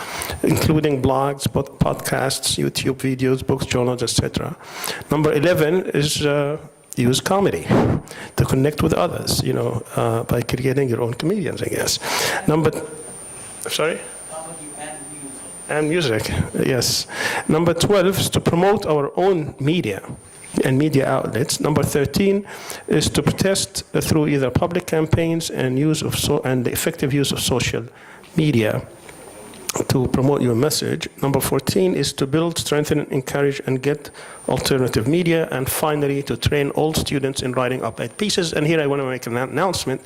including blogs, podcasts, YouTube videos, books, journals, etc. Number 11 is use comedy to connect with others, by creating your own comedians, I guess. Sorry? And music, yes. Number 12 is to promote our own media and media outlets. Number 13 is to protest through either public campaigns and the effective use of social media to promote your message. Number 14 is to build, strengthen, encourage, and get alternative media. And finally, to train all students in writing op-ed pieces. And here I want to make an announcement.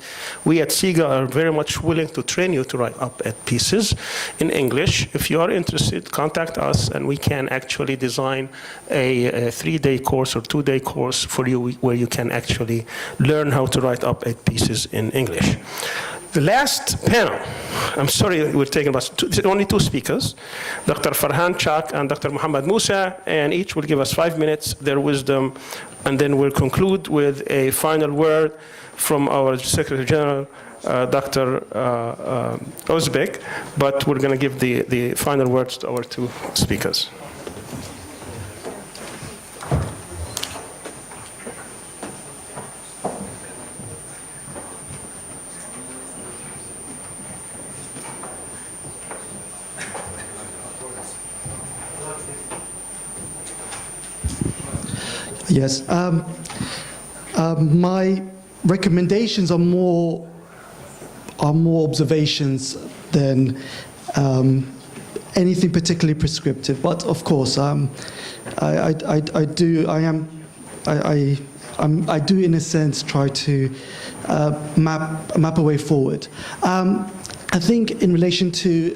We at CIGA are very much willing to train you to write op-ed pieces in English. If you are interested, contact us, and we can actually design a 3-day course or 2-day course for you where you can actually learn how to write op-ed pieces in English. The last panel, I'm sorry we're taking only 2 speakers, Dr. Farhan Chak and Dr. Muhammad Musa, and each will give us 5 minutes, their wisdom, and then we'll conclude with a final word from our Secretary General, Dr. Uzbek, but we're going to give the final words to our 2 speakers. Yes. My recommendations are more observations than anything particularly prescriptive. But of course, I do in a sense try to map a way forward. I think in relation to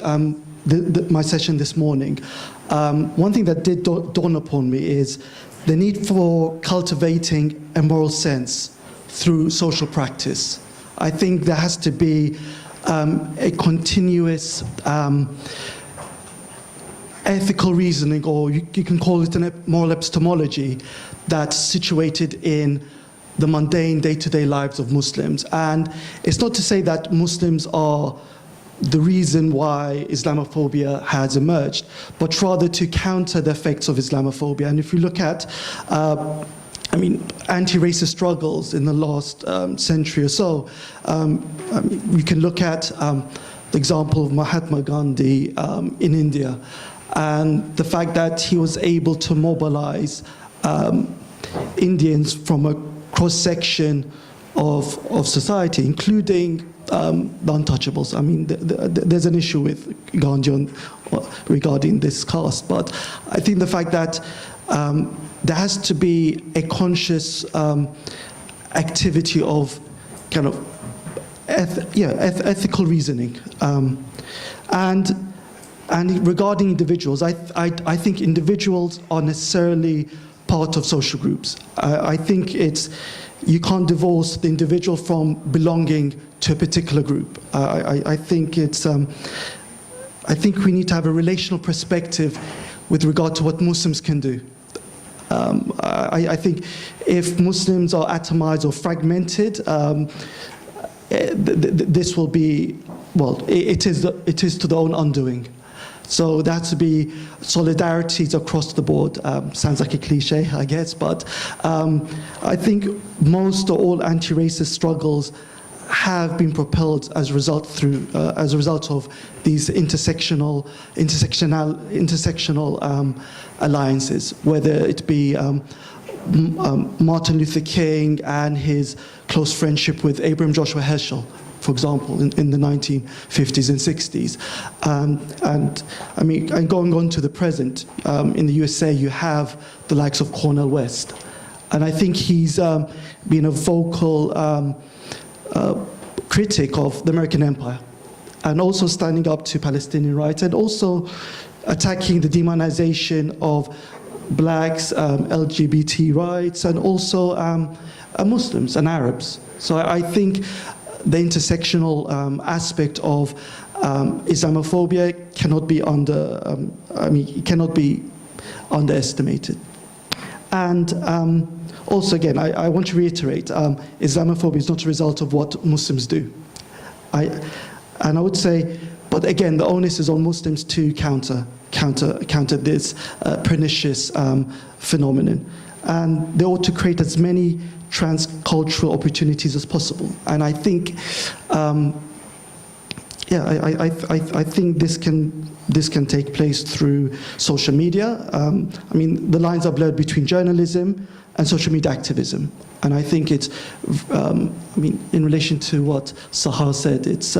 my session this morning, one thing that did dawn upon me is the need for cultivating a moral sense through social practice. I think there has to be a continuous ethical reasoning, or you can call it a moral epistemology, that's situated in the mundane day-to-day lives of Muslims. And it's not to say that Muslims are the reason why Islamophobia has emerged, but rather to counter the effects of Islamophobia. And if you look at anti-racist struggles in the last century or so, you can look at the example of Mahatma Gandhi in India, and the fact that he was able to mobilize Indians from a cross-section of society, including the untouchables. I mean, there's an issue with Gandhi regarding this caste, but I think the fact that there has to be a conscious activity of kind of ethical reasoning, and regarding individuals, I think individuals are necessarily part of social groups. I think you can't divorce the individual from belonging to a particular group. I think we need to have a relational perspective with regard to what Muslims can do. I think if Muslims are atomized or fragmented, this will be, well, it is to their own undoing. So there has to be solidarities across the board. Sounds like a cliche, I guess, but I think most or all anti-racist struggles have been propelled as a result of these intersectional alliances, whether it be Martin Luther King and his close friendship with Abraham Joshua Heschel, for example, in the 1950s and 60s. And going on to the present, in the USA, you have the likes of Cornel West. And I think he's been a vocal critic of the American empire, and also standing up to Palestinian rights, and also attacking the demonization of blacks, LGBT rights, and also Muslims and Arabs. So I think the intersectional aspect of Islamophobia cannot be underestimated. And also, again, I want to reiterate, Islamophobia is not a result of what Muslims do. And I would say, but again, the onus is on Muslims to counter this pernicious phenomenon. And they ought to create as many transcultural opportunities as possible. And I think, I think this can take place through social media. The lines are blurred between journalism and social media activism. And I think it's, in relation to what Sahar said, it's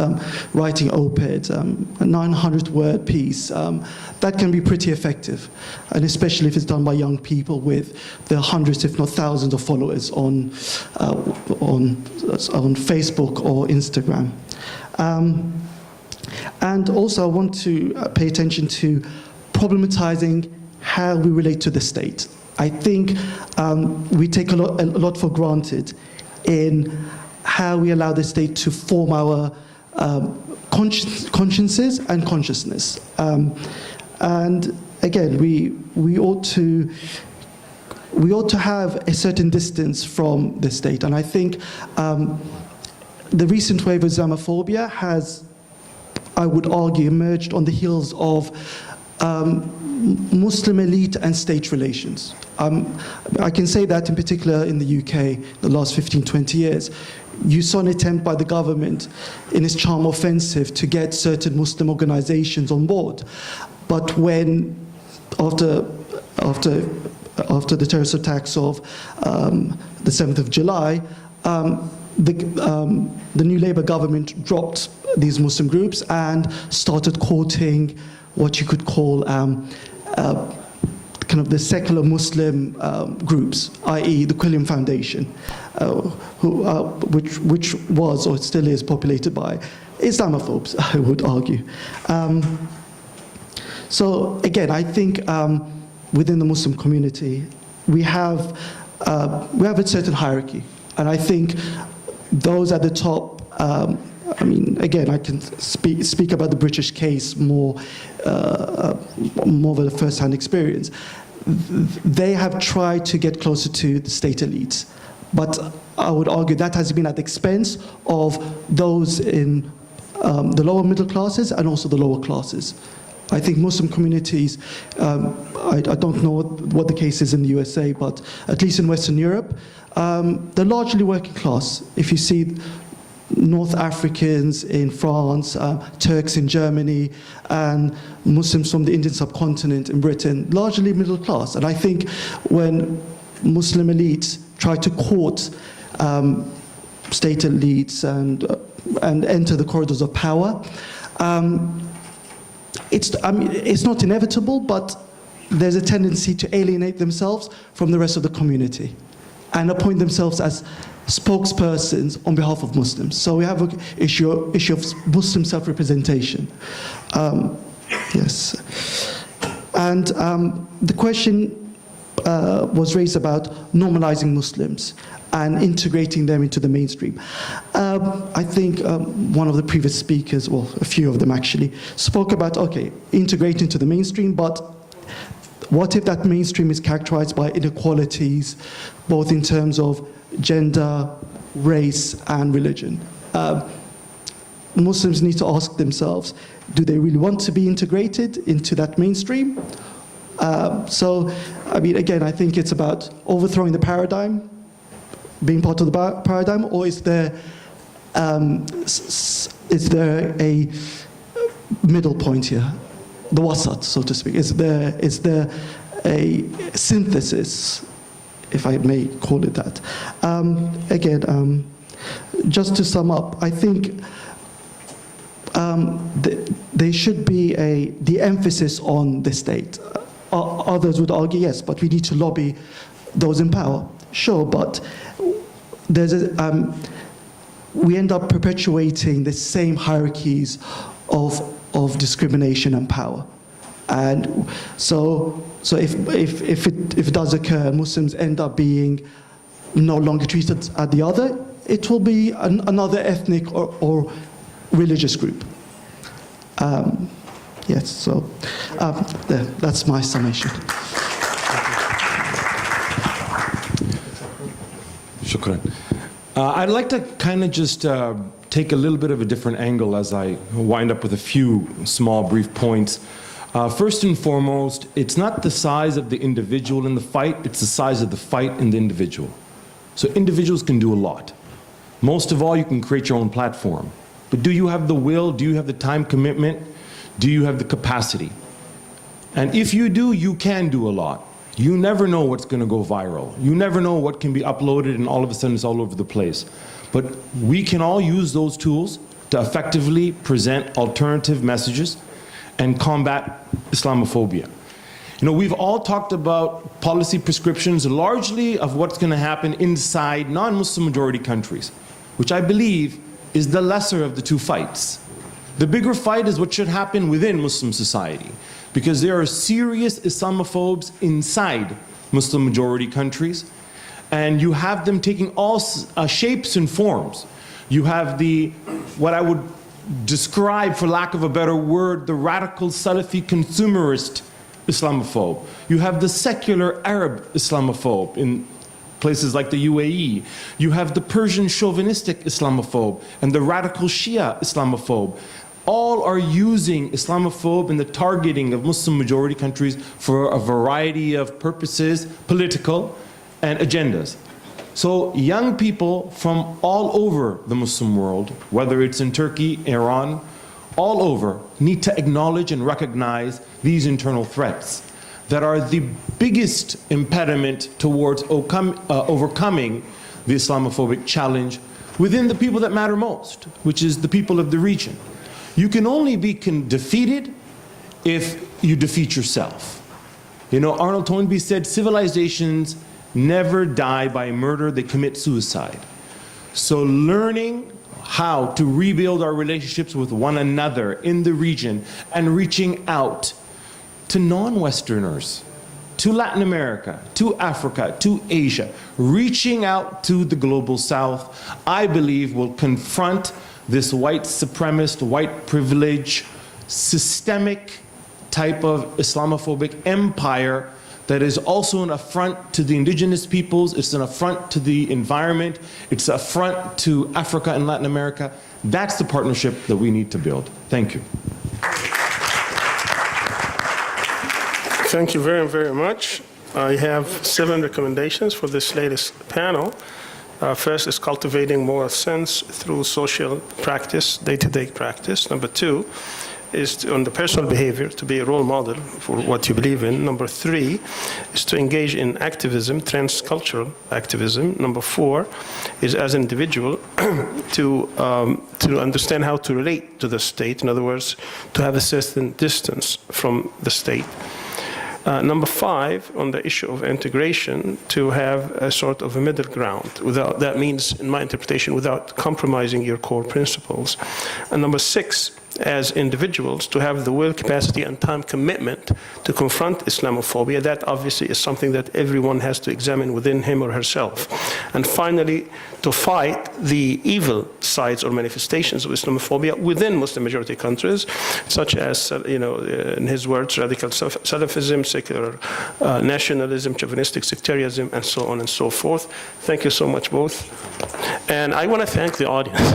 writing op-ed, a 900-word piece, that can be pretty effective, and especially if it's done by young people with their hundreds, if not thousands, of followers on Facebook or Instagram. And also, I want to pay attention to problematizing how we relate to the state. I think we take a lot for granted in how we allow the state to form our consciences and consciousness. And again, we ought to have a certain distance from the state. And I think the recent wave of Islamophobia has, I would argue, emerged on the heels of Muslim elite and state relations. I can say that in particular in the UK, the last 15, 20 years, you saw an attempt by the government in its charm offensive to get certain Muslim organizations on board. But when, after after the terrorist attacks of the 7th of July, the new Labour government dropped these Muslim groups and started courting what you could call kind of the secular Muslim groups, i.e. the Quilliam Foundation, which was or still is populated by Islamophobes, I would argue. So again, I think within the Muslim community, we have a certain hierarchy, and I think those at the top. I mean, again, I can speak about the British case more of a first-hand experience. They have tried to get closer to the state elites, but I would argue that has been at the expense of those in the lower middle classes and also the lower classes. I think Muslim communities, I don't know what the case is in the USA, but at least in Western Europe, they're largely working class. If you see North Africans in France, Turks in Germany, and Muslims from the Indian subcontinent in Britain, largely middle class. And I think when Muslim elites try to court state elites and enter the corridors of power, it's not inevitable, but there's a tendency to alienate themselves from the rest of the community and appoint themselves as spokespersons on behalf of Muslims. So we have an issue of Muslim self-representation. Yes. And the question was raised about normalizing Muslims and integrating them into the mainstream. I think one of the previous speakers, well, a few of them actually, spoke about, okay, integrating into the mainstream, but what if that mainstream is characterized by inequalities, both in terms of gender, race, and religion? Muslims need to ask themselves, do they really want to be integrated into that mainstream? So, I mean, again, I think it's about overthrowing the paradigm, being part of the paradigm, or is there a middle point here? The wasat, so to speak. Is there a synthesis, if I may call it that? Again, just to sum up, I think there should be the emphasis on the state. Others would argue, yes, but we need to lobby those in power. Sure, but there's we end up perpetuating the same hierarchies of discrimination and power. And so if it does occur, Muslims end up being no longer treated at the other, it will be another ethnic or religious group. Yes, so that's my summation. Shukran. I'd like to kind of just take a little bit of a different angle as I wind up with a few small, brief points. First and foremost, it's not the size of the individual in the fight, it's the size of the fight in the individual. So individuals can do a lot. Most of all, you can create your own platform. But do you have the will? Do you have the time commitment? Do you have the capacity? And if you do, you can do a lot. You never know what's going to go viral. You never know what can be uploaded and all of a sudden it's all over the place. But we can all use those tools to effectively present alternative messages and combat Islamophobia. You know, we've all talked about policy prescriptions largely of what's going to happen inside non-Muslim majority countries, which I believe is the lesser of the two fights. The bigger fight is what should happen within Muslim society, because there are serious Islamophobes inside Muslim majority countries, and you have them taking all shapes and forms. You have what I would describe, for lack of a better word, the radical Salafi consumerist Islamophobe. You have the secular Arab Islamophobe in places like the UAE. You have the Persian chauvinistic Islamophobe and the radical Shia Islamophobe. All are using Islamophobe and the targeting of Muslim majority countries for a variety of purposes, political and agendas. So young people from all over the Muslim world, whether it's in Turkey, Iran, all over, need to acknowledge and recognize these internal threats. that are the biggest impediment towards overcoming the Islamophobic challenge within the people that matter most, which is the people of the region. You can only be defeated if you defeat yourself. You know, Arnold Toynbee said, civilizations never die by murder, they commit suicide. So learning how to rebuild our relationships with one another in the region and reaching out to non-Westerners, to Latin America, to Africa, to Asia, reaching out to the global South, I believe will confront this white supremacist, white privilege, systemic type of Islamophobic empire that is also an affront to the indigenous peoples, it's an affront to the environment, it's an affront to Africa and Latin America. That's the partnership that we need to build. Thank you. Thank you very, very much. I have 7 recommendations for this latest panel. First is cultivating moral sense through social practice, day-to-day practice. Number 2 is on the personal behavior, to be a role model for what you believe in. Number 3 is to engage in activism, transcultural activism. Number 4 is as an individual to understand how to relate to the state. In other words, to have a certain distance from the state. Number 5, on the issue of integration, to have a sort of a middle ground. That means, in my interpretation, without compromising your core principles. And number 6, as individuals, to have the will, capacity, and time commitment to confront Islamophobia. That obviously is something that everyone has to examine within him or herself. And finally, to fight the evil sides or manifestations of Islamophobia within Muslim majority countries, such as, in his words, radical Salafism, secular nationalism, chauvinistic sectarianism, and so on and so forth. Thank you so much both. And I want to thank the audience.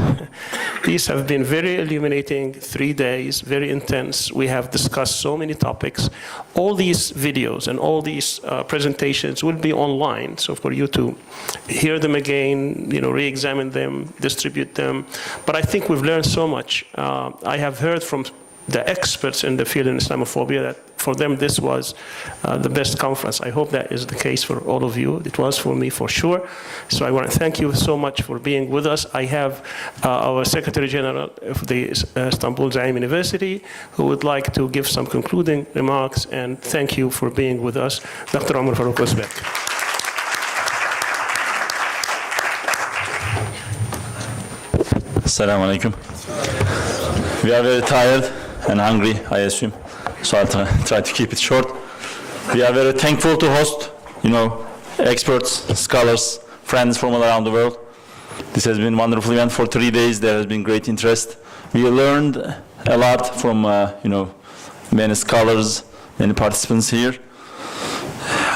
These have been very illuminating 3 days, very intense. We have discussed so many topics. All these videos and all these presentations will be online, so for you to hear them again, re-examine them, distribute them. But I think we've learned so much. I have heard from the experts in the field in Islamophobia that for them this was the best conference. I hope that is the case for all of you. It was for me for sure. So I want to thank you so much for being with us. I have our Secretary General of the Istanbul Zaim University who would like to give some concluding remarks, and thank you for being with us, Dr. Omar Farouk Uzbek. Assalamu alaikum. We are very tired and hungry, I assume, so I'll try to keep it short. We are very thankful to host, experts, scholars, friends from all around the world. This has been a wonderful event for 3 days. There has been great interest. We learned a lot from, many scholars, many participants here.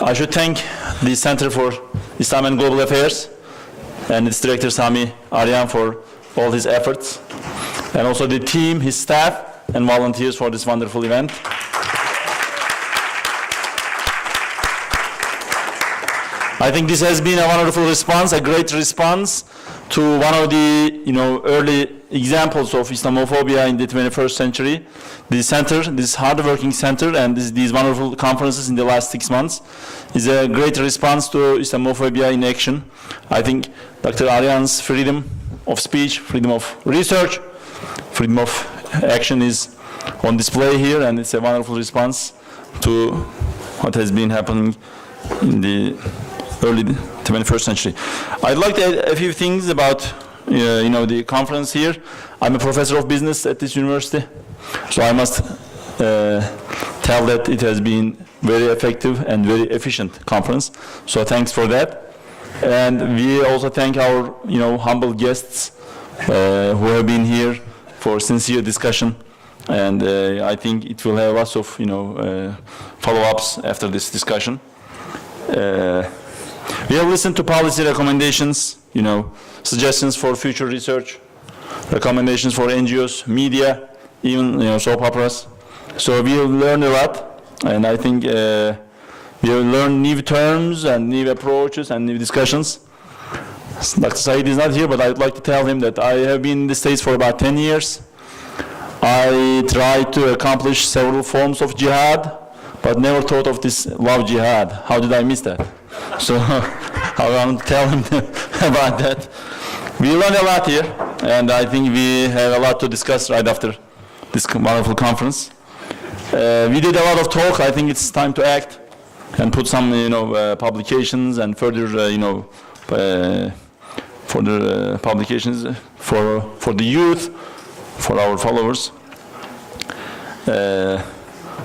I should thank the Center for Islam and Global Affairs and its director Sami Aryan for all his efforts, and also the team, his staff, and volunteers for this wonderful event. I think this has been a wonderful response, a great response to one of the early examples of Islamophobia in the 21st century. The center, this hard-working center, and these wonderful conferences in the last 6 months is a great response to Islamophobia in action. I think Dr. Aryan's freedom of speech, freedom of research, freedom of action is on display here, and it's a wonderful response to what has been happening in the early 21st century. I'd like to add a few things about the conference here. I'm a professor of business at this university, so I must tell that it has been very effective and very efficient conference. So thanks for that. And we also thank our humble guests who have been here for sincere discussion, and I think it will have lots of follow-ups after this discussion. We have listened to policy recommendations, suggestions for future research, recommendations for NGOs, media, even soap operas. So we have learned a lot, and I think we have learned new terms and new approaches and new discussions. Dr. Said is not here, but I'd like to tell him that I have been in the States for about 10 years. I tried to accomplish several forms of jihad, but never thought of this love jihad. How did I miss that? So I want to tell him about that. We learned a lot here, and I think we have a lot to discuss right after this wonderful conference. We did a lot of talk. I think it's time to act and put some, publications and further, further publications for the youth, for our followers.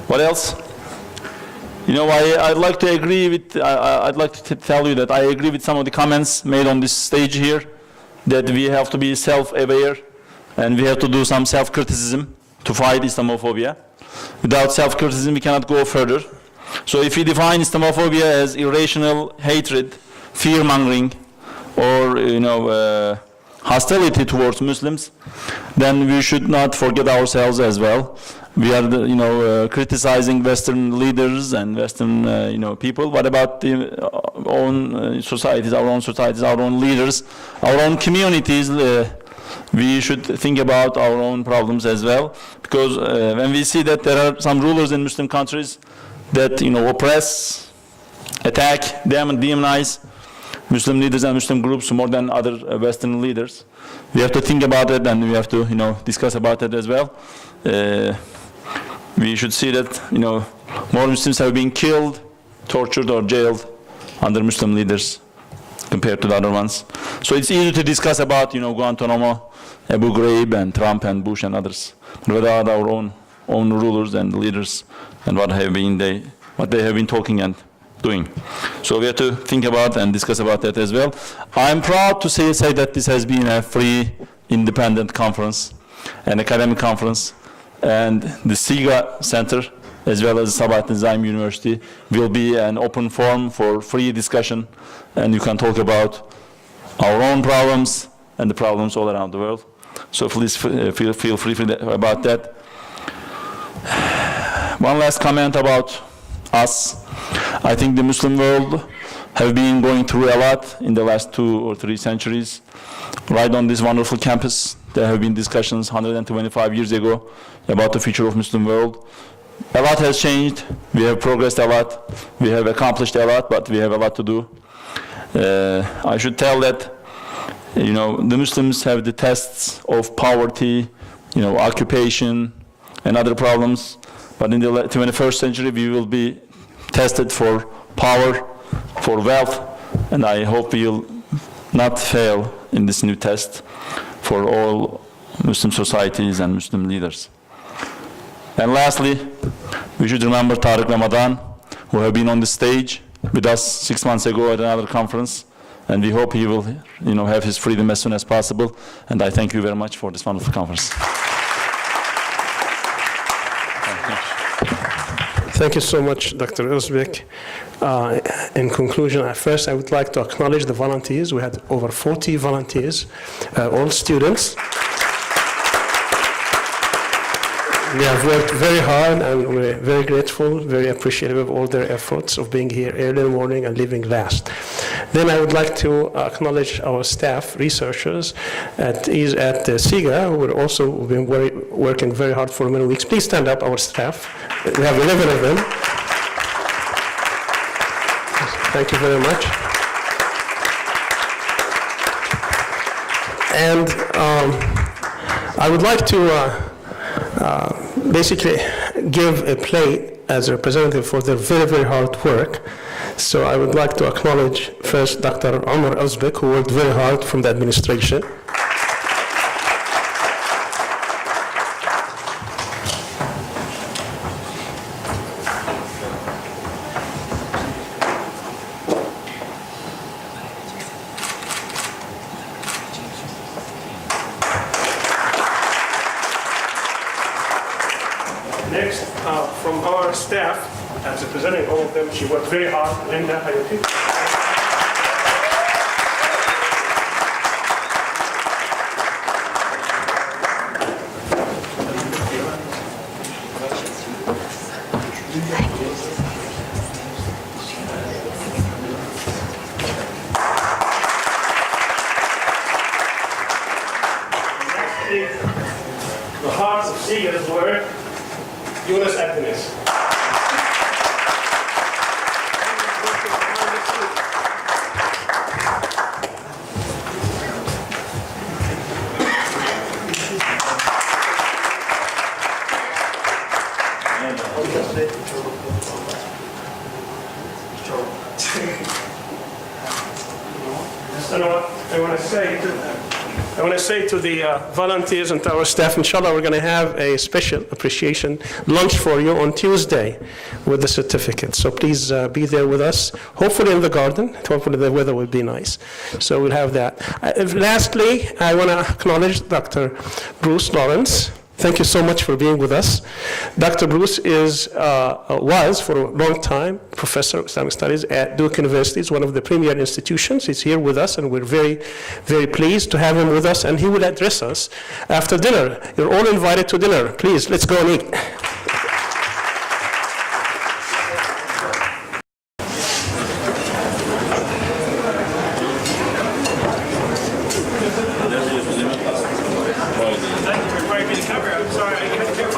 What else? I'd like to agree with. I'd like to tell you that I agree with some of the comments made on this stage here, that we have to be self-aware and we have to do some self-criticism to fight Islamophobia. Without self-criticism, we cannot go further. So if we define Islamophobia as irrational hatred, fear-mongering, or hostility towards Muslims, then we should not forget ourselves as well. We are, criticizing Western leaders and Western, people. What about the own societies, our own leaders, our own communities? We should think about our own problems as well, because when we see that there are some rulers in Muslim countries that oppress, attack, demonize Muslim leaders and Muslim groups more than other Western leaders, we have to think about it and we have to discuss about it as well. We should see that more Muslims have been killed, tortured, or jailed under Muslim leaders compared to the other ones. So it's easy to discuss about Guantanamo, Abu Ghraib, and Trump and Bush and others, but without our own rulers and leaders and what they have been talking and doing. So we have to think about and discuss about that as well. I'm proud to say that this has been a free, independent conference, an academic conference, and the CIGA Center, as well as Sabahat Nizam University, will be an open forum for free discussion, and you can talk about our own problems and the problems all around the world. So please feel free about that. One last comment about us. I think the Muslim world have been going through a lot in the last 2 or 3 centuries. Right on this wonderful campus, there have been discussions 125 years ago about the future of Muslim world. A lot has changed. We have progressed a lot. We have accomplished a lot, but we have a lot to do. I should tell that, the Muslims have the tests of poverty, occupation, and other problems. But in the 21st century, we will be tested for power, for wealth, and I hope we will not fail in this new test for all Muslim societies and Muslim leaders. And lastly, we should remember Tariq Ramadan, who have been on the stage with us 6 months ago at another conference, and we hope he will, have his freedom as soon as possible. And I thank you very much for this wonderful conference. Thank you so much, Dr. Özbek. In conclusion, at first I would like to acknowledge the volunteers. We had over 40 volunteers, all students. We have worked very hard and we're very grateful, very appreciative of all their efforts of being here early in the morning and leaving last. Then I would like to acknowledge our staff, researchers at CIGA, who are also been working very hard for many weeks. Please stand up, our staff. We have 11 of them. Thank you very much. And I would like to basically give a plate as a representative for their very, very hard work. So I would like to acknowledge first Dr. Omar Özbek, who worked very hard from the administration. Next, from our staff, as representing all of them, she worked very hard. Linda, how you doing? The hearts of CIGA's work, Yunus Activists. And I want to say to the volunteers and to our staff, inshallah, we're going to have a special appreciation lunch for you on Tuesday with the certificate. So please be there with us, hopefully in the garden. Hopefully the weather will be nice. So we'll have that. Lastly, I want to acknowledge Dr. Bruce Lawrence. Thank you so much for being with us. Dr. Bruce was for a long time professor of Islamic Studies at Duke University. It's one of the premier institutions. He's here with us, and we're very, very pleased to have him with us, and he will address us after dinner. You're all invited to dinner. Please, let's go and eat. Sorry, I can't hear.